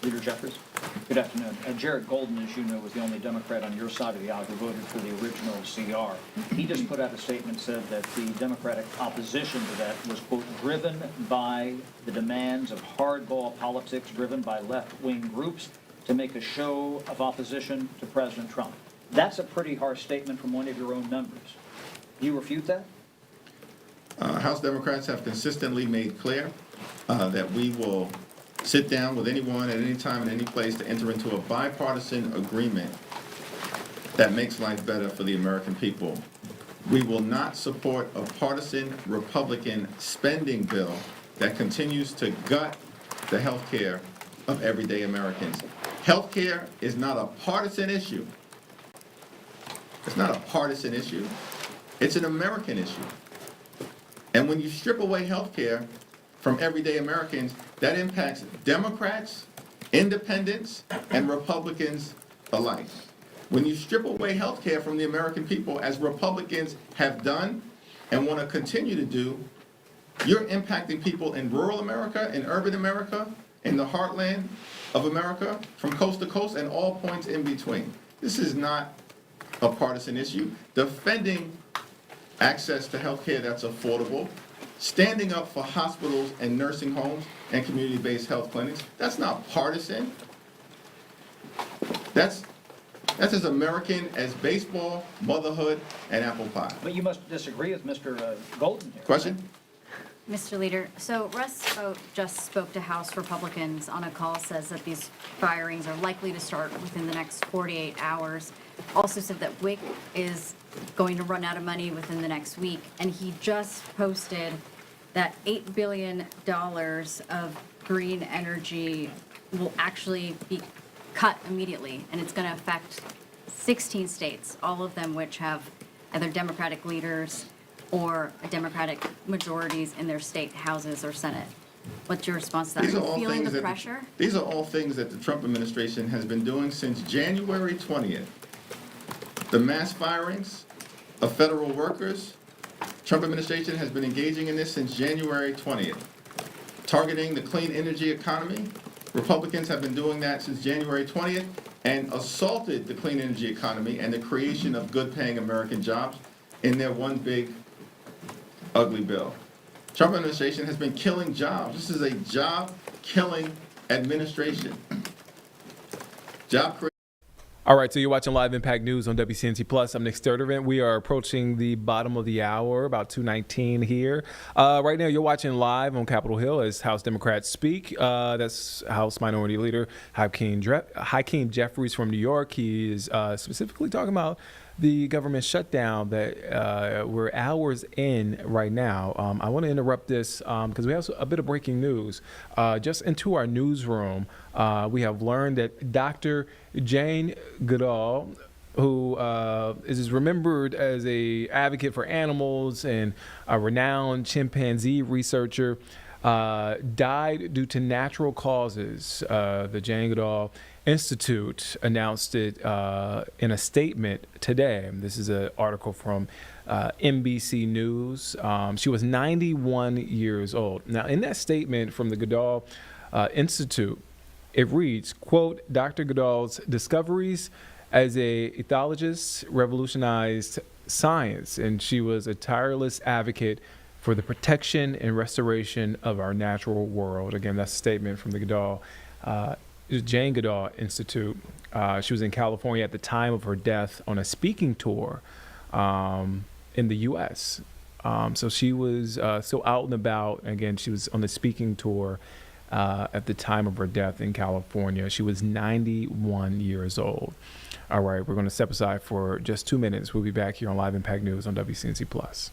Leader Jeffries. Good afternoon. Jared Golden, as you know, was the only Democrat on your side of the aisle who voted for the original CR. He just put out a statement, said that the Democratic opposition to that was, quote, driven by the demands of hardball politics, driven by left-wing groups to make a show of opposition to President Trump. That's a pretty harsh statement from one of your own members. Do you refute that? House Democrats have consistently made clear that we will sit down with anyone at any time and any place to enter into a bipartisan agreement that makes life better for the American people. We will not support a partisan Republican spending bill that continues to gut the health care of everyday Americans. Health care is not a partisan issue. It's not a partisan issue. It's an American issue. And when you strip away health care from everyday Americans, that impacts Democrats, independents, and Republicans alike. When you strip away health care from the American people, as Republicans have done and want to continue to do, you're impacting people in rural America, in urban America, in the heartland of America, from coast to coast, and all points in between. This is not a partisan issue. Defending access to health care that's affordable, standing up for hospitals and nursing homes and community-based health clinics, that's not partisan. That's as American as baseball, motherhood, and apple pie. But you must disagree with Mr. Golden here. Question? Mr. Leader, so Russ Vought just spoke to House Republicans on a call, says that these firings are likely to start within the next 48 hours. Also said that WIC is going to run out of money within the next week. And he just posted that $8 billion of green energy will actually be cut immediately. And it's going to affect 16 states, all of them which have either Democratic leaders or Democratic majorities in their state houses or Senate. What's your response to that? Are you feeling the pressure? These are all things that the Trump administration has been doing since January 20th. The mass firings of federal workers, Trump administration has been engaging in this since January 20th. Targeting the clean energy economy, Republicans have been doing that since January 20th and assaulted the clean energy economy and the creation of good-paying American jobs in their one big ugly bill. Trump administration has been killing jobs. This is a job-killing administration. Job creation. All right, so you're watching Live Impact News on WCNC Plus. I'm Nick Sturtevant. We are approaching the bottom of the hour, about 2:19 here. Right now, you're watching live on Capitol Hill as House Democrats speak. That's House Minority Leader Hakeem Jeffries from New York. He is specifically talking about the government shutdown that we're hours in right now. I want to interrupt this because we have a bit of breaking news. Just into our newsroom, we have learned that Dr. Jane Goodall, who is remembered as a advocate for animals and a renowned chimpanzee researcher, died due to natural causes. The Jane Goodall Institute announced it in a statement today. This is an article from NBC News. She was 91 years old. Now, in that statement from the Goodall Institute, it reads, quote, Dr. Goodall's discoveries as a ethologist revolutionized science, and she was a tireless advocate for the protection and restoration of our natural world. Again, that's a statement from the Goodall Jane Goodall Institute. She was in California at the time of her death on a speaking tour in the U.S. So she was still out and about. Again, she was on the speaking tour at the time of her death in California. She was 91 years old. All right, we're going to step aside for just 2 minutes. We'll be back here on Live Impact News on WCNC Plus.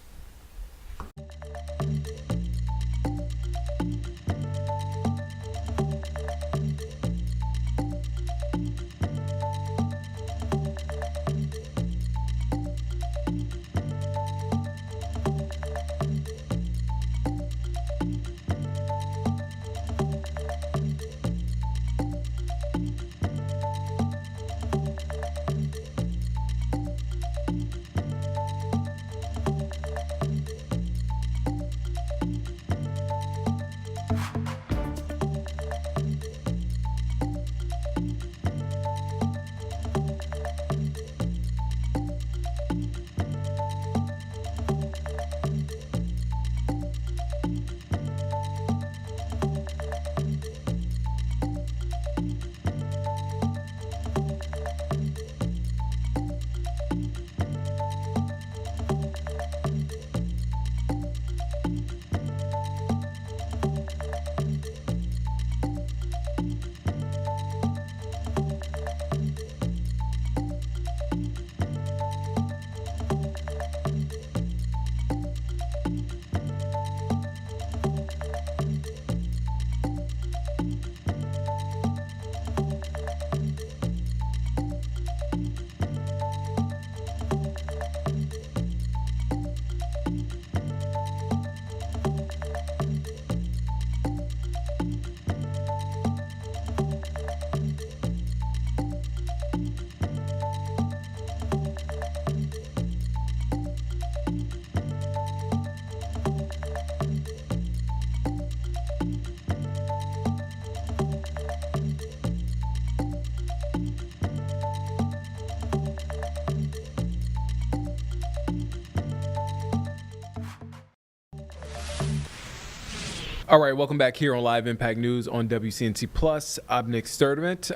All right, welcome back here on Live Impact News on WCNC Plus. I'm Nick Sturtevant.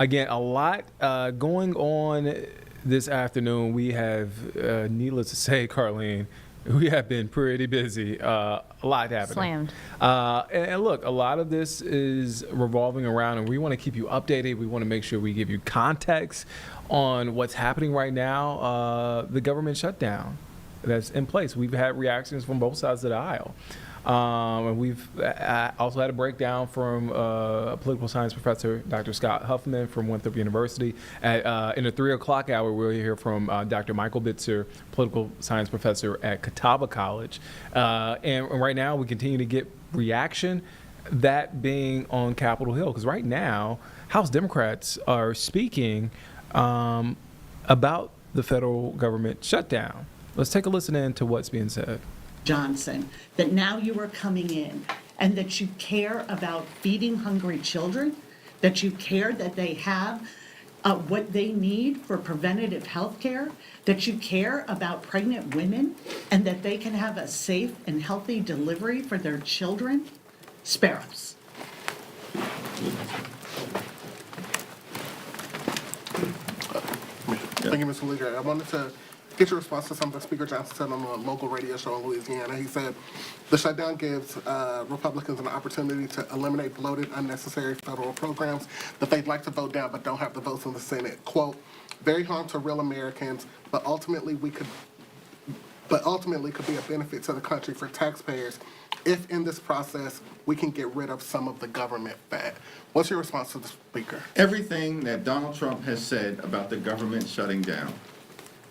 Again, a lot going on this afternoon. We have, needless to say, Carlene, we have been pretty busy. A lot happening. Slammed. And look, a lot of this is revolving around, and we want to keep you updated. We want to make sure we give you context on what's happening right now. The government shutdown that's in place. We've had reactions from both sides of the aisle. And we've also had a breakdown from a political science professor, Dr. Scott Huffman from Winthrop University. In the 3 o'clock hour, we'll hear from Dr. Michael Bitzer, political science professor at Catawba College. And right now, we continue to get reaction, that being on Capitol Hill. Because right now, House Democrats are speaking about the federal government shutdown. Let's take a listen in to what's being said. Johnson, that now you are coming in and that you care about feeding hungry children, that you care that they have what they need for preventative health care, that you care about pregnant women and that they can have a safe and healthy delivery for their children. Spare us. Thank you, Mr. Leader. I wanted to get your response to something Speaker Johnson said on a local radio show in Louisiana. He said the shutdown gives Republicans an opportunity to eliminate bloated, unnecessary federal programs that they'd like to vote down but don't have the votes in the Senate. Quote, very harm to real Americans, but ultimately could be a benefit to the country for taxpayers if in this process we can get rid of some of the government fat. What's your response to the Speaker? Everything that Donald Trump has said about the government shutting down,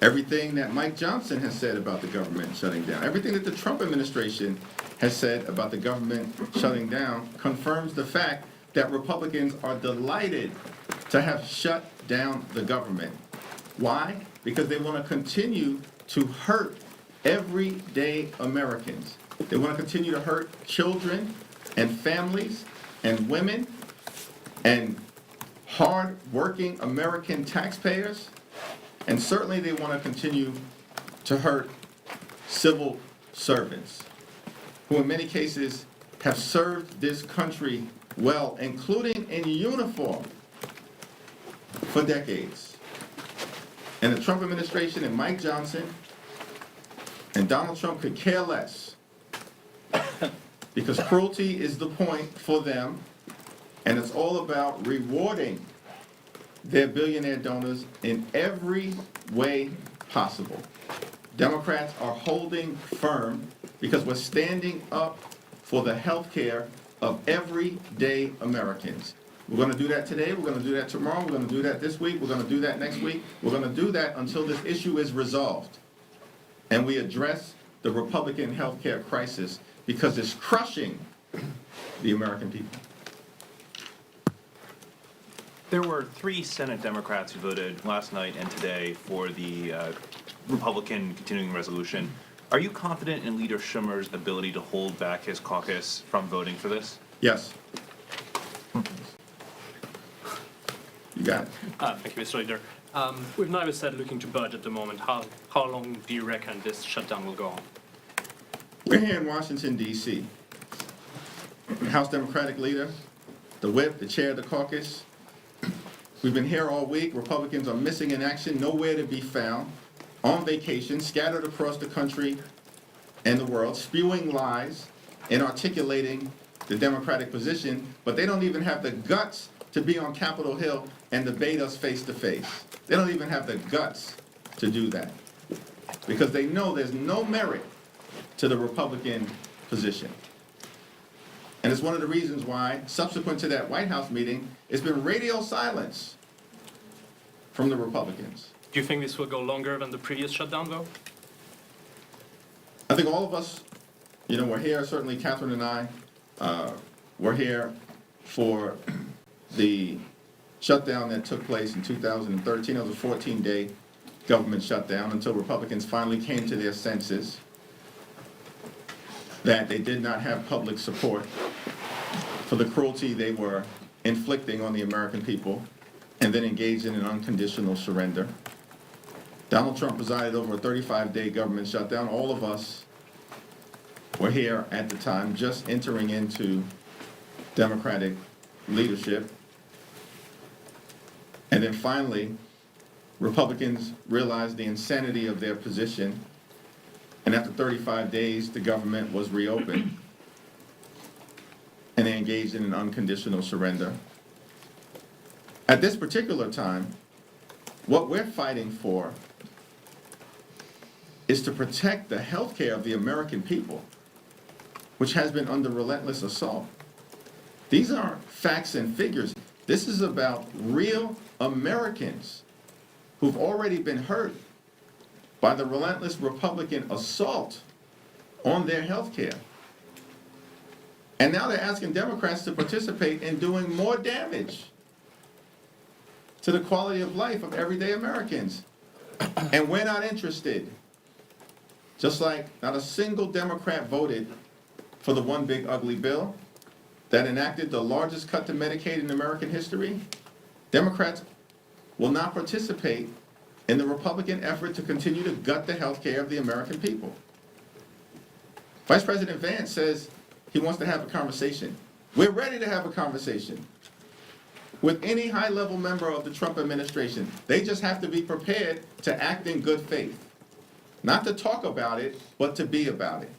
everything that Mike Johnson has said about the government shutting down, everything that the Trump administration has said about the government shutting down confirms the fact that Republicans are delighted to have shut down the government. Why? Because they want to continue to hurt everyday Americans. They want to continue to hurt children and families and women and hard-working American taxpayers. And certainly they want to continue to hurt civil servants who in many cases have served this country well, including in uniform, for decades. And the Trump administration and Mike Johnson and Donald Trump could care less because cruelty is the point for them, and it's all about rewarding their billionaire donors in every way possible. Democrats are holding firm because we're standing up for the health care of everyday Americans. We're going to do that today, we're going to do that tomorrow, we're going to do that this week, we're going to do that next week, we're going to do that until this issue is resolved. And we address the Republican health care crisis because it's crushing the American people. There were 3 Senate Democrats who voted last night and today for the Republican continuing resolution. Are you confident in Leader Schumer's ability to hold back his caucus from voting for this? Yes. You got it. Thank you, Mr. Leader. We've neither said looking to budget at the moment. How long do you reckon this shutdown will go on? We're here in Washington, D.C. The House Democratic leader, the whip, the chair of the caucus. We've been here all week. Republicans are missing in action, nowhere to be found, on vacation, scattered across the country and the world, spewing lies and articulating the Democratic position, but they don't even have the guts to be on Capitol Hill and debate us face to face. They don't even have the guts to do that because they know there's no merit to the Republican position. And it's one of the reasons why, subsequent to that White House meeting, it's been radio silence from the Republicans. Do you think this will go longer than the previous shutdown, though? I think all of us, we're here, certainly Catherine and I, we're here for the shutdown that took place in 2013. It was a 14-day government shutdown until Republicans finally came to their senses that they did not have public support for the cruelty they were inflicting on the American people and then engaged in an unconditional surrender. Donald Trump presided over a 35-day government shutdown. All of us were here at the time, just entering into Democratic leadership. And then finally, Republicans realized the insanity of their position. And after 35 days, the government was reopened. And they engaged in an unconditional surrender. At this particular time, what we're fighting for is to protect the health care of the American people, which has been under relentless assault. These aren't facts and figures. This is about real Americans who've already been hurt by the relentless Republican assault on their health care. And now they're asking Democrats to participate in doing more damage to the quality of life of everyday Americans. And we're not interested. Just like not a single Democrat voted for the one big ugly bill that enacted the largest cut to Medicaid in American history, Democrats will not participate in the Republican effort to continue to gut the health care of the American people. Vice President Vance says he wants to have a conversation. We're ready to have a conversation with any high-level member of the Trump administration. They just have to be prepared to act in good faith. Not to talk about it, but to be about it.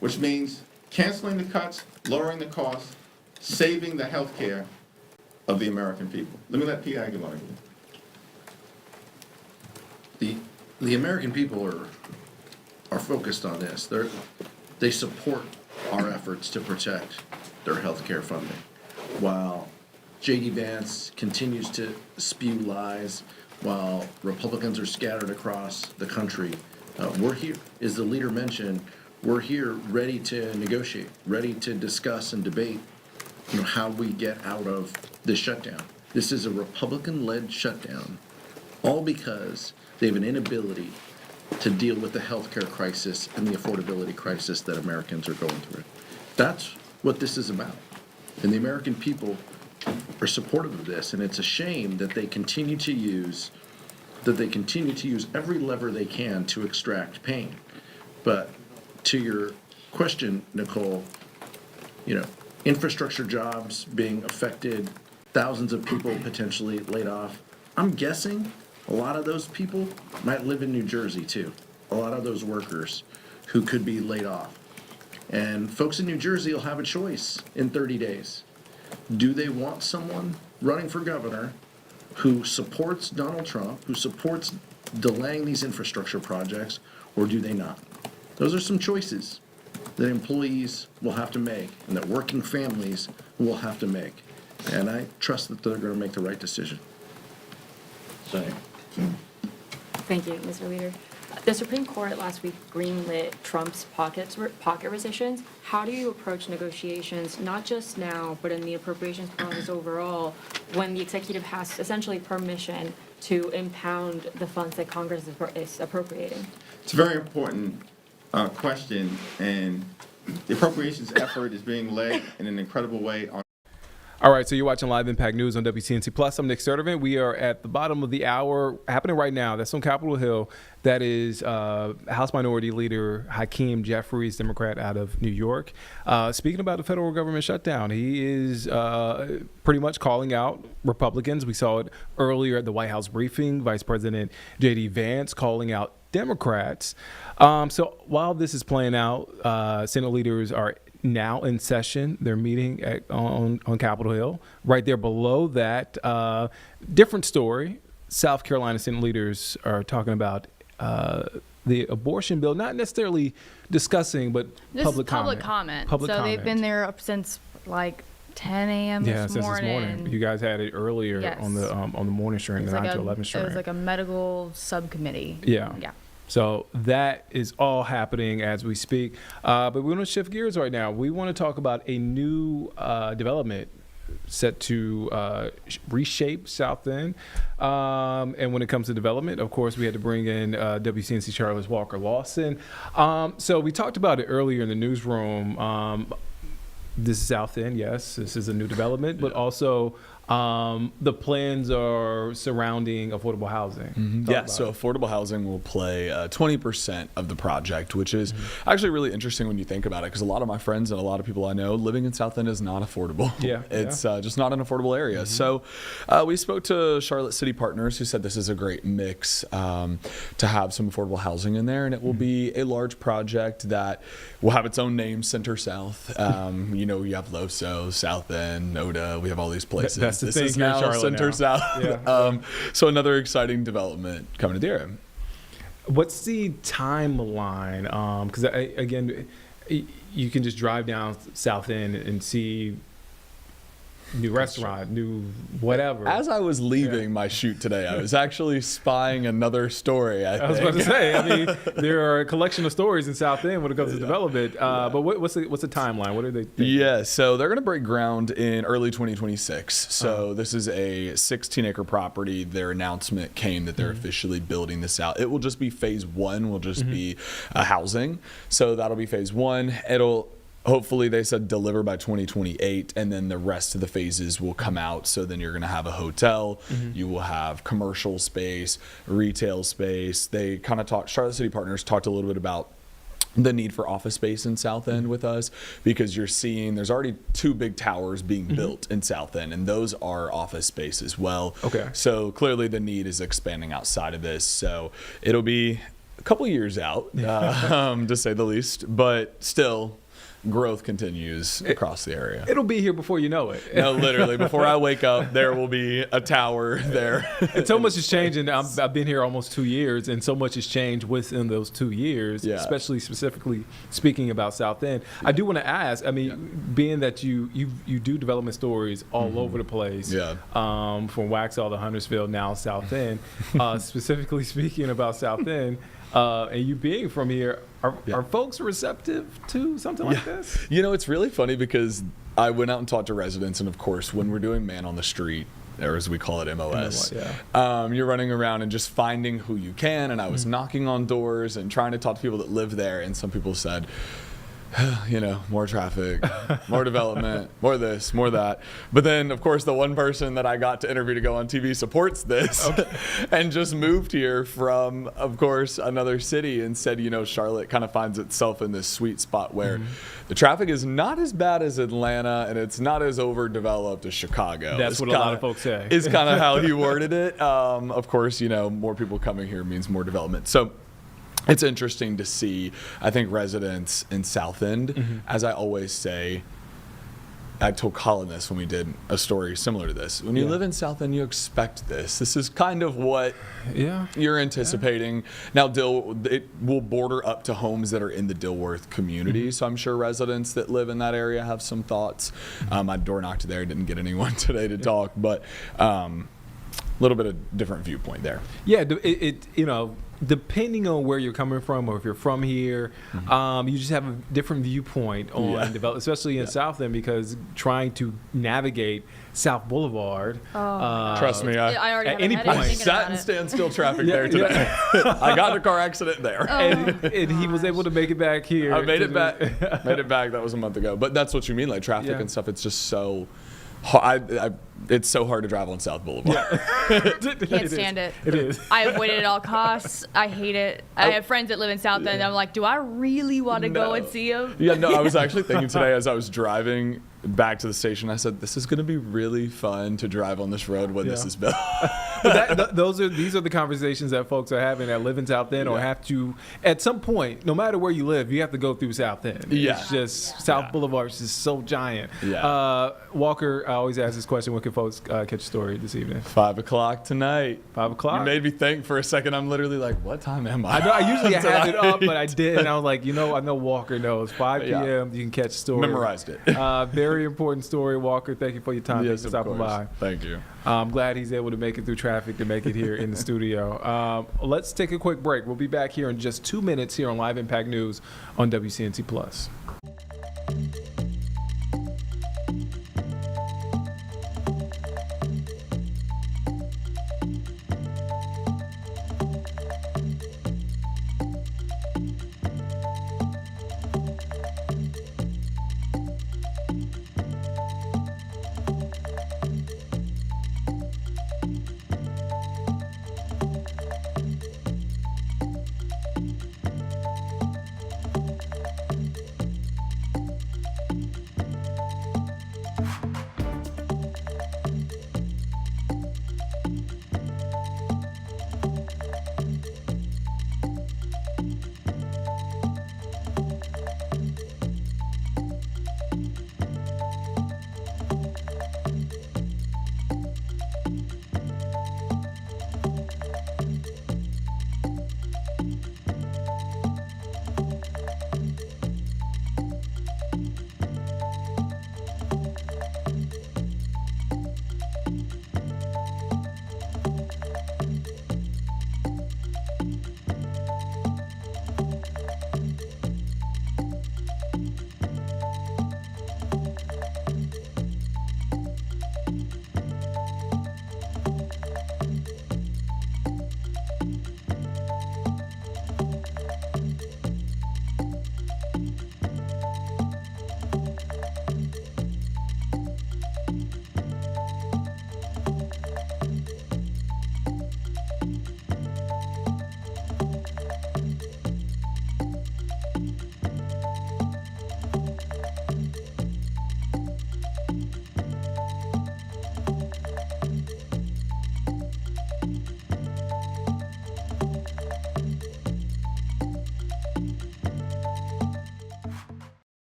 Which means canceling the cuts, lowering the costs, saving the health care of the American people. Let me let Pete Aguilar again. The American people are focused on this. They support our efforts to protect their health care funding. While J.D. Vance continues to spew lies, while Republicans are scattered across the country, we're here. As the leader mentioned, we're here ready to negotiate, ready to discuss and debate how we get out of this shutdown. This is a Republican-led shutdown, all because they have an inability to deal with the healthcare crisis and the affordability crisis that Americans are going through. That's what this is about. And the American people are supportive of this, and it's a shame that they continue to use every lever they can to extract pain. But to your question, Nicole, infrastructure jobs being affected, thousands of people potentially laid off. I'm guessing a lot of those people might live in New Jersey too. A lot of those workers who could be laid off. And folks in New Jersey will have a choice in 30 days. Do they want someone running for governor who supports Donald Trump, who supports delaying these infrastructure projects, or do they not? Those are some choices that employees will have to make and that working families will have to make. And I trust that they're going to make the right decision. Thank you, Mr. Leader. The Supreme Court last week greenlit Trump's pocket rescissions. How do you approach negotiations, not just now, but in the appropriations process overall, when the executive has essentially permission to impound the funds that Congress is appropriating? It's a very important question, and the appropriations effort is being led in an incredible way on. All right, so you're watching Live Impact News on WCNC Plus. I'm Nick Sturdivant. We are at the bottom of the hour, happening right now. That's on Capitol Hill. That is House Minority Leader Hakeem Jeffries, Democrat out of New York. Speaking about the federal government shutdown, he is pretty much calling out Republicans. We saw it earlier at the White House briefing. Vice President J.D. Vance calling out Democrats. So while this is playing out, Senate leaders are now in session. They're meeting on Capitol Hill. Right there below that, different story. South Carolina Senate leaders are talking about the abortion bill, not necessarily discussing, but public comment. They've been there up since like 10 a.m. Since this morning. You guys had it earlier on the morning stream, the 9 to 11 stream. It was like a medical subcommittee. Yeah. So that is all happening as we speak. But we want to shift gears right now. We want to talk about a new development set to reshape South End. And when it comes to development, of course, we had to bring in WCNC Charlotte's Walker Lawson. So we talked about it earlier in the newsroom. This is South End, yes. This is a new development, but also the plans are surrounding affordable housing. So affordable housing will play 20% of the project, which is actually really interesting when you think about it, because a lot of my friends and a lot of people I know living in South End is not affordable. It's just not an affordable area. So we spoke to Charlotte City Partners, who said this is a great mix to have some affordable housing in there, and it will be a large project that will have its own name, Center South. You have Loso, South End, Noda. We have all these places. This is now Center South. So another exciting development coming to the area. What's the timeline? Because again, you can just drive down South End and see new restaurant, new whatever. As I was leaving my shoot today, I was actually spying another story. I was about to say, I mean, there are a collection of stories in South End when it comes to development. But what's the timeline? What are they thinking? Yeah, so they're going to break ground in early 2026. So this is a 16-acre property. Their announcement came that they're officially building this out. It will just be phase one, will just be housing. So that'll be phase one. It'll hopefully, they said deliver by 2028, and then the rest of the phases will come out. So then you're going to have a hotel, you will have commercial space, retail space. They kind of talked, Charlotte City Partners talked a little bit about the need for office space in South End with us, because you're seeing there's already 2 big towers being built in South End, and those are office space as well. Okay. So clearly the need is expanding outside of this. So it'll be a couple years out, to say the least, but still, growth continues across the area. It'll be here before you know it. No, literally, before I wake up, there will be a tower there. And so much has changed, and I've been here almost 2 years, and so much has changed within those 2 years, especially specifically speaking about South End. I do want to ask, I mean, being that you do development stories all over the place, from Waxhaw to Huntersville, now South End, specifically speaking about South End, and you being from here, are folks receptive to something like this? You know, it's really funny because I went out and talked to residents, and of course, when we're doing Man on the Street, or as we call it, MOS, you're running around and just finding who you can, and I was knocking on doors and trying to talk to people that live there, and some people said, you know, more traffic, more development, more this, more that. But then, of course, the one person that I got to interview to go on TV supports this and just moved here from, of course, another city, and said, you know, Charlotte kind of finds itself in this sweet spot where the traffic is not as bad as Atlanta and it's not as overdeveloped as Chicago. That's what a lot of folks say. Is kind of how he worded it. Of course, you know, more people coming here means more development. So it's interesting to see, I think, residents in South End, as I always say, I told Colin this when we did a story similar to this. When you live in South End, you expect this. This is kind of what you're anticipating. Now, it will border up to homes that are in the Dilworth community, so I'm sure residents that live in that area have some thoughts. I door knocked there, didn't get anyone today to talk, but a little bit of different viewpoint there. Yeah, you know, depending on where you're coming from, or if you're from here, you just have a different viewpoint on development, especially in South End, because trying to navigate South Boulevard. Trust me, I already at any point, I sat in standstill traffic there today. I got in a car accident there, and he was able to make it back here. I made it back. Made it back. That was a month ago. But that's what you mean, like traffic and stuff. It's just so. It's so hard to drive on South Boulevard. Can't stand it. It is. I avoid it at all costs. I hate it. I have friends that live in South End. I'm like, do I really want to go and see them? Yeah, no, I was actually thinking today as I was driving back to the station, I said, this is going to be really fun to drive on this road when this is built. These are the conversations that folks are having that live in South End or have to, at some point, no matter where you live, you have to go through South End. It's just, South Boulevard is just so giant. Walker, I always ask this question, when can folks catch a story this evening? 5 o'clock tonight. 5 o'clock? You made me think for a second. I'm literally like, what time am I? I know, I usually have it up, but I did, and I was like, you know, I know Walker knows. 5 p.m., you can catch a story. Memorized it. Very important story, Walker. Thank you for your time. Yes, Thanks for stopping by. Thank you. I'm glad he's able to make it through traffic to make it here in the studio. Let's take a quick break. We'll be back here in just 2 minutes here on Live Impact News on WCNC Plus.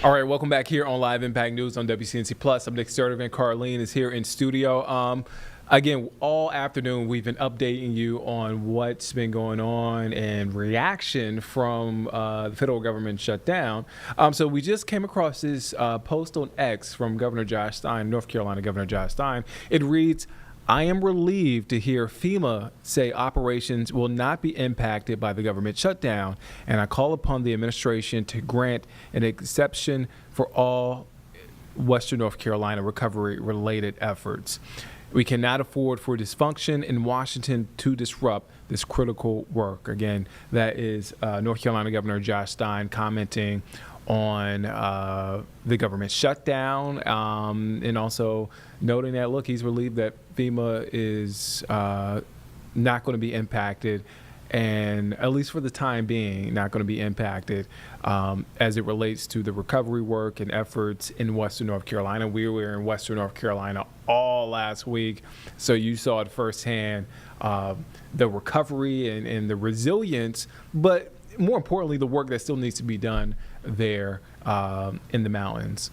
All right, welcome back here on Live Impact News on WCNC Plus. I'm Nick Sturdivant. Carlene is here in studio. Again, all afternoon we've been updating you on what's been going on and reaction from the federal government shutdown. So we just came across this post on X from Governor Josh Stein, North Carolina Governor Josh Stein. It reads, "I am relieved to hear FEMA say operations will not be impacted by the government shutdown, and I call upon the administration to grant an exception for all Western North Carolina recovery-related efforts. We cannot afford for dysfunction in Washington to disrupt this critical work." Again, that is North Carolina Governor Josh Stein commenting on the government shutdown, and also noting that, look, he's relieved that FEMA is not going to be impacted, and at least for the time being, not going to be impacted as it relates to the recovery work and efforts in Western North Carolina. We were in Western North Carolina all last week, so you saw it firsthand, the recovery and the resilience, but more importantly, the work that still needs to be done there in the mountains.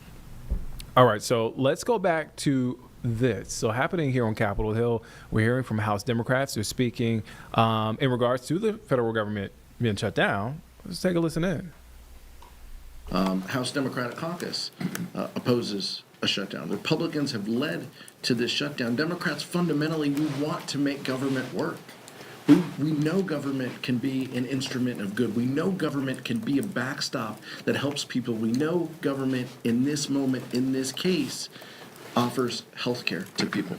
All right, so let's go back to this. So happening here on Capitol Hill, we're hearing from House Democrats. They're speaking in regards to the federal government being shut down. Let's take a listen in. House Democratic Caucus opposes a shutdown. Republicans have led to this shutdown. Democrats, fundamentally, we want to make government work. We know government can be an instrument of good. We know government can be a backstop that helps people. We know government in this moment, in this case, offers health care to people.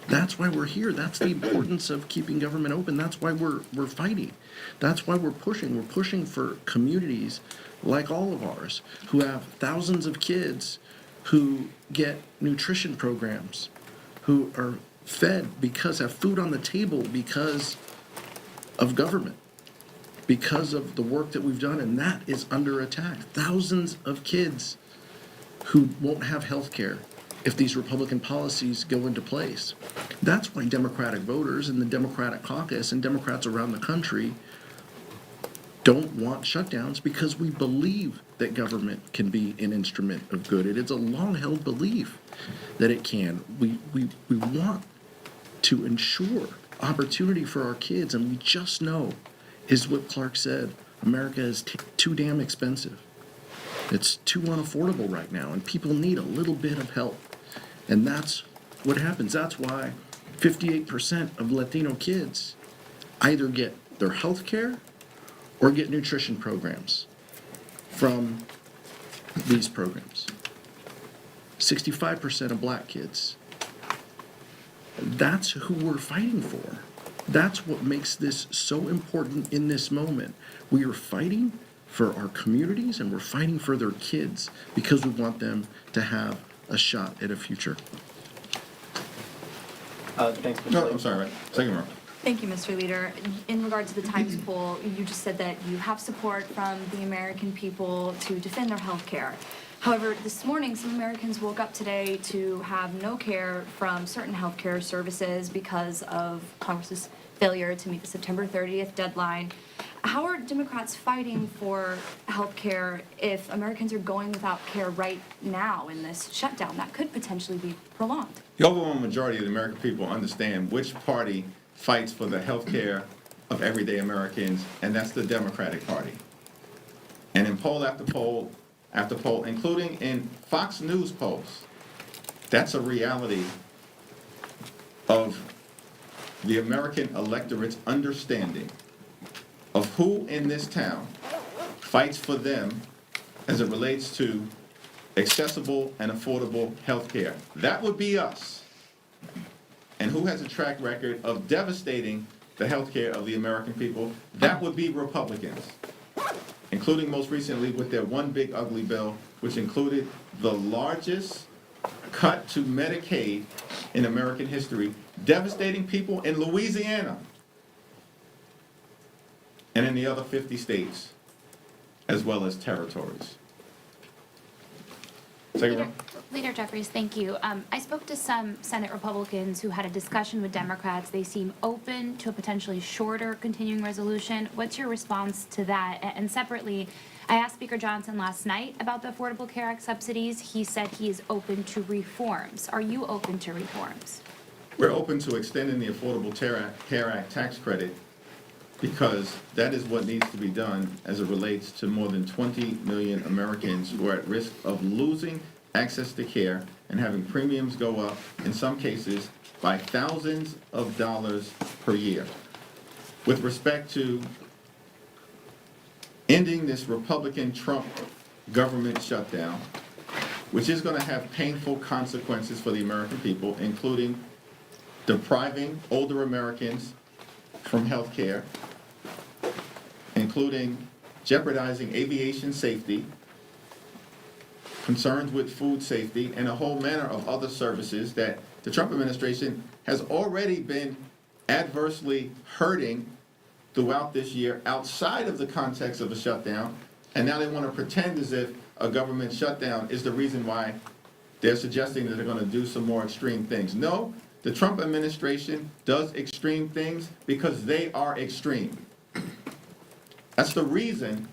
That's why we're here. That's the importance of keeping government open. That's why we're fighting. That's why we're pushing. We're pushing for communities like all of ours who have thousands of kids who get nutrition programs, who are fed have food on the table because of government, because of the work that we've done, and that is under attack. Thousands of kids who won't have health care if these Republican policies go into place. That's why Democratic voters and the Democratic caucus and Democrats around the country don't want shutdowns, because we believe that government can be an instrument of good. It is a long-held belief that it can. We want to ensure opportunity for our kids, and we just know, is what Clark said, America is too damn expensive. It's too unaffordable right now, and people need a little bit of help. And that's what happens. That's why 58% of Latino kids either get their health care or get nutrition programs from these programs. 65% of black kids. That's who we're fighting for. That's what makes this so important in this moment. We are fighting for our communities, and we're fighting for their kids because we want them to have a shot at a future. Thanks. No, I'm sorry, right? Second row. Thank you, Mr. Leader. In regard to the Times poll, you just said that you have support from the American people to defend their health care. However, this morning, some Americans woke up today to have no care from certain health care services because of Congress's failure to meet the September 30th deadline. How are Democrats fighting for health care if Americans are going without care right now in this shutdown that could potentially be prolonged? The overwhelming majority of the American people understand which party fights for the health care of everyday Americans, and that's the Democratic Party. And in poll after poll after poll, including in Fox News polls, that's a reality of the American electorate's understanding of who in this town fights for them as it relates to accessible and affordable health care. That would be us. And who has a track record of devastating the health care of the American people? That would be Republicans, including most recently with their one big ugly bill, which included the largest cut to Medicaid in American history, devastating people in Louisiana and in the other 50 states, as well as territories. Second row. Leader Jeffries, thank you. I spoke to some Senate Republicans who had a discussion with Democrats. They seem open to a potentially shorter continuing resolution. What's your response to that? And separately, I asked Speaker Johnson last night about the Affordable Care Act subsidies. He said he is open to reforms. Are you open to reforms? We're open to extending the Affordable Care Act tax credit because that is what needs to be done as it relates to more than 20 million Americans who are at risk of losing access to care and having premiums go up, in some cases, by thousands of dollars per year. With respect to ending this Republican Trump government shutdown, which is going to have painful consequences for the American people, including depriving older Americans from health care, including jeopardizing aviation safety, concerns with food safety, and a whole manner of other services that the Trump administration has already been adversely hurting throughout this year outside of the context of a shutdown, and now they want to pretend as if a government shutdown is the reason why they're suggesting that they're going to do some more extreme things. No, the Trump administration does extreme things because they are extreme. That's the reason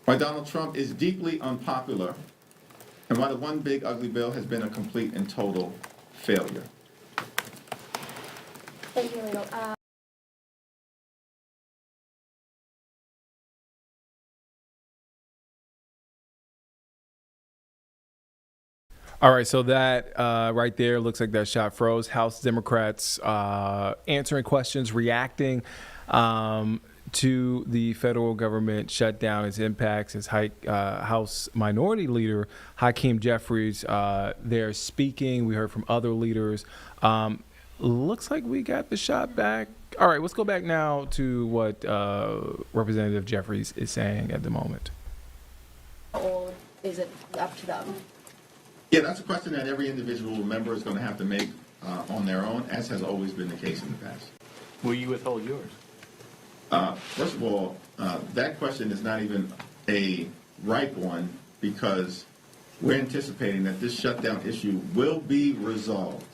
why Donald Trump is deeply unpopular and why the one big ugly bill has been a complete and total failure. Thank you, Leo. All right, so that right there looks like that shot froze. House Democrats answering questions, reacting to the federal government shutdown, its impacts, as House Minority Leader Hakeem Jeffries there speaking. We heard from other leaders. Looks like we got the shot back. All right, let's go back now to what Representative Jeffries is saying at the moment. Or is it up to them? Yeah, that's a question that every individual member is going to have to make on their own, as has always been the case in the past. Will you withhold yours? First of all, that question is not even a ripe one because we're anticipating that this shutdown issue will be resolved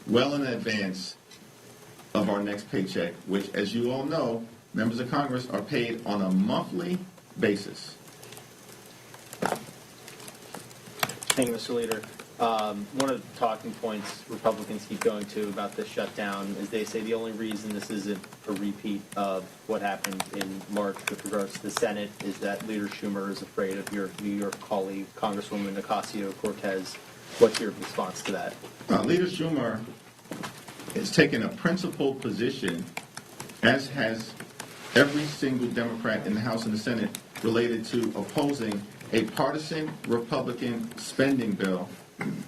well in advance of our next paycheck, which, as you all know, members of Congress are paid on a monthly basis. Thank you, Mr. Leader. One of the talking points Republicans keep going to about this shutdown is they say the only reason this isn't a repeat of what happened in March with regards to the Senate is that Leader Schumer is afraid of your New York colleague, Congresswoman Ocasio-Cortez. What's your response to that? Leader Schumer has taken a principled position, as has every single Democrat in the House and the Senate, related to opposing a partisan Republican spending bill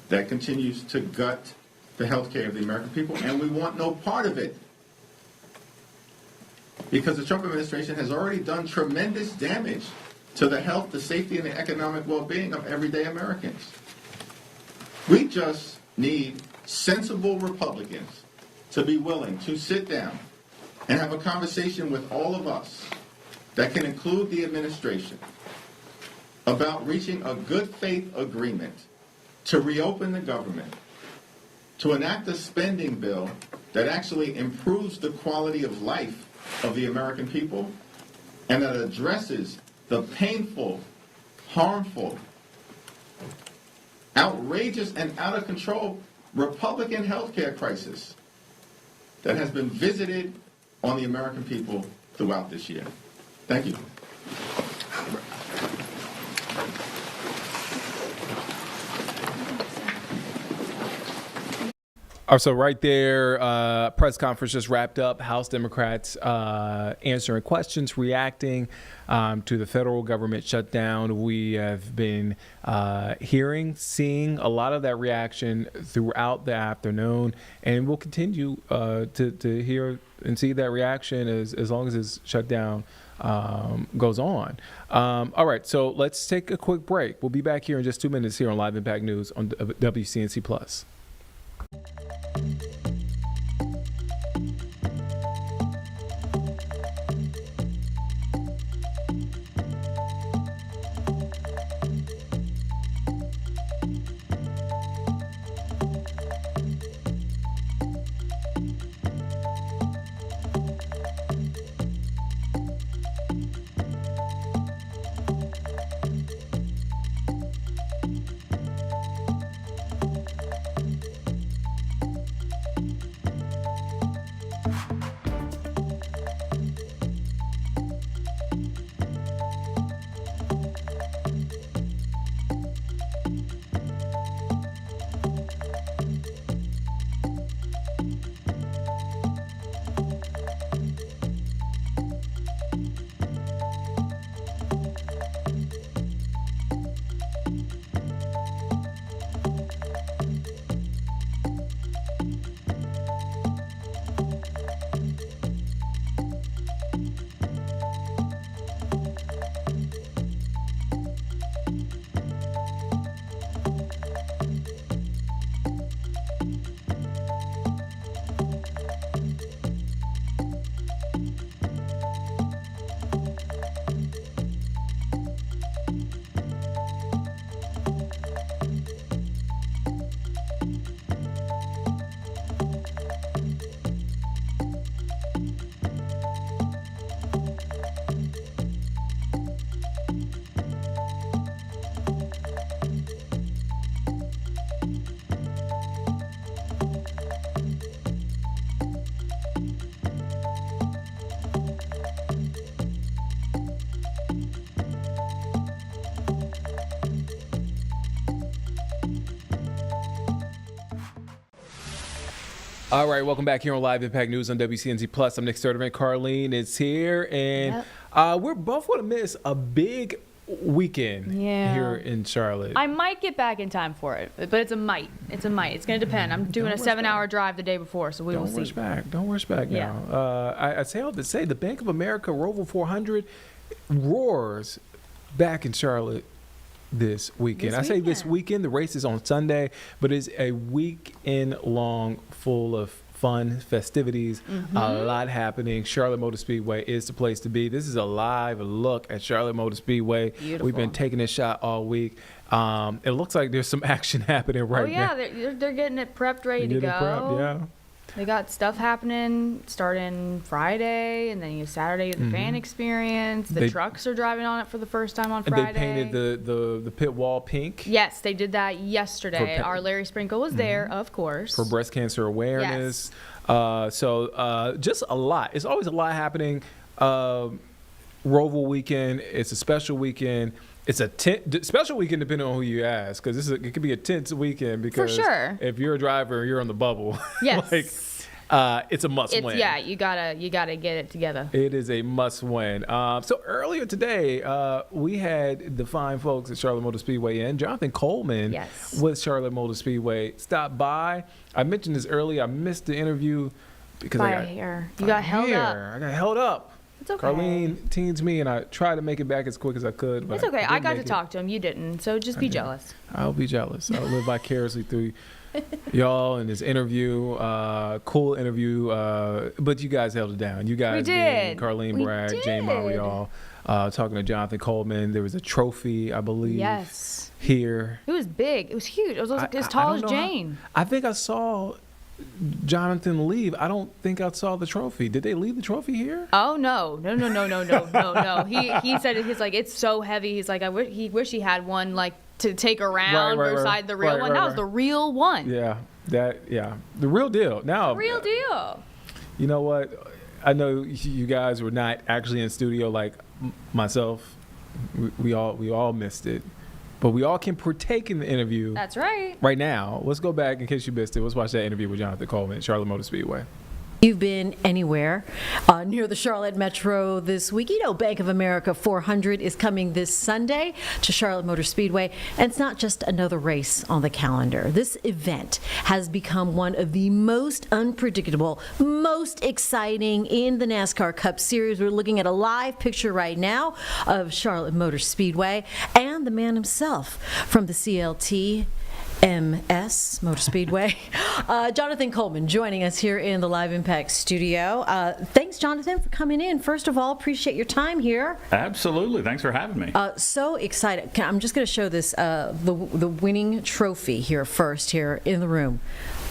that continues to gut the health care of the American people, and we want no part of it. Because the Trump administration has already done tremendous damage to the health, the safety, and the economic well-being of everyday Americans. We just need sensible Republicans to be willing to sit down and have a conversation with all of us that can include the administration about reaching a good faith agreement to reopen the government, to enact a spending bill that actually improves the quality of life of the American people and that addresses the painful, harmful, outrageous, and out of control Republican health care crisis that has been visited on the American people throughout this year. Thank you. So right there, press conference just wrapped up. House Democrats answering questions, reacting to the federal government shutdown. We have been seeing a lot of that reaction throughout the afternoon, and we'll continue to hear and see that reaction as long as this shutdown goes on. All right, so let's take a quick break. We'll be back here in just 2 minutes here on Live Impact News on WCNC Plus. All right, welcome back here on Live Impact News on WCNC Plus. I'm Nick Sturdivant. Carlene is here, and we're both going to miss a big weekend here in Charlotte. I might get back in time for it, but it's a might. It's a might. It's going to depend. I'm doing a 7-hour drive the day before, so we will see. Don't rush back now. I say all to say the Bank of America Roval 400 roars back in Charlotte this weekend. I say this weekend. The race is on Sunday, but it's a weekend long full of fun festivities, a lot happening. Charlotte Motor Speedway is the place to be. This is a live look at Charlotte Motor Speedway. Beautiful. We've been taking this shot all week. It looks like there's some action happening right now. They're getting it prepped, ready to go. They got stuff happening starting Friday, and then you Saturday the fan experience. The trucks are driving on it for the first time on Friday. And they painted the pit wall pink. Yes, they did that yesterday. Our Larry Sprinkle was there, of course. For breast cancer awareness. So just a lot. It's always a lot happening. Roval weekend. It's a special weekend. It's a special weekend depending on who you ask, because it could be a tense weekend because if you're a driver, you're on the bubble. Yes. It's a must win. Yeah, you gotta get it together. It is a must win. So earlier today, we had the fine folks at Charlotte Motor Speedway and Jonathan Coleman with Charlotte Motor Speedway stopped by. I mentioned this earlier. I missed the interview because I got held up. It's okay. Carlene teased me, and I tried to make it back as quick as I could. But It's okay. I got to talk to him. You didn't, so just be jealous. I'll be jealous. I'll live vicariously through y'all in this interview. Cool interview. But you guys held it down. You guys did. Carlene Bragg, Jane Marial, talking to Jonathan Coleman. There was a trophy, I believe. Yes. Here. It was big. It was huge. It was as tall as Jane. I think I saw Jonathan leave. I don't think I saw the trophy. Did they leave the trophy here? Oh no. He said he's like, it's so heavy. He's like, he wish he had one like to take around beside the real one. That was the real one. The real deal. Now real deal. You know what? I know you guys were not actually in studio like myself. We all missed it. But we all can partake in the interview. That's right. Right now. Let's go back in case you missed it. Let's watch that interview with Jonathan Coleman at Charlotte Motor Speedway. You've been anywhere near the Charlotte Metro this week. You know, Bank of America 400 is coming this Sunday to Charlotte Motor Speedway, and it's not just another race on the calendar. This event has become one of the most unpredictable, most exciting in the NASCAR Cup Series. We're looking at a live picture right now of Charlotte Motor Speedway and the man himself from the CLT MS Motor Speedway, Jonathan Coleman, joining us here in the Live Impact studio. Thanks, Jonathan, for coming in. First of all, appreciate your time here. Absolutely. Thanks for having me. So excited. I'm just going to show this, the winning trophy here first here in the room.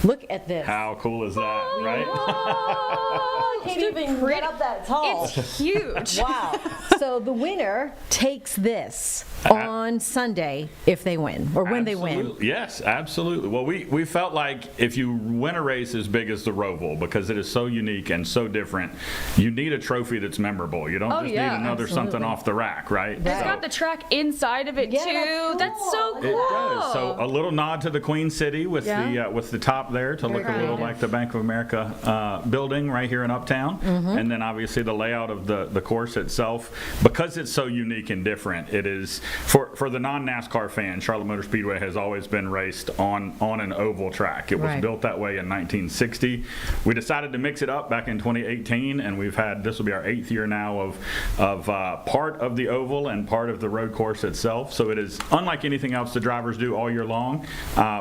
Look at this. How cool is that, right? I can't even get up that tall. It's huge. Wow. So the winner takes this on Sunday if they win, or when they win. Yes, absolutely. Well, we felt like if you win a race as big as the Roval, because it is so unique and so different, you need a trophy that's memorable. You don't just need another something off the rack, right? It's got the track inside of it too. That's so cool. It does. So a little nod to the Queen City with the top there to look a little like the Bank of America building right here in Uptown, and then obviously the layout of the course itself, because it's so unique and different. It is for the non-NASCAR fan. Charlotte Motor Speedway has always been raced on an oval track. It was built that way in 1960. We decided to mix it up back in 2018, and this will be our 8th year now of part of the oval and part of the road course itself. So it is unlike anything else the drivers do all year long,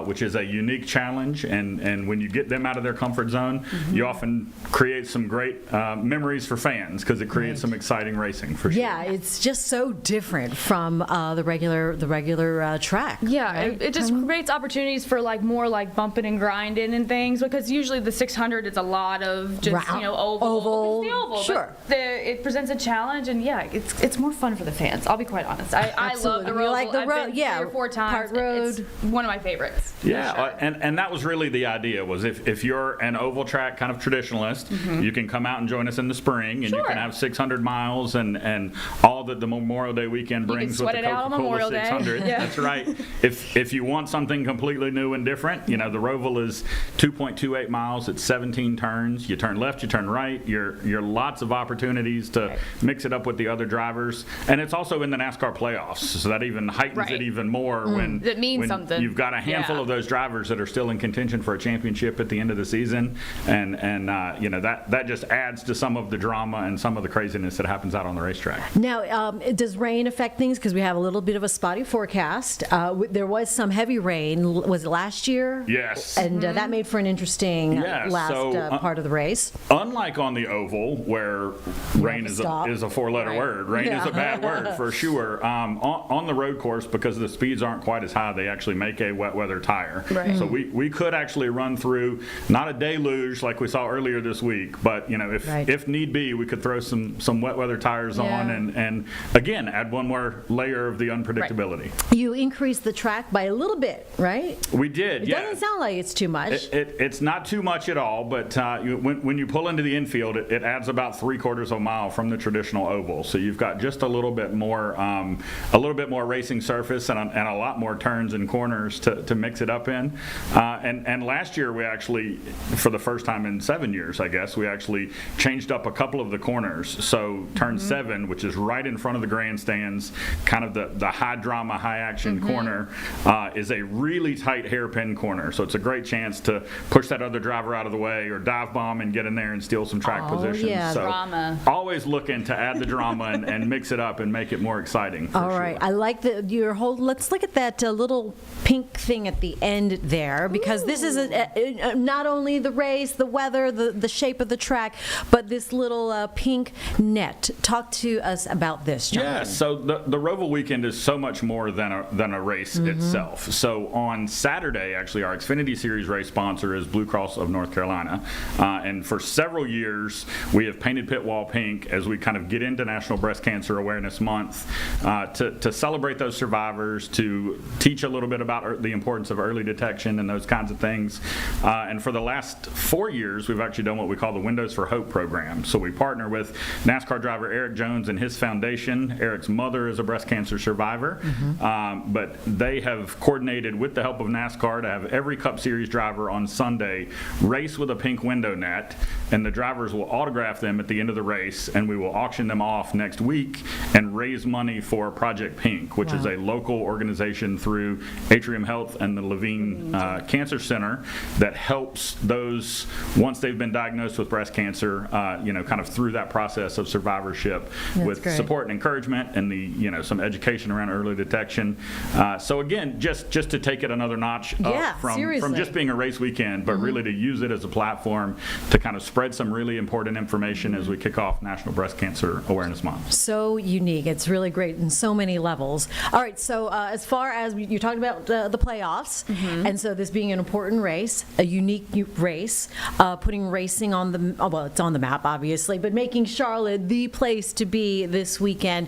which is a unique challenge. And when you get them out of their comfort zone, you often create some great memories for fans, because it creates some exciting racing for sure. Yeah, it's just so different from the regular track. Yeah, right? it just creates opportunities for more bumping and grinding and things, because usually the 600 is a lot of just oval. It's the oval, sure. But it presents a challenge, and it's more fun for the fans. I'll be quite honest. I love the road. Like the road, I've been 3 or 4 times. Park Road. It's one of my favorites. Yeah, and that was really the idea was if you're an oval track kind of traditionalist, you can come out and join us in the spring, and you can have 600 miles and all that the Memorial Day weekend brings with the Coca-Cola 600. Yeah. That's right. If you want something completely new and different, the Roval is 2.28 miles. It's 17 turns. You turn left, you turn right. You're lots of opportunities to mix it up with the other drivers, and it's also in the NASCAR playoffs, so that even heightens it even more when it means something. You've got a handful of those drivers that are still in contention for a championship at the end of the season, and that just adds to some of the drama and some of the craziness that happens out on the racetrack. Now, does rain affect things? Because we have a little bit of a spotty forecast. There was some heavy rain. Was it last year? Yes. And that made for an interesting part of the race. Unlike on the oval, where rain is a four-letter word, rain is a bad word for sure. On the road course, because the speeds aren't quite as high, they actually make a wet weather tire. Right. So we could actually run through, not a deluge like we saw earlier this week, but if need be, we could throw some wet weather tires on and again add one more layer of the unpredictability. You increased the track by a little bit, right? We did. It doesn't sound like it's too much. It's not too much at all, but when you pull into the infield, it adds about 3/4 of a mile from the traditional oval. So you've got just a little bit more racing surface and a lot more turns and corners to mix it up in. And last year we actually, for the first time in 7 years, I guess, we actually changed up a couple of the corners. So turn 7, which is right in front of the grandstands, kind of the high drama, high action corner, is a really tight hairpin corner. So it's a great chance to push that other driver out of the way or dive bomb and get in there and steal some track positions. Yeah, so drama. Always looking to add the drama and mix it up and make it more exciting. All right. I like your whole. Let's look at that little pink thing at the end there, because this is not only the race, the weather, the shape of the track, but this little pink net. Talk to us about this, John. Yeah, so the Roval weekend is so much more than a race itself. So on Saturday, actually, our Xfinity Series race sponsor is Blue Cross of North Carolina. And for several years, we have painted pit wall pink as we kind of get into National Breast Cancer Awareness Month to celebrate those survivors, to teach a little bit about the importance of early detection and those kinds of things. And for the last 4 years, we've actually done what we call the Windows for Hope program. So we partner with NASCAR driver Eric Jones and his foundation. Eric's mother is a breast cancer survivor, but they have coordinated with the help of NASCAR to have every Cup Series driver on Sunday race with a pink window net, and the drivers will autograph them at the end of the race, and we will auction them off next week and raise money for Project Pink, which is a local organization through Atrium Health and the Levine Cancer Center that helps those, once they've been diagnosed with breast cancer, kind of through that process of survivorship. That's with great support and encouragement and some education around early detection. So again, just to take it another notch up from just being a race weekend, but really to use it as a platform to kind of spread some really important information as we kick off National Breast Cancer Awareness Month. So unique. It's really great in so many levels. All right, so as far as you talked about the playoffs, and so this being an important race, a unique race, putting racing on it's on the map, obviously, but making Charlotte the place to be this weekend.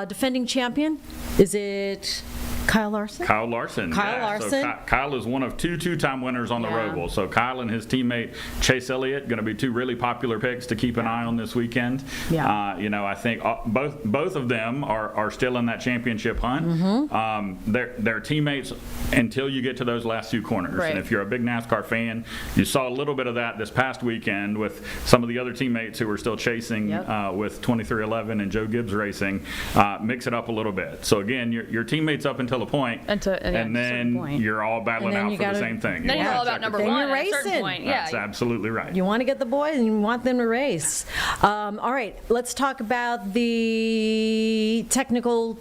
Defending champion, is it Kyle Larson? Kyle Larson. So Kyle is one of two-time winners on the Roval. So Kyle and his teammate Chase Elliott going to be two really popular picks to keep an eye on this weekend. I think both of them are still in that championship hunt. They're teammates until you get to those last two corners. And if you're a big NASCAR fan, you saw a little bit of that this past weekend with some of the other teammates who were still chasing with 2311 and Joe Gibbs Racing. Mix it up a little bit. So again, your teammates up until a point, and then you're all battling out for the same thing. Then you're all about number one at a certain point. That's absolutely right. You want to get the boys and you want them to race. All right, let's talk about the technical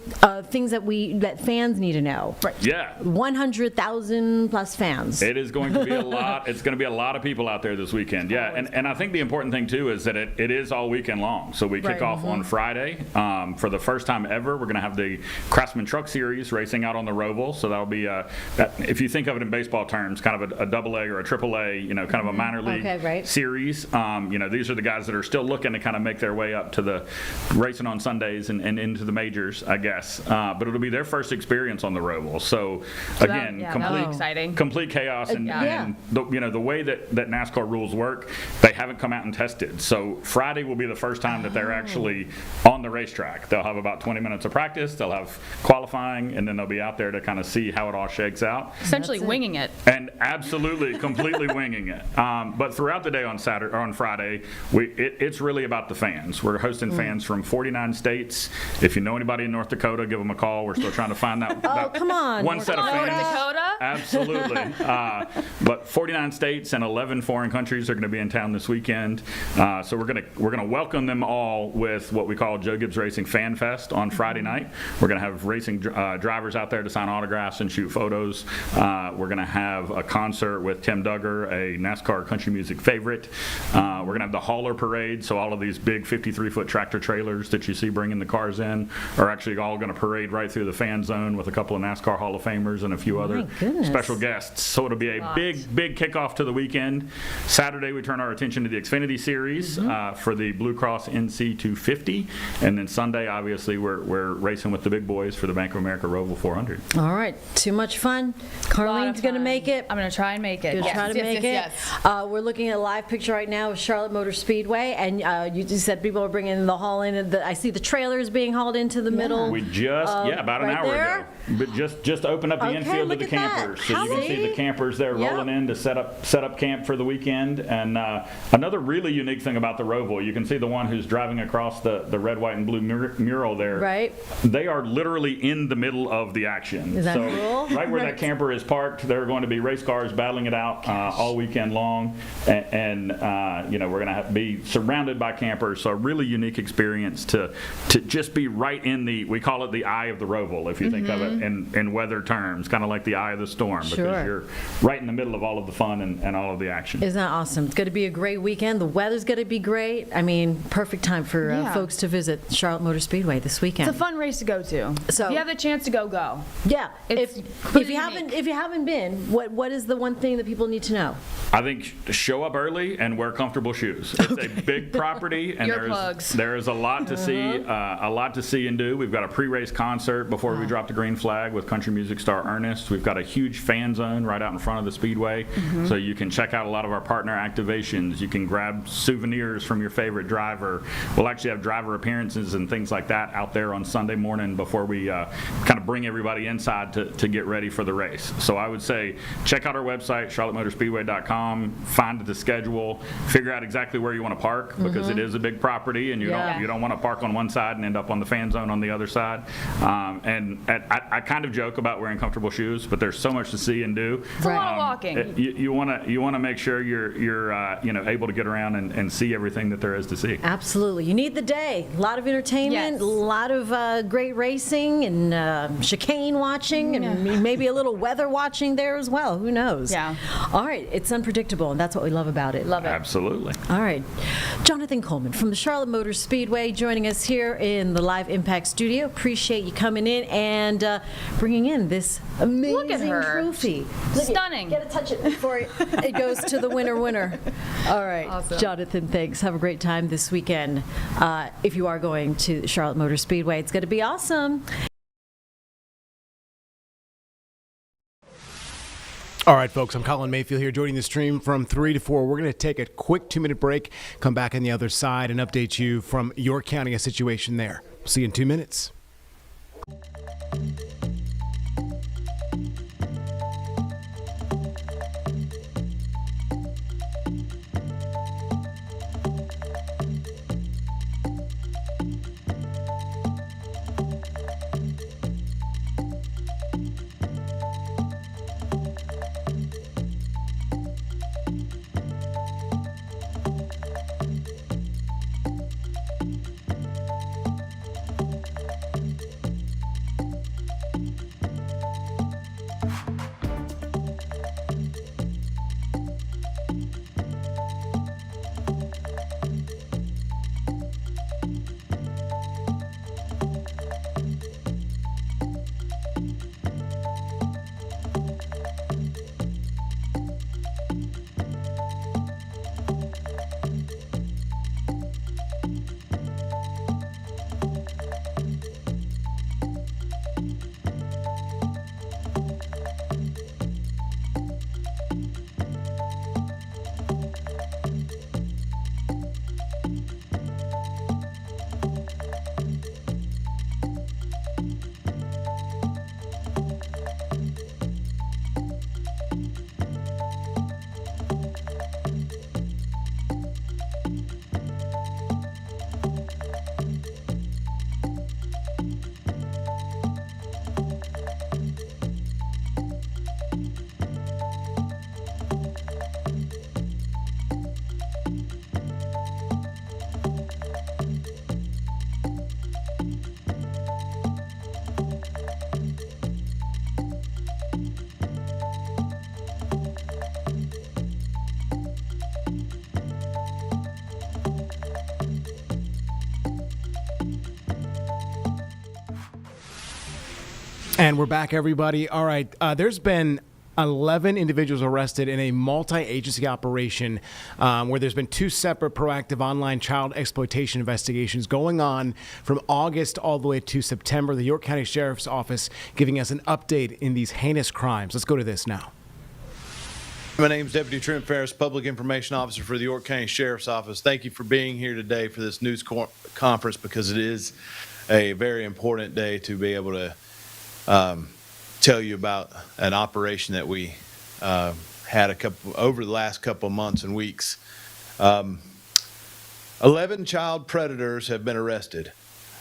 things that fans need to know. Yeah. 100,000 plus fans. It is going to be a lot. It's going to be a lot of people out there this weekend. Yeah, and I think the important thing too is that it is all weekend long. So we kick off on Friday. For the first time ever, we're going to have the Craftsman Truck Series racing out on the Roval. So that'll be, if you think of it in baseball terms, kind of a double A or a triple A, kind of a minor league series. These are the guys that are still looking to kind of make their way up to the racing on Sundays and into the majors, I guess. But it'll be their first experience on the Roval. So again, complete chaos. And the way that NASCAR rules work, they haven't come out and tested. So Friday will be the first time that they're actually on the racetrack. They'll have about 20 minutes of practice. They'll have qualifying, and then they'll be out there to kind of see how it all shakes out. Essentially winging it. And absolutely, completely winging it. But throughout the day on Friday, it's really about the fans. We're hosting fans from 49 states. If you know anybody in North Dakota, give them a call. We're still trying to find that. Come on. One set of fans. North Dakota? Absolutely. But 49 states and 11 foreign countries are going to be in town this weekend. So we're gonna welcome them all with what we call Joe Gibbs Racing Fan Fest on Friday night. We're gonna have racing drivers out there to sign autographs and shoot photos. We're gonna have a concert with Tim Duggar, a NASCAR country music favorite. We're gonna have the hauler parade. So all of these big 53-foot tractor trailers that you see bringing the cars in are actually all gonna parade right through the fan zone with a couple of NASCAR Hall of Famers and a few other special guests. So it'll be a big kickoff to the weekend. Saturday we turn our attention to the Xfinity Series for the Blue Cross NC 250, and then Sunday obviously we're racing with the big boys for the Bank of America Roval 400. All right, too much fun. Carlene's going to make it. I'm going to try and make it. You'll try to make it. We're looking at a live picture right now of Charlotte Motor Speedway, and you just said people are bringing the haul in. I see the trailers being hauled into the middle. We just about an hour ago, but just opened up the infield of the campers, so you can see the campers there rolling in to set up camp for the weekend. And another really unique thing about the Roval, you can see the one who's driving across the red, white, and blue mural there. Right. They are literally in the middle of the action. Is that cool? Right where that camper is parked, there are going to be race cars battling it out all weekend long, and we're going to be surrounded by campers. So a really unique experience to just be right in we call it the eye of the Roval, if you think of it in weather terms, kind of like the eye of the storm, because you're right in the middle of all of the fun and all of the action. Isn't that awesome? It's going to be a great weekend. The weather's going to be great. I mean, perfect time for folks to visit Charlotte Motor Speedway this weekend. It's a fun race to go to. So if you have the chance to go. Yeah. If you haven't been, what is the one thing that people need to know? I think show up early and wear comfortable shoes. It's a big property, and there is a lot to see and do. We've got a pre-race concert before we drop the green flag with country music star Ernest. We've got a huge fan zone right out in front of the speedway, so you can check out a lot of our partner activations. You can grab souvenirs from your favorite driver. We'll actually have driver appearances and things like that out there on Sunday morning before we kind of bring everybody inside to get ready for the race. So I would say check out our website, charlottemotorspeedway.com, find the schedule, figure out exactly where you want to park, because it is a big property, and you don't want to park on one side and end up on the fan zone on the other side. I kind of joke about wearing comfortable shoes, but there's so much to see and do. It's a lot of walking. You want to make sure you're able to get around and see everything that there is to see. Absolutely. You need the day. A lot of entertainment, a lot of great racing and chicane watching, and maybe a little weather watching there as well. Who knows? Yeah. All right. It's unpredictable, and that's what we love about it. Love it. Absolutely. All right. Jonathan Coleman from the Charlotte Motor Speedway joining us here in the Live Impact studio. Appreciate you coming in and bringing in this amazing trophy. Stunning. Get to touch it before it goes to the winner. All right. Awesome. Jonathan, thanks. Have a great time this weekend. If you are going to Charlotte Motor Speedway, it's going to be awesome. All right, folks, I'm Colin Mayfield here, joining the stream from 3 to 4. We're going to take a quick 2-minute break, come back on the other side, and update you from York County, a situation there. See you in 2 minutes. And we're back, everybody. All right, there's been 11 individuals arrested in a multi-agency operation where there's been 2 separate proactive online child exploitation investigations going on from August all the way to September. The York County Sheriff's Office giving us an update in these heinous crimes. Let's go to this now. My name is Deputy Trent Ferris, Public Information Officer for the York County Sheriff's Office. Thank you for being here today for this news conference, because it is a very important day to be able to tell you about an operation that we had over the last couple of months and weeks. 11 child predators have been arrested.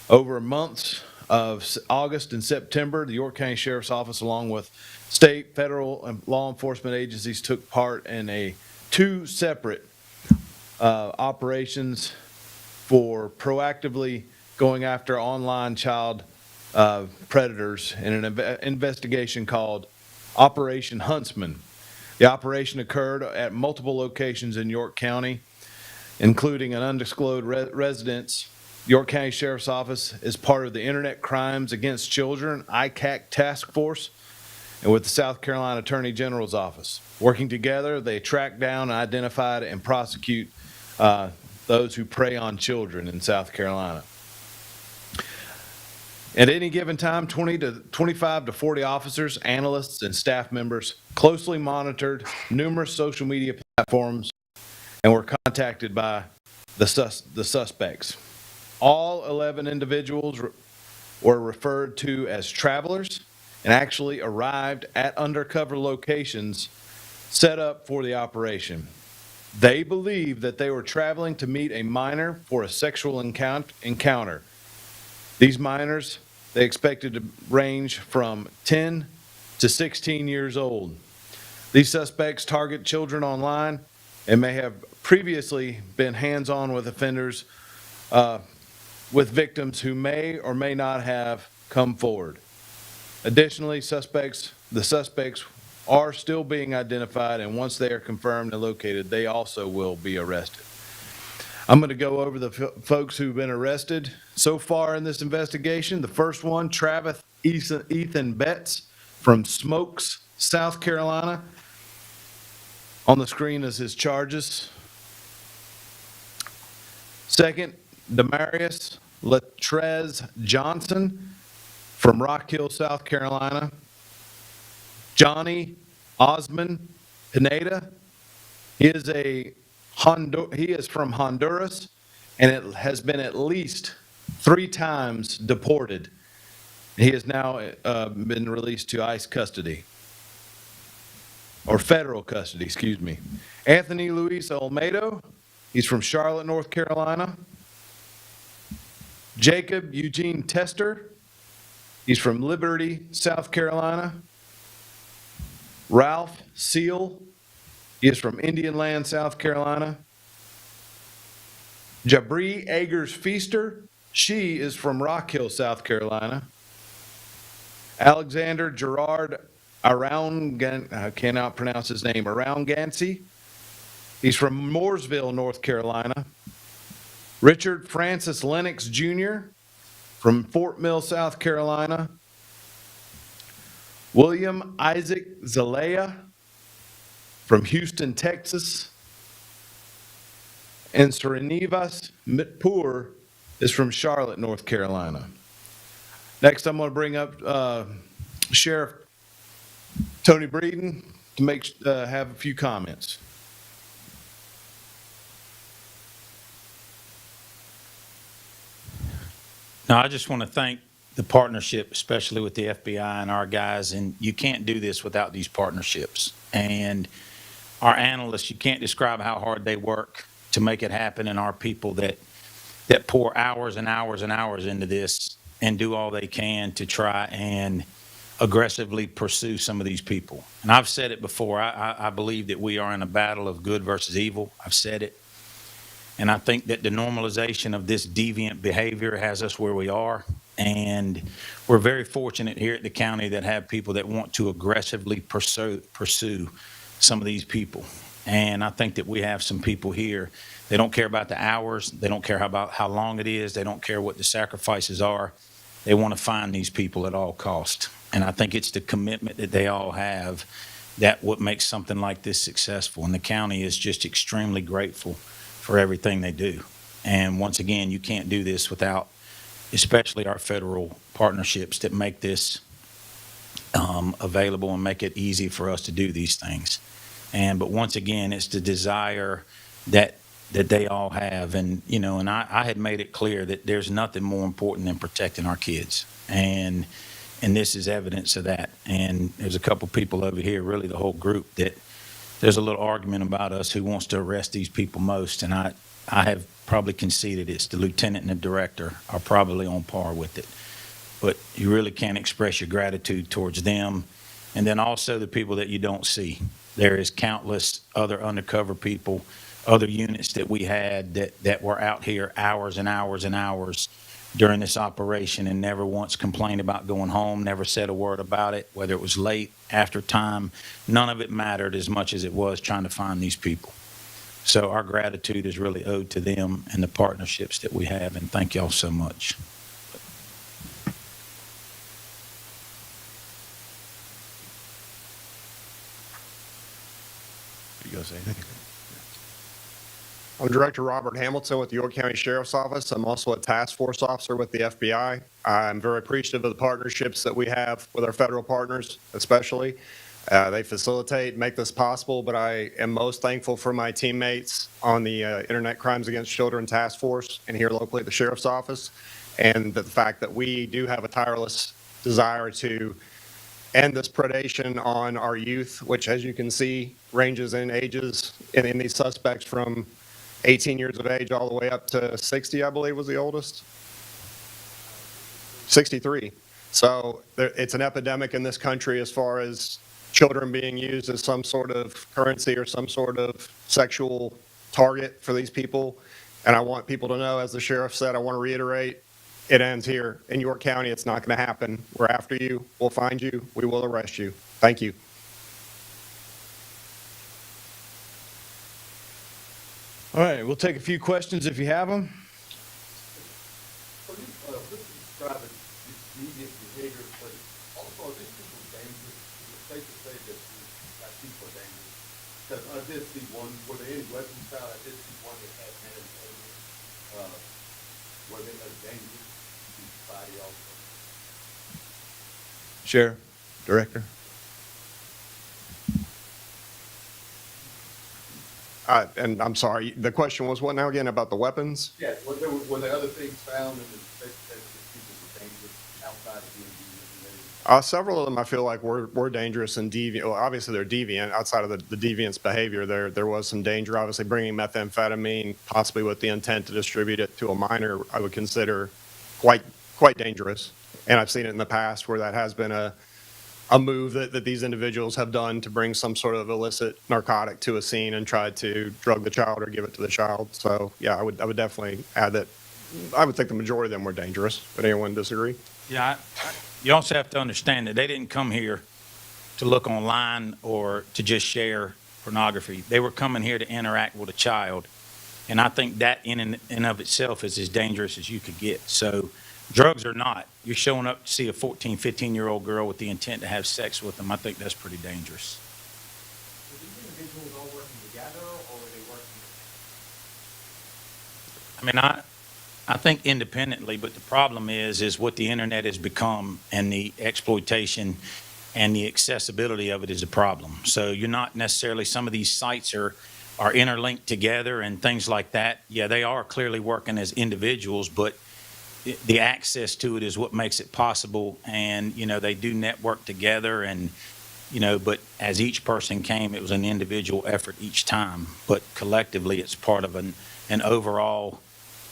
Over months of August and September, the York County Sheriff's Office, along with state, federal, and law enforcement agencies, took part in 2 separate operations for proactively going after online child predators in an investigation called Operation Huntsman. The operation occurred at multiple locations in York County, including an undisclosed residence. York County Sheriff's Office is part of the Internet Crimes Against Children ICAC Task Force and with the South Carolina Attorney General's Office. Working together, they track down, identified, and prosecute those who prey on children in South Carolina. At any given time, 25 to 40 officers, analysts, and staff members closely monitored numerous social media platforms and were contacted by the suspects. All 11 individuals were referred to as travelers and actually arrived at undercover locations set up for the operation. They believed that they were traveling to meet a minor for a sexual encounter. These minors, they expected to range from 10 to 16 years old. These suspects target children online and may have previously been hands-on with offenders, with victims who may or may not have come forward. Additionally, the suspects are still being identified, and once they are confirmed and located, they also will be arrested. I'm going to go over the folks who've been arrested so far in this investigation. The first one, Travis Ethan Betts from Smokes, South Carolina. On the screen is his charges. Second, Demarius Latrez Johnson from Rock Hill, South Carolina. Johnny Osman Pineda. He is from Honduras, and it has been at least 3 times deported. He has now been released to ICE custody, or federal custody, excuse me. Anthony Luis Olmedo, he's from Charlotte, North Carolina. Jacob Eugene Tester, he's from Liberty, South Carolina. Ralph Seal, he is from Indian Land, South Carolina. Jabri Agers Feaster, she is from Rock Hill, South Carolina. Alexander Gerard I cannot pronounce his name, Aroungancy, he's from Mooresville, North Carolina. Richard Francis Lennox Jr. from Fort Mill, South Carolina. William Isaac Zelaya from Houston, Texas. And Srinivas Mitpur is from Charlotte, North Carolina. Next, I'm going to bring up Sheriff Tony Breeden to have a few comments. Now, I just want to thank the partnership, especially with the FBI and our guys, and you can't do this without these partnerships. And our analysts, you can't describe how hard they work to make it happen, and our people that pour hours and hours and hours into this and do all they can to try and aggressively pursue some of these people. And I've said it before, I believe that we are in a battle of good versus evil. I've said it. And I think that the normalization of this deviant behavior has us where we are. And we're very fortunate here at the county that have people that want to aggressively pursue some of these people. And I think that we have some people here. They don't care about the hours. They don't care about how long it is. They don't care what the sacrifices are. they want to find these people at all cost. And I think it's the commitment that they all have that what makes something like this successful. And the county is just extremely grateful for everything they do. And once again, you can't do this without especially our federal partnerships that make this available and make it easy for us to do these things. But once again, it's the desire that they all have. And, you know, and I had made it clear that there's nothing more important than protecting our kids. And this is evidence of that. And there's a couple people over here, really the whole group, that there's a little argument about us who wants to arrest these people most. And I have probably conceded it's the lieutenant and the director are probably on par with it. But you really can't express your gratitude towards them. And then also the people that you don't see. There is countless other undercover people, other units that we had that were out here hours and hours and hours during this operation and never once complained about going home, never said a word about it, whether it was late, after time. None of it mattered as much as it was trying to find these people. So our gratitude is really owed to them and the partnerships that we have, and thank y'all so much. You gonna say anything? I'm Director Robert Hamilton with the York County Sheriff's Office. I'm also a task force officer with the FBI. I'm very appreciative of the partnerships that we have with our federal partners, especially. They facilitate, make this possible, but I am most thankful for my teammates on the Internet Crimes Against Children Task Force and here locally at the Sheriff's Office, and the fact that we do have a tireless desire to end this predation on our youth, which, as you can see, ranges in ages in these suspects from 18 years of age all the way up to 60, I believe was the oldest. 63. So it's an epidemic in this country as far as children being used as some sort of currency or some sort of sexual target for these people. And I want people to know, as the sheriff said, I want to reiterate, it ends here. In York County, it's not going to happen. We're after you. We'll find you. We will arrest you. Thank you. All right, we'll take a few questions if you have them. Because I did see one, were there any weapons found? I did see one that had hands, were they as dangerous to society also? Sheriff, Director. And I'm sorry, the question was what now again about the weapons? Yes, were there other things found in the that people were dangerous outside of being deviant? Several of them I feel like were dangerous and deviant. Well, obviously they're deviant. Outside of the deviant's behavior, there was some danger. Obviously bringing methamphetamine, possibly with the intent to distribute it to a minor, I would consider quite dangerous. And I've seen it in the past where that has been a move that these individuals have done to bring some sort of illicit narcotic to a scene and try to drug the child or give it to the child. So yeah, I would definitely add that. I would think the majority of them were dangerous. Would anyone disagree? Yeah, you also have to understand that they didn't come here to look online or to just share pornography. They were coming here to interact with a child. And I think that in and of itself is as dangerous as you could get. So drugs or not, you're showing up to see a 14, 15-year-old girl with the intent to have sex with them. I think that's pretty dangerous. Were these individuals all working together, or were they working? I mean, I think independently, but the problem is what the internet has become, and the exploitation and the accessibility of it is a problem. So you're not necessarily, some of these sites are interlinked together and things like that. Yeah, they are clearly working as individuals, but the access to it is what makes it possible. And, you know, they do network together and, you know, but as each person came, it was an individual effort each time. But collectively, it's part of an overall,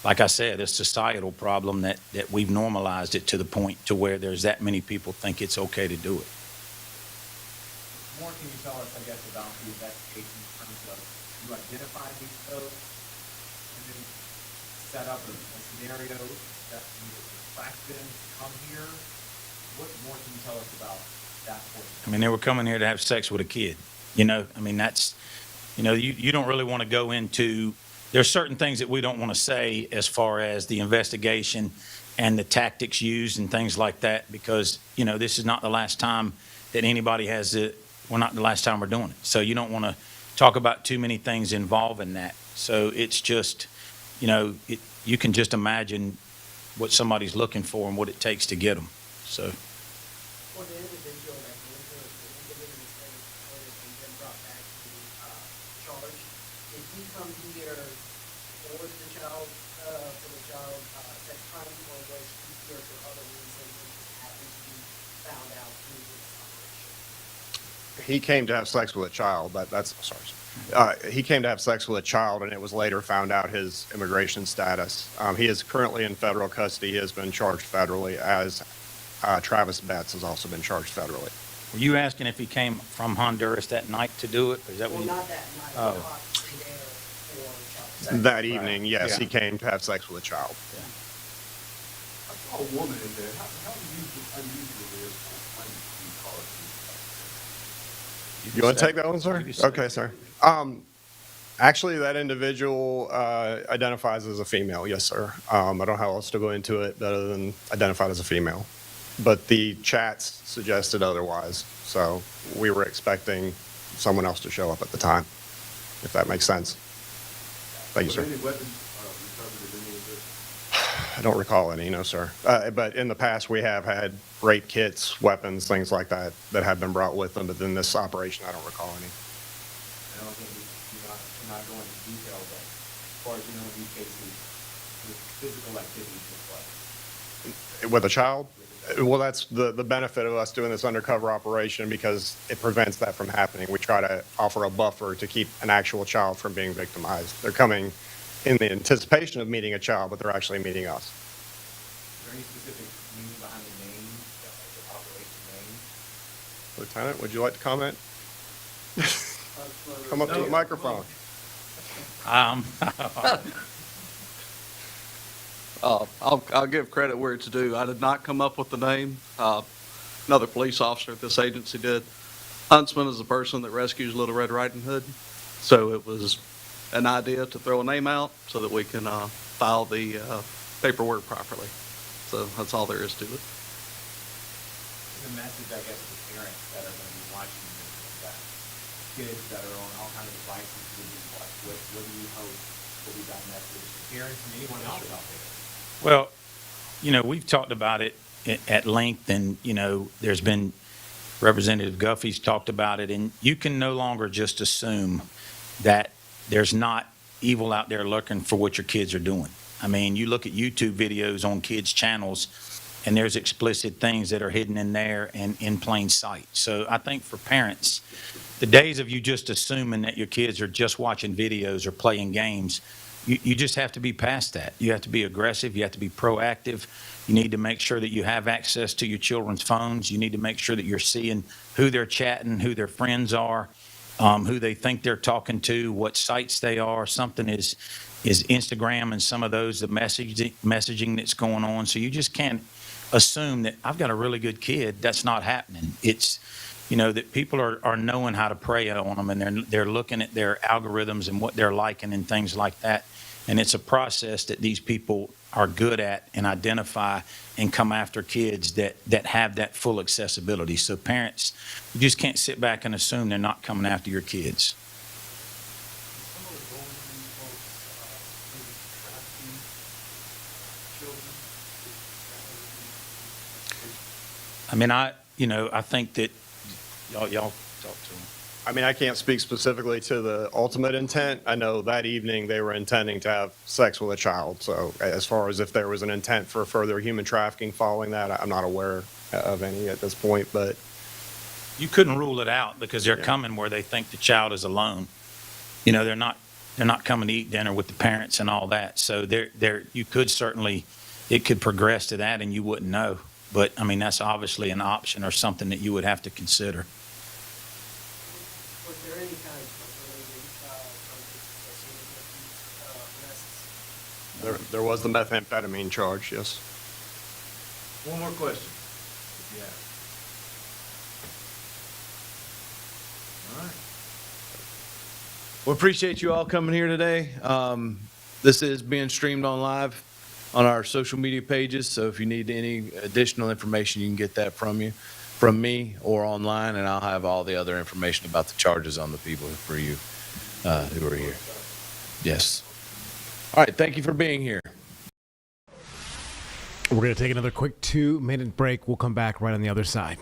like I said, a societal problem that we've normalized it to the point to where there's that many people think it's okay to do it. More can you tell us, I guess, about the investigation in terms of you identify these folks and then set up a scenario that you attract them to come here? What more can you tell us about that portion? I mean, they were coming here to have sex with a kid. You know, I mean, that's, you know, you don't really want to go into, there's certain things that we don't want to say as far as the investigation and the tactics used and things like that, because, you know, this is not the last time that anybody has it. We're not the last time we're doing it. So you don't want to talk about too many things involving that. So it's just, you know, you can just imagine what somebody's looking for and what it takes to get them. So. For the individual that and been brought back to charge, did he come here for the child, sex crime, or was he here for other reasons and just happened to be found out through this operation? He came to have sex with a child. He came to have sex with a child, and it was later found out his immigration status. He is currently in federal custody. He has been charged federally, as Travis Betts has also been charged federally. Were you asking if he came from Honduras that night to do it? Or is that what Well, you? not that night, Oh. but obviously there for child sex. That evening, yes, Yeah. he came to have sex with a child. I saw a woman in there. How unusual is for women to be called? You want to take that one, sir? Okay, sir. Actually, that individual identifies as a female, yes, sir. I don't know how else to go into it other than identified as a female. But the chats suggested otherwise, so we were expecting someone else to show up at the time, if that makes sense. Thank you, sir. Were any weapons recovered in any of this? I don't recall any, no, sir. But in the past, we have had rape kits, weapons, things like that, that have been brought with them, but in this operation, I don't recall any. I don't think you're not going into detail, but as far as you know, in these cases, the physical activity took place. With a child? Well, that's the benefit of us doing this undercover operation, because it prevents that from happening. We try to offer a buffer to keep an actual child from being victimized. They're coming in the anticipation of meeting a child, but they're actually meeting us. Is there any specific meaning behind the name, the operation name? Lieutenant, would you like to comment? Come up to the microphone. I'll give credit where it's due. I did not come up with the name. Another police officer at this agency did. Huntsman is the person that rescues Little Red Riding Hood. So it was an idea to throw a name out so that we can file the paperwork properly. So that's all there is to it. The message, I guess, to parents that are going to be watching this, that kids that are on all kinds of devices will be what do you hope will be that message to parents and anyone else out there? Well, you know, we've talked about it at length, and, you know, there's been Representative Guffey's talked about it, and you can no longer just assume that there's not evil out there looking for what your kids are doing. I mean, you look at YouTube videos on kids' channels, and there's explicit things that are hidden in there and in plain sight. So I think for parents, the days of you just assuming that your kids are just watching videos or playing games, you just have to be past that. You have to be aggressive. You have to be proactive. You need to make sure that you have access to your children's phones. You need to make sure that you're seeing who they're chatting, who their friends are, who they think they're talking to, what sites they are. Something is Instagram and some of those, the messaging that's going on. So you just can't assume that I've got a really good kid. That's not happening. It's, you know, that people are knowing how to prey on them, and they're looking at their algorithms and what they're liking and things like that. And it's a process that these people are good at and identify and come after kids that have that full accessibility. So parents, you just can't sit back and assume they're not coming after your kids. I mean, I think that y'all talk to them. I mean, I can't speak specifically to the ultimate intent. I know that evening they were intending to have sex with a child. So as far as if there was an intent for further human trafficking following that, I'm not aware of any at this point, but. You couldn't rule it out because they're coming where they think the child is alone. You know, they're not coming to eat dinner with the parents and all that. So you could certainly, it could progress to that and you wouldn't know. But I mean, that's obviously an option or something that you would have to consider. Was there any kind of related arrests? There was the methamphetamine charge, yes. One more question. Yeah. All right. We appreciate you all coming here today. This is being streamed on live. on our social media pages. So if you need any additional information, you can get that from me or online, and I'll have all the other information about the charges on the people for you who are here. Yes. All right. Thank you for being here. We're going to take another quick 2-minute break. We'll come back right on the other side.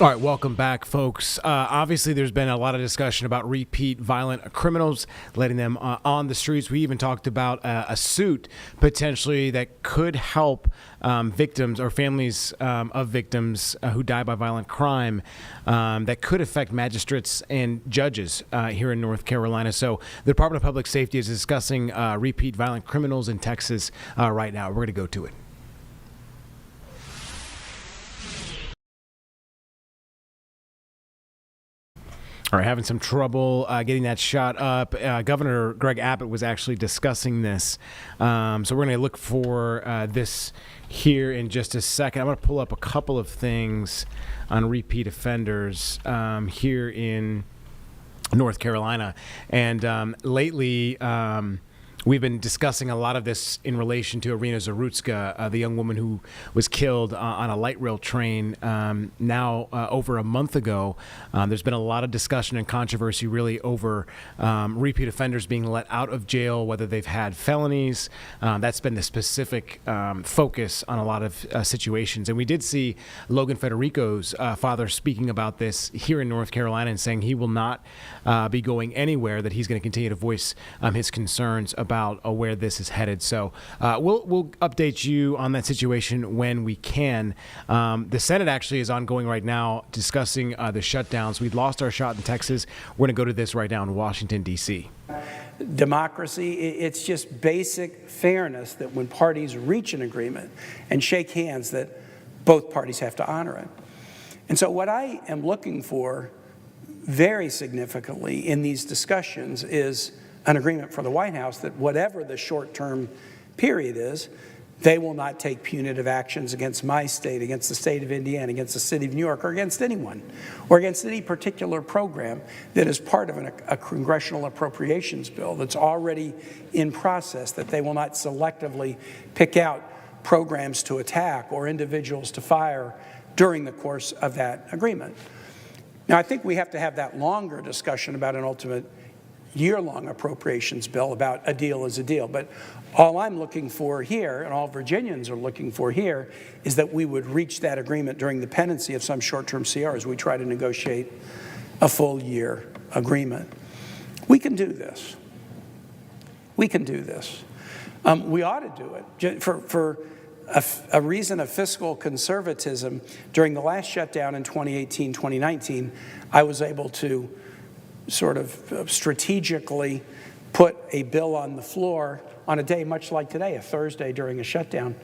All right, welcome back, folks. Obviously, there's been a lot of discussion about repeat violent criminals, letting them on the streets. We even talked about a suit potentially that could help victims or families of victims who die by violent crime that could affect magistrates and judges here in North Carolina. So the Department of Public Safety is discussing repeat violent criminals in Texas right now. We're going to go to it. All right, having some trouble getting that shot up. Governor Greg Abbott was actually discussing this. So we're going to look for this here in just a second. I'm going to pull up a couple of things on repeat offenders here in North Carolina. And lately, we've been discussing a lot of this in relation to Irina Zarutska, the young woman who was killed on a light rail train now over a month ago. There's been a lot of discussion and controversy really over repeat offenders being let out of jail, whether they've had felonies. That's been the specific focus on a lot of situations. And we did see Logan Federico's father speaking about this here in North Carolina and saying he will not be going anywhere, that he's going to continue to voice his concerns about where this is headed. So we'll update you on that situation when we can. The Senate actually is ongoing right now discussing the shutdowns. We'd lost our shot in Texas. We're going to go to this right now in Washington, D.C. Democracy, it's just basic fairness that when parties reach an agreement and shake hands, that both parties have to honor it. And so what I am looking for very significantly in these discussions is an agreement for the White House that whatever the short-term period is, they will not take punitive actions against my state, against the state of Indiana, against the city of New York, or against anyone, or against any particular program that is part of a congressional appropriations bill that's already in process, that they will not selectively pick out programs to attack or individuals to fire during the course of that agreement. Now, I think we have to have that longer discussion about an ultimate year-long appropriations bill about a deal is a deal. But all I'm looking for here, and all Virginians are looking for here, is that we would reach that agreement during the pendency of some short-term CR as we try to negotiate a full-year agreement. We can do this. We can do this. We ought to do it. For a reason of fiscal conservatism, during the last shutdown in 2018, 2019, I was able to sort of strategically put a bill on the floor on a day much like today, a Thursday during a shutdown,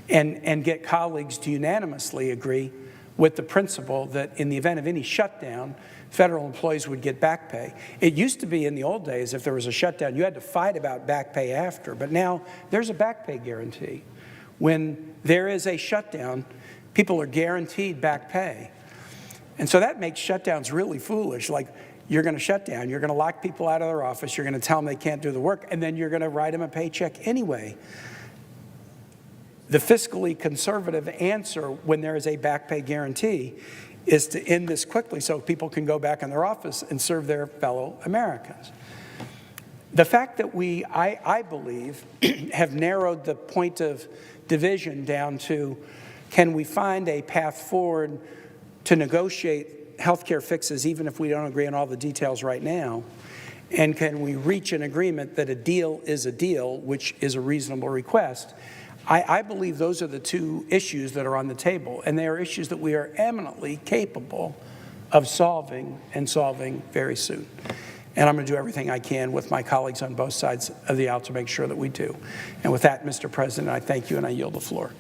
and get colleagues to unanimously agree with the principle that in the event of any shutdown, federal employees would get back pay. It used to be in the old days, if there was a shutdown, you had to fight about back pay after, but now there's a back pay guarantee. When there is a shutdown, people are guaranteed back pay. And so that makes shutdowns really foolish. Like, you're going to shut down, you're going to lock people out of their office, you're going to tell them they can't do the work, and then you're going to write them a paycheck anyway. The fiscally conservative answer when there is a back pay guarantee is to end this quickly so people can go back in their office and serve their fellow Americans. The fact that I believe, have narrowed the point of division down to, can we find a path forward to negotiate health care fixes even if we don't agree on all the details right now? And can we reach an agreement that a deal is a deal, which is a reasonable request? I believe those are the two issues that are on the table, and they are issues that we are eminently capable of solving, and solving very soon. And I'm going to do everything I can with my colleagues on both sides of the aisle to make sure that we do. And with that, Mr. President, I thank you and I yield the floor.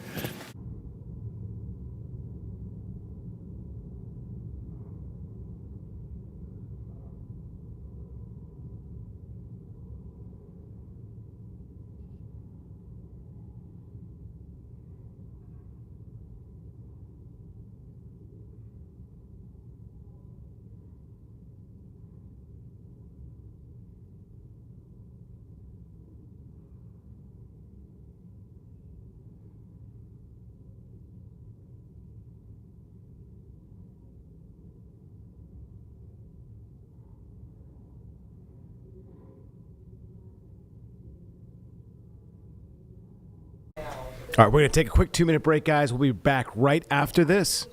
All right, we're going to take a quick 2-minute break, guys. We'll be back right after this.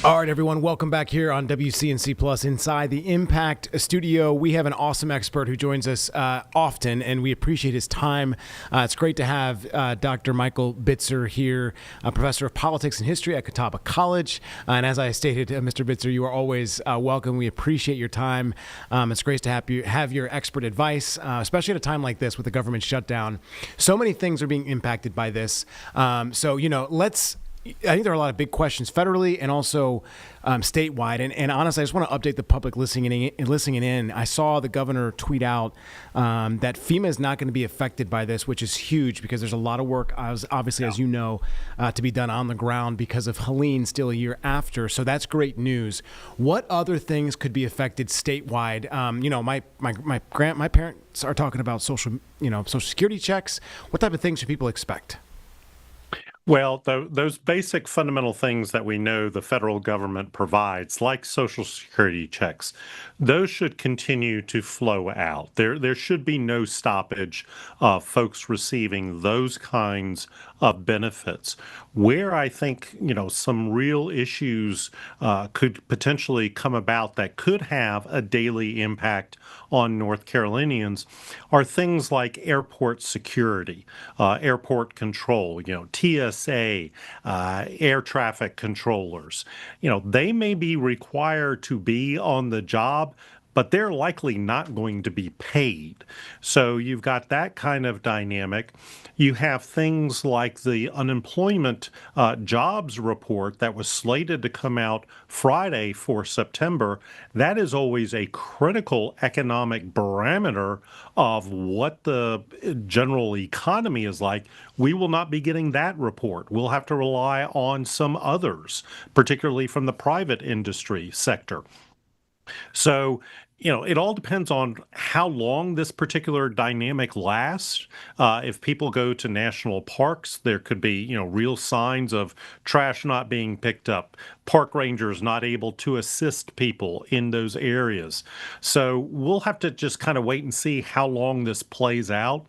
All right, everyone, welcome back here on WCNC Plus inside the Impact Studio. We have an awesome expert who joins us often, and we appreciate his time. It's great to have Dr. Michael Bitzer here, a professor of politics and history at Catawba College. And as I stated, Mr. Bitzer, you are always welcome. We appreciate your time. It's great to have your expert advice, especially at a time like this with the government shutdown. So many things are being impacted by this. Let's I think there are a lot of big questions federally and also statewide. And honestly, I just want to update the public listening in. I saw the governor tweet out that FEMA is not going to be affected by this, which is huge because there's a lot of work, obviously, as you know, to be done on the ground because of Helene still a year after. So that's great news. What other things could be affected statewide? My parents are talking about social security checks. What type of things should people expect? Well, those basic fundamental things that we know the federal government provides, like Social Security checks, those should continue to flow out. There should be no stoppage of folks receiving those kinds of benefits. Where I think, some real issues could potentially come about that could have a daily impact on North Carolinians are things like airport security, airport control, TSA, air traffic controllers. They may be required to be on the job, but they're likely not going to be paid. So you've got that kind of dynamic. You have things like the unemployment jobs report that was slated to come out Friday for September. That is always a critical economic barometer of what the general economy is like. We will not be getting that report. We'll have to rely on some others, particularly from the private industry sector. So, it all depends on how long this particular dynamic lasts. If people go to national parks, there could be, real signs of trash not being picked up, park rangers not able to assist people in those areas. So we'll have to just kind of wait and see how long this plays out.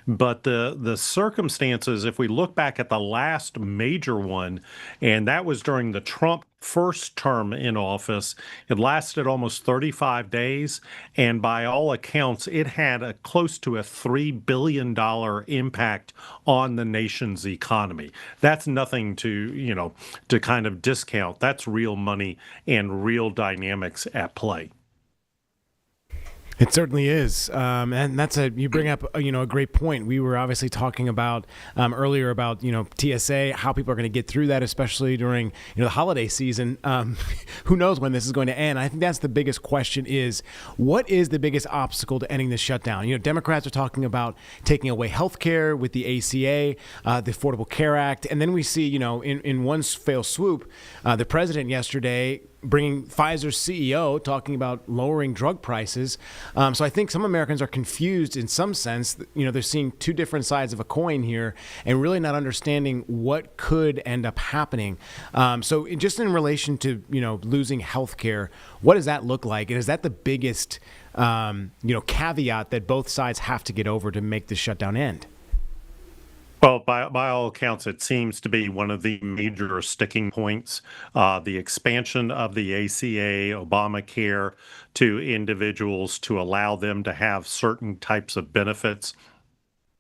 But the circumstances, if we look back at the last major one, and that was during the Trump first term in office, it lasted almost 35 days. And by all accounts, it had close to a $3 billion impact on the nation's economy. That's nothing to kind of discount. That's real money and real dynamics at play. It certainly is, and you bring up a great point. We were obviously talking about earlier about TSA, how people are going to get through that, especially during the holiday season. Who knows when this is going to end? I think that's the biggest question: is what is the biggest obstacle to ending this shutdown? Democrats are talking about taking away health care with the ACA, the Affordable Care Act, and then we see in one fell swoop, the president yesterday bringing Pfizer's CEO talking about lowering drug prices. So I think some Americans are confused in some sense. They're seeing two different sides of a coin here and really not understanding what could end up happening. So just in relation to, losing health care, what does that look like? And is that the biggest, caveat that both sides have to get over to make this shutdown end? Well, by all accounts, it seems to be one of the major sticking points. The expansion of the ACA, Obamacare, to individuals to allow them to have certain types of benefits.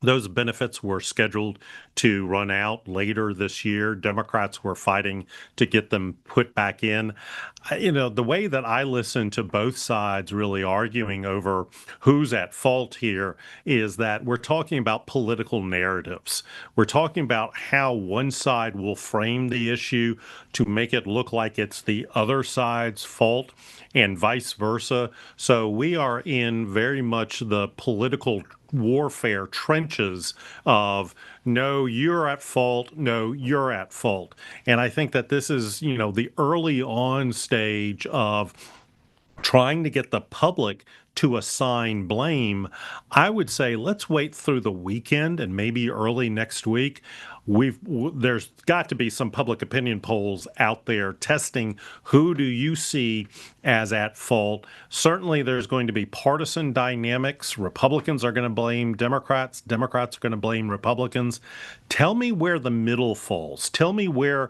Those benefits were scheduled to run out later this year. Democrats were fighting to get them put back in. The way that I listen to both sides really arguing over who's at fault here is that we're talking about political narratives. We're talking about how one side will frame the issue to make it look like it's the other side's fault and vice versa. So we are in very much the political warfare trenches of no, you're at fault, no, you're at fault. And I think that this is, the early on stage of trying to get the public to assign blame. I would say let's wait through the weekend and maybe early next week. There's got to be some public opinion polls out there testing who do you see as at fault. Certainly there's going to be partisan dynamics. Republicans are going to blame Democrats. Democrats are going to blame Republicans. Tell me where the middle falls. Tell me where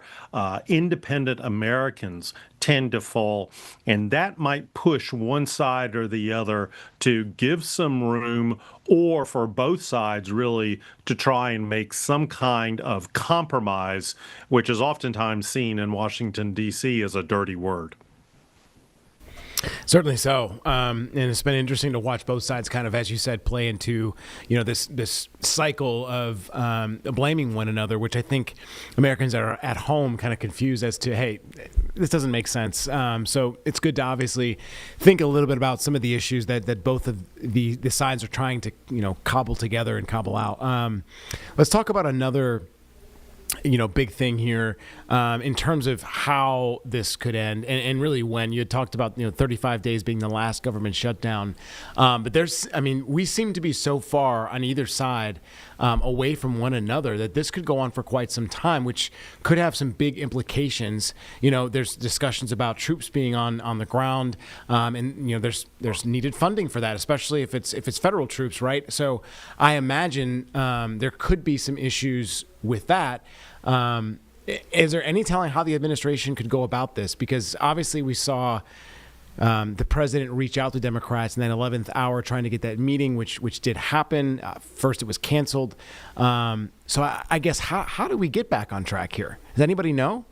independent Americans tend to fall, and that might push one side or the other to give some room, or for both sides really to try and make some kind of compromise, which is oftentimes seen in Washington, D.C. as a dirty word. Certainly so, and it's been interesting to watch both sides, kind of, as you said, play into this cycle of blaming one another, which I think Americans that are at home kind of confused as to, hey, this doesn't make sense. So it's good to obviously think a little bit about some of the issues that both of the sides are trying to cobble together and cobble out. Let's talk about another big thing here in terms of how this could end and really when. You had talked about 35 days being the last government shutdown, but we seem to be so far on either side away from one another that this could go on for quite some time, which could have some big implications. There's discussions about troops being on the ground, and there's needed funding for that, especially if it's federal troops, right? So I imagine there could be some issues with that. Is there any telling how the administration could go about this? Because obviously we saw the president reach out to Democrats in that 11th hour trying to get that meeting, which did happen. First it was canceled. So I guess how do we get back on track here? Does anybody know?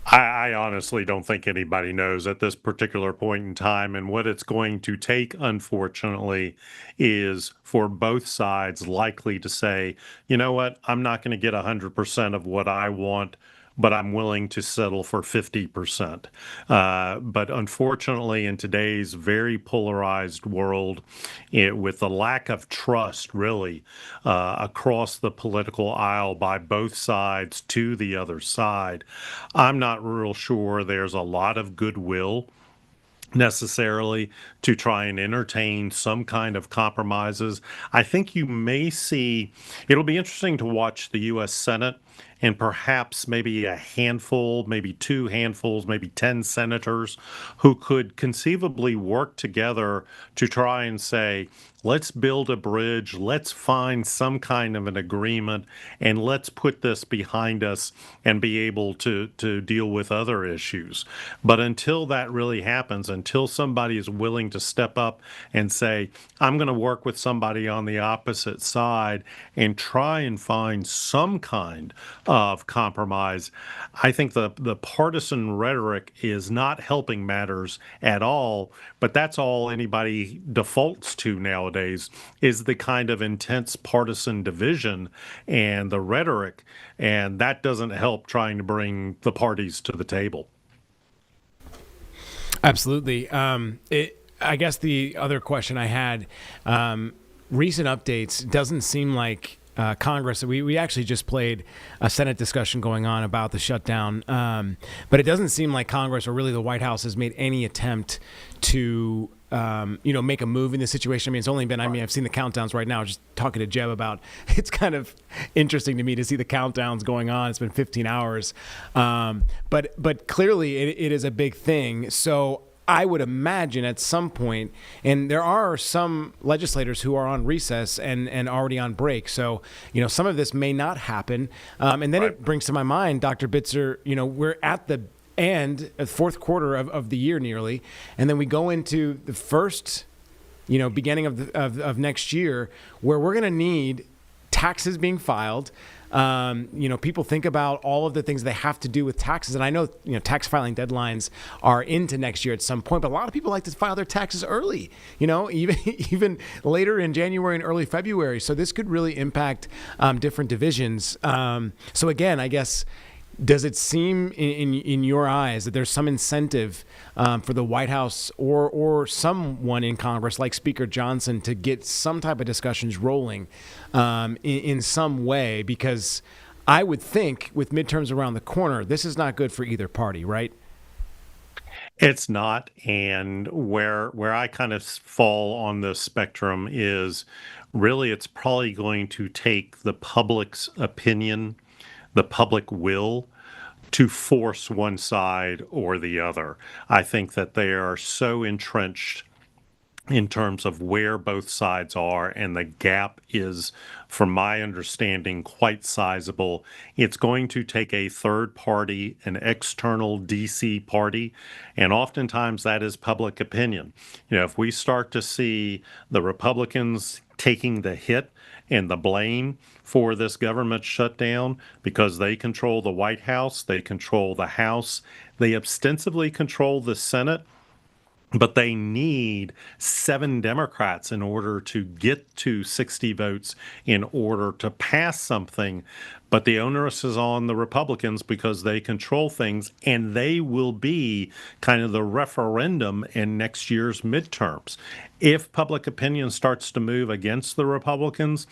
I honestly don't think anybody knows at this particular point in time. And what it's going to take, unfortunately, is for both sides likely to say, you know what, I'm not going to get 100% of what I want, but I'm willing to settle for 50%. But unfortunately, in today's very polarized world, with the lack of trust, really, across the political aisle by both sides to the other side, I'm not real sure there's a lot of goodwill necessarily to try and entertain some kind of compromises. I think you may see, it'll be interesting to watch the U.S. Senate and perhaps maybe a handful, maybe two handfuls, maybe 10 senators who could conceivably work together to try and say, let's build a bridge, let's find some kind of an agreement, and let's put this behind us and be able to deal with other issues. But until that really happens, until somebody is willing to step up and say, I'm going to work with somebody on the opposite side and try and find some kind of compromise, I think the partisan rhetoric is not helping matters at all. But that's all anybody defaults to nowadays, is the kind of intense partisan division and the rhetoric, and that doesn't help trying to bring the parties to the table. Absolutely. I guess the other question I had, recent updates, doesn't seem like Congress, we actually just played a Senate discussion going on about the shutdown, but it doesn't seem like Congress or really the White House has made any attempt to make a move in this situation. I mean, it's only been, I've seen the countdowns right now, just talking to Jeb about, it's kind of interesting to me to see the countdowns going on. It's been 15 hours. But clearly it is a big thing. So I would imagine at some point, and there are some legislators who are on recess and already on break. So, some of this may not happen. And then it brings to my mind, Dr. Bitzer, we're at the end, fourth quarter of the year nearly, and then we go into the first, beginning of next year, where we're going to need taxes being filed. People think about all of the things they have to do with taxes, and I know tax filing deadlines are into next year at some point, but a lot of people like to file their taxes early, even later in January and early February. So this could really impact different divisions. So again, I guess, does it seem in your eyes that there's some incentive for the White House or someone in Congress like Speaker Johnson to get some type of discussions rolling in some way? Because I would think with midterms around the corner, this is not good for either party, right? It's not. And where I kind of fall on the spectrum is really it's probably going to take the public's opinion, the public will, to force one side or the other. I think that they are so entrenched in terms of where both sides are, and the gap is, from my understanding, quite sizable. It's going to take a third party, an external DC party, and oftentimes that is public opinion. If we start to see the Republicans taking the hit and the blame for this government shutdown because they control the White House, they control the House, they ostensibly control the Senate, but they need 7 Democrats in order to get to 60 votes in order to pass something. But the onus is on the Republicans because they control things, and they will be kind of the referendum in next year's midterms. If public opinion starts to move against the Republicans,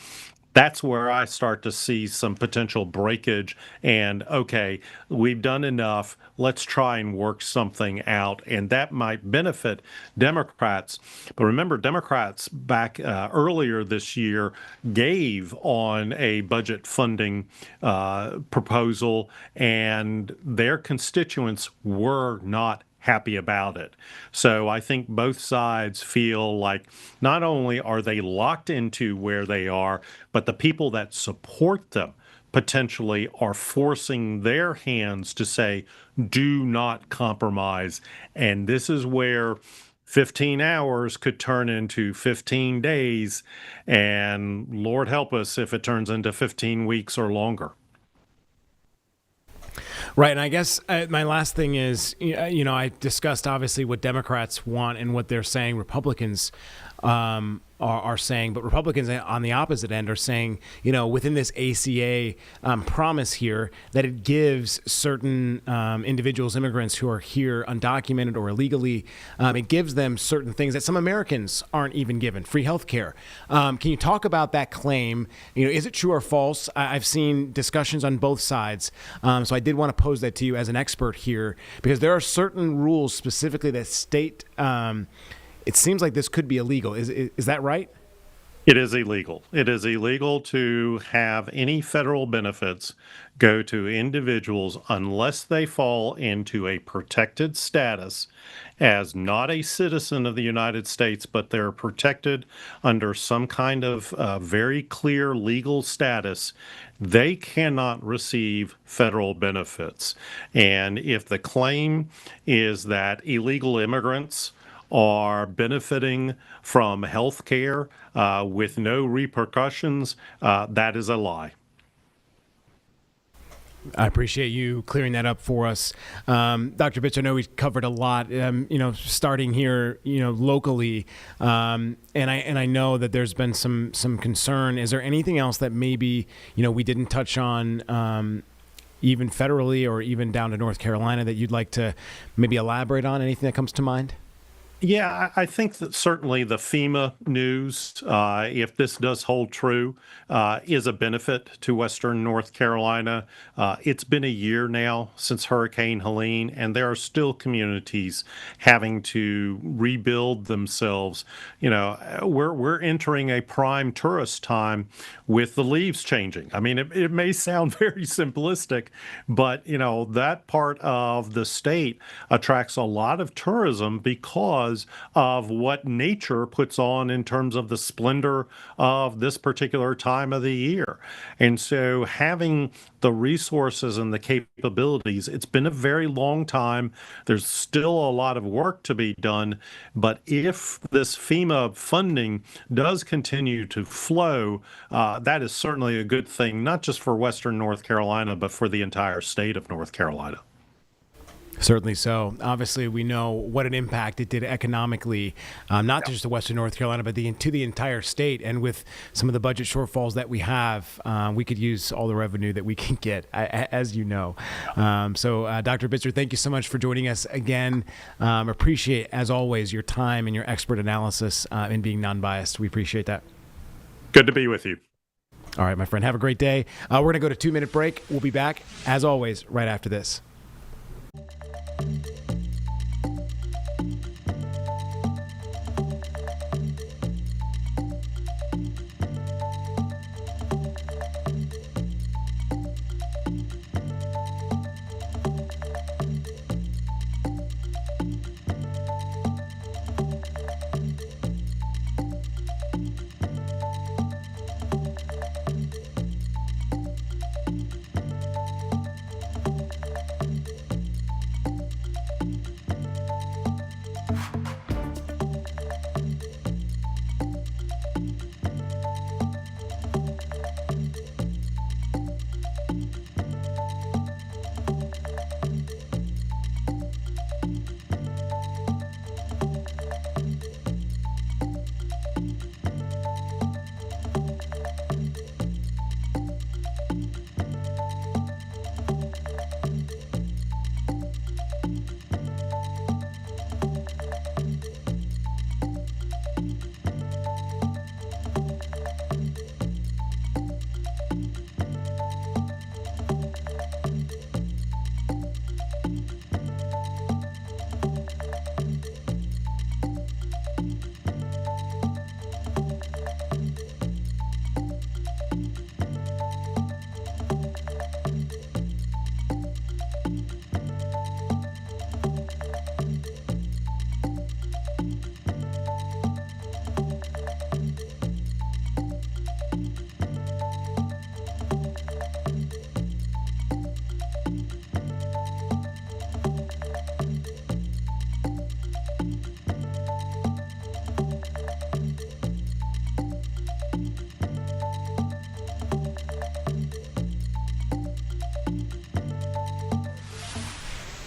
that's where I start to see some potential breakage and, okay, we've done enough. Let's try and work something out. And that might benefit Democrats. But remember, Democrats back earlier this year gave on a budget funding proposal, and their constituents were not happy about it. So I think both sides feel like not only are they locked into where they are, but the people that support them potentially are forcing their hands to say, do not compromise. And this is where 15 hours could turn into 15 days. And Lord help us if it turns into 15 weeks or longer. Right, and I guess my last thing is, I discussed obviously what Democrats want and what they're saying Republicans are saying, but Republicans on the opposite end are saying, within this ACA promise here, that it gives certain individuals, immigrants who are here undocumented or illegally, it gives them certain things that some Americans aren't even given, free health care. Can you talk about that claim? Is it true or false? I've seen discussions on both sides, so I did want to pose that to you as an expert here, because there are certain rules specifically that state it seems like this could be illegal. Is that right? It is illegal. It is illegal to have any federal benefits go to individuals unless they fall into a protected status as not a citizen of the United States, but they're protected under some kind of very clear legal status. They cannot receive federal benefits. And if the claim is that illegal immigrants are benefiting from health care with no repercussions, that is a lie. I appreciate you clearing that up for us. Dr. Bitch, I know we've covered a lot, starting here, locally. And I know that there's been some concern. Is there anything else that maybe, we didn't touch on, even federally or even down to North Carolina, that you'd like to maybe elaborate on? Anything that comes to mind? Yeah, I think that certainly the FEMA news, if this does hold true, is a benefit to Western North Carolina. It's been a year now since Hurricane Helene, and there are still communities having to rebuild themselves. We're entering a prime tourist time with the leaves changing. I mean, it may sound very simplistic, but, that part of the state attracts a lot of tourism because of what nature puts on in terms of the splendor of this particular time of the year. And so having the resources and the capabilities, it's been a very long time. There's still a lot of work to be done. But if this FEMA funding does continue to flow, that is certainly a good thing, not just for Western North Carolina, but for the entire state of North Carolina. Certainly so. Obviously, we know what an impact it did economically, not just to Western North Carolina, but to the entire state. And with some of the budget shortfalls that we have, we could use all the revenue that we can get, as you know. So, Dr. Bitzer, thank you so much for joining us again. Appreciate, as always, your time and your expert analysis and being non-biased. We appreciate that. Good to be with you. All right, my friend. Have a great day. We're going to go to 2-minute break. We'll be back, as always, right after this.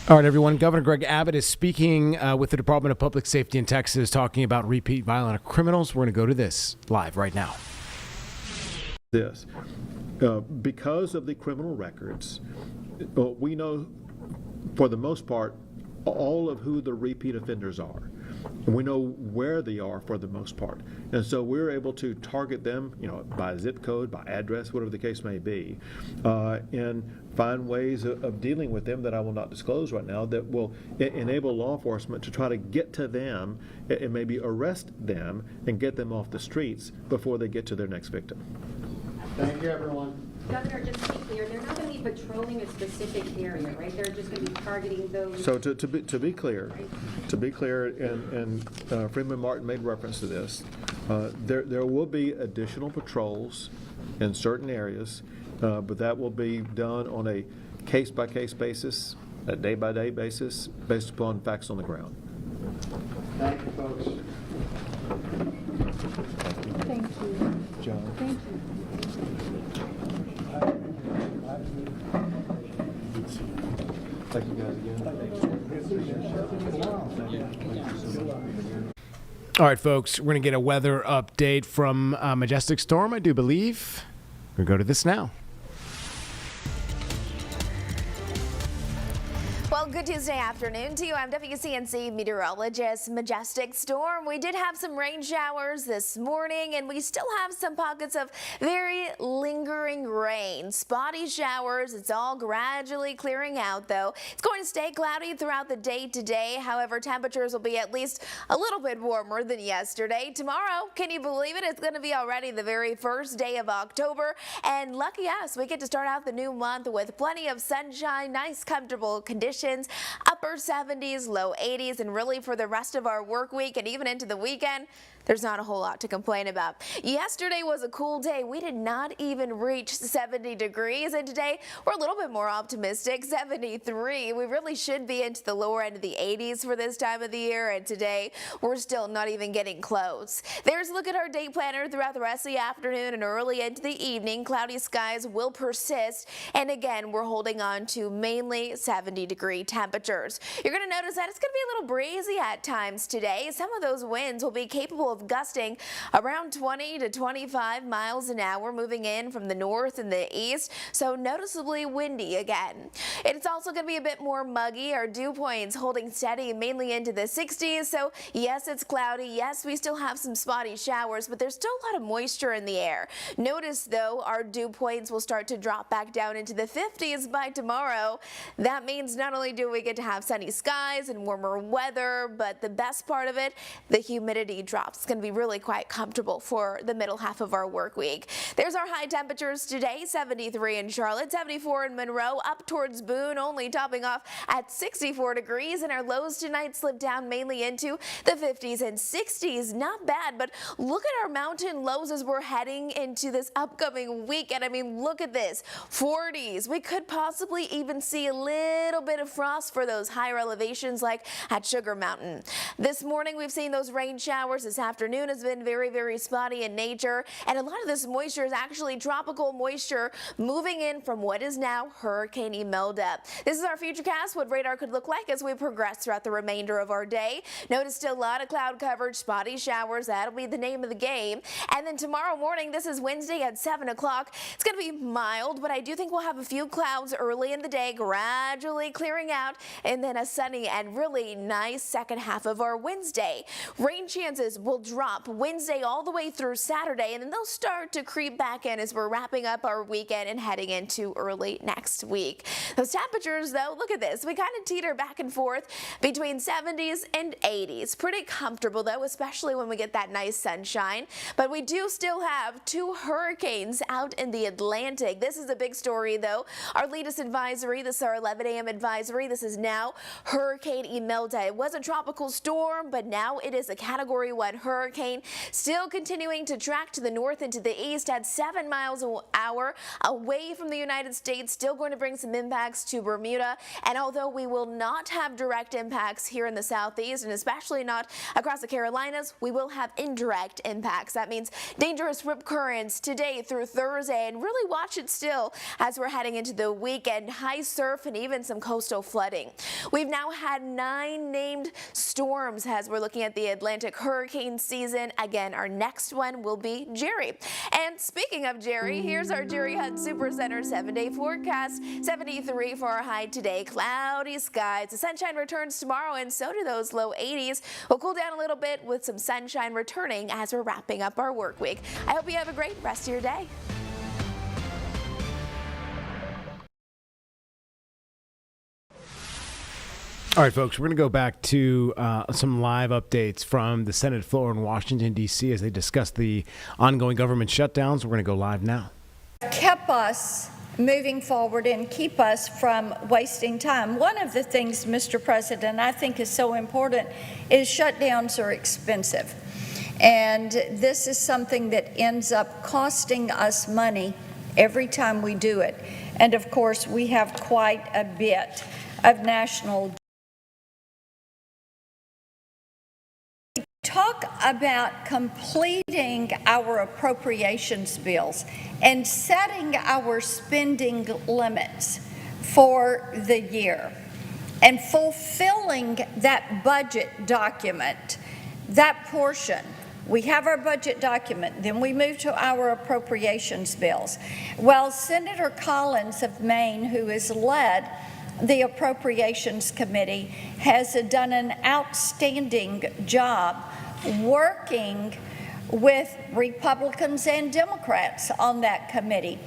All right, everyone. Governor Greg Abbott is speaking with the Department of Public Safety in Texas, talking about repeat violent criminals. We're going to go to this live right now. Because of the criminal records, we know for the most part all of who the repeat offenders are. And we know where they are for the most part. And so we're able to target them, by zip code, by address, whatever the case may be, and find ways of dealing with them that I will not disclose right now that will enable law enforcement to try to get to them and maybe arrest them and get them off the streets before they get to their next victim. Thank you, everyone. Governor, just to be clear, they're not going to be patrolling a specific area, right? They're just going to be targeting those. So to be clear, and Freeman Martin made reference to this, there will be additional patrols in certain areas, but that will be done on a case-by-case basis, a day-by-day basis, based upon facts on the ground. Thank you, folks. Thank you. John. Thank you. Thank you guys again. All right, folks, we're going to get a weather update from Majestic Storm, I do believe. We'll go to this now. Well, good Tuesday afternoon to you. I'm WCNC meteorologist Majestic Storm. We did have some rain showers this morning, and we still have some pockets of very lingering rain. Spotty showers. It's all gradually clearing out, though. It's going to stay cloudy throughout the day today. However, temperatures will be at least a little bit warmer than yesterday. Tomorrow, can you believe it? It's going to be already the very first day of October. And lucky us, we get to start out the new month with plenty of sunshine, nice, comfortable conditions. Upper 70s, low 80s, and really for the rest of our work week and even into the weekend, there's not a whole lot to complain about. Yesterday was a cool day. We did not even reach 70 degrees, and today we're a little bit more optimistic, 73. We really should be into the lower end of the 80s for this time of the year, and today we're still not even getting close. There's a look at our day planner throughout the rest of the afternoon and early into the evening. Cloudy skies will persist, and again, we're holding on to mainly 70-degree temperatures. You're going to notice that it's going to be a little breezy at times today. Some of those winds will be capable of gusting around 20 to 25 miles an hour, moving in from the north and the east, so noticeably windy again. It's also going to be a bit more muggy. Our dew points holding steady mainly into the 60s, so yes, it's cloudy. Yes, we still have some spotty showers, but there's still a lot of moisture in the air. Notice, though, our dew points will start to drop back down into the 50s by tomorrow. That means not only do we get to have sunny skies and warmer weather, but the best part of it, the humidity drops. It's going to be really quite comfortable for the middle half of our work week. There's our high temperatures today, 73 in Charlotte, 74 in Monroe, up towards Boone, only topping off at 64 degrees, and our lows tonight slip down mainly into the 50s and 60s. Not bad, but look at our mountain lows as we're heading into this upcoming weekend. I mean, look at this, 40s. We could possibly even see a little bit of frost for those higher elevations like at Sugar Mountain. This morning, we've seen those rain showers. This afternoon has been very, very spotty in nature, and a lot of this moisture is actually tropical moisture moving in from what is now Hurricane Imelda. This is our futurecast, what radar could look like as we progress throughout the remainder of our day. Notice still a lot of cloud coverage, spotty showers. That'll be the name of the game. And then tomorrow morning, this is Wednesday at 7 o'clock. It's going to be mild, but I do think we'll have a few clouds early in the day, gradually clearing out, and then a sunny and really nice second half of our Wednesday. Rain chances will drop Wednesday all the way through Saturday, and then they'll start to creep back in as we're wrapping up our weekend and heading into early next week. Those temperatures, though, look at this. We kind of teeter back and forth between 70s and 80s. Pretty comfortable, though, especially when we get that nice sunshine. But we do still have two hurricanes out in the Atlantic. This is a big story, though. Our latest advisory, this is our 11 a.m. advisory. This is now Hurricane Imelda. It was a tropical storm, but now it is a Category 1 hurricane, still continuing to track to the north and to the east at 7 miles an hour away from the United States, still going to bring some impacts to Bermuda. And although we will not have direct impacts here in the southeast, and especially not across the Carolinas, we will have indirect impacts. That means dangerous rip currents today through Thursday, and really watch it still as we're heading into the weekend. High surf and even some coastal flooding flooding. We've now had 9 named storms as we're looking at the Atlantic hurricane season. Again, our next one will be Jerry. And speaking of Jerry, here's our Jerry Hunt Supercenter 7-day forecast. 73 for our high today. Cloudy skies. The sunshine returns tomorrow, and so do those low 80s. We'll cool down a little bit with some sunshine returning as we're wrapping up our work week. I hope you have a great rest of your day. All right, folks, we're going to go back to some live updates from the Senate floor in Washington, D.C. as they discuss the ongoing government shutdowns. We're going to go live now. Kept us moving forward and keep us from wasting time. One of the things, Mr. President, I think is so important is shutdowns are expensive. And this is something that ends up costing us money every time we do it. And of course, we have quite a bit of national. Talk about completing our appropriations bills and setting our spending limits for the year and fulfilling that budget document, that portion. We have our budget document, then we move to our appropriations bills. Well, Senator Collins of Maine, who has led the Appropriations Committee, has done an outstanding job working with Republicans and Democrats on that committee,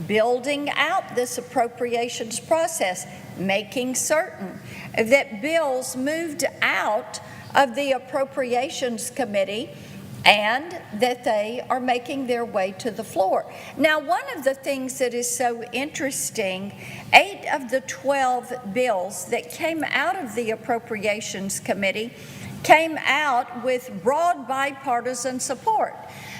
building out this appropriations process, making certain that bills moved out of the Appropriations Committee and that they are making their way to the floor. Now, one of the things that is so interesting, 8 of the 12 bills that came out of the Appropriations Committee came out with broad bipartisan support.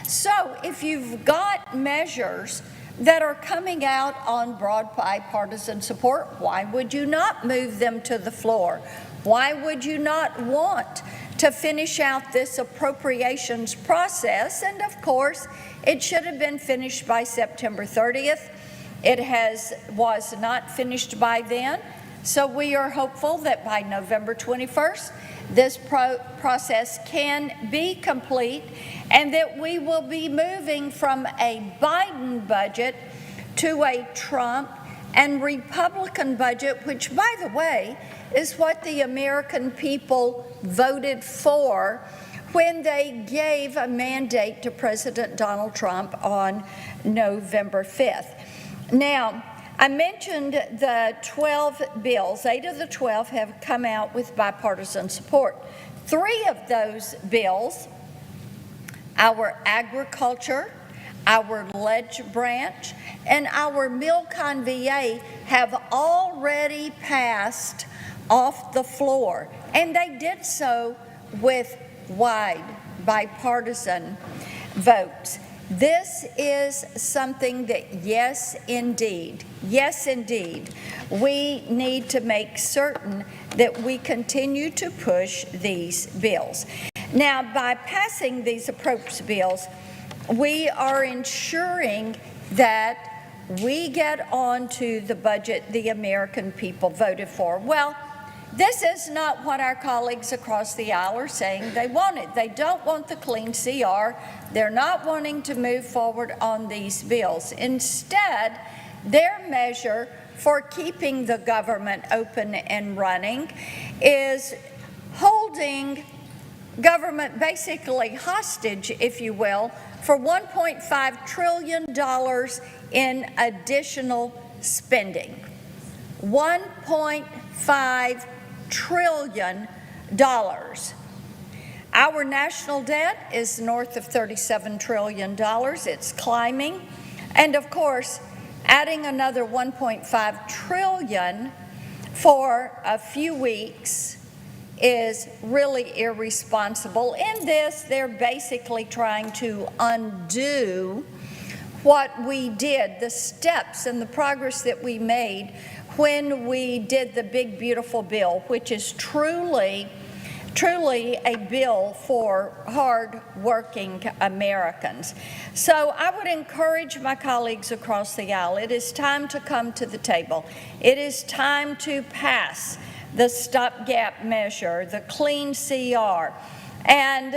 So if you've got measures that are coming out on broad bipartisan support, why would you not move them to the floor? Why would you not want to finish out this appropriations process? And of course, it should have been finished by September 30th. It was not finished by then. So we are hopeful that by November 21st, this process can be complete and that we will be moving from a Biden budget to a Trump and Republican budget, which, by the way, is what the American people voted for when they gave a mandate to President Donald Trump on November 5th. Now, I mentioned the 12 bills. 8 of the 12 have come out with bipartisan support. 3 of those bills, our agriculture, our ledge branch, and our Milcon VA, have already passed off the floor, and they did so with wide bipartisan votes. This is something that, yes, indeed, we need to make certain that we continue to push these bills. Now, by passing these approach bills, we are ensuring that we get onto the budget the American people voted for. Well, this is not what our colleagues across the aisle are saying they wanted. They don't want the clean CR. They're not wanting to move forward on these bills. Instead, their measure for keeping the government open and running is holding government basically hostage, if you will, for $1.5 trillion in additional spending. $1.5 trillion. Our national debt is north of $37 trillion. It's climbing. And of course, adding another $1.5 trillion for a few weeks is really irresponsible. In this, they're basically trying to undo what we did, the steps and the progress that we made when we did the big, beautiful bill, which is truly truly a bill for hard-working Americans. So I would encourage my colleagues across the aisle, it is time to come to the table. It is time to pass the stopgap measure, the clean CR. And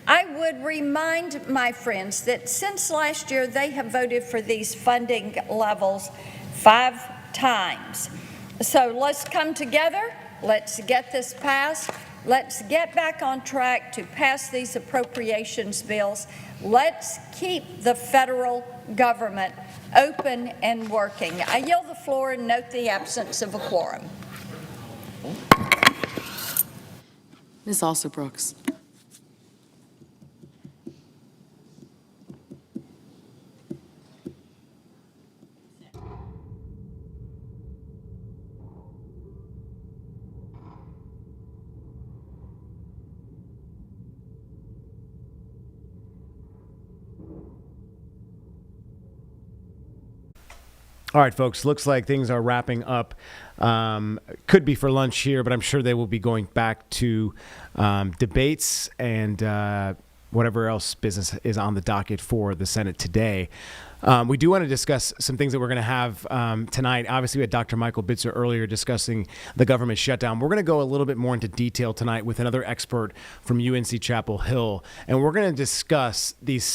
I would remind my friends that since last year, they have voted for these funding levels 5 times. So let's come together. Let's get this passed. Let's get back on track to pass these appropriations bills. Let's keep the federal government open and working. I yield the floor and note the absence of a quorum. Ms. Alston-Brooks. All right, folks, looks like things are wrapping up. Could be for lunch here, but I'm sure they will be going back to debates and whatever else business is on the docket for the Senate today. We do want to discuss some things that we're going to have tonight. Obviously, we had Dr. Michael Bitzer earlier discussing the government shutdown. We're going to go a little bit more into detail tonight with another expert from UNC Chapel Hill, and we're going to discuss these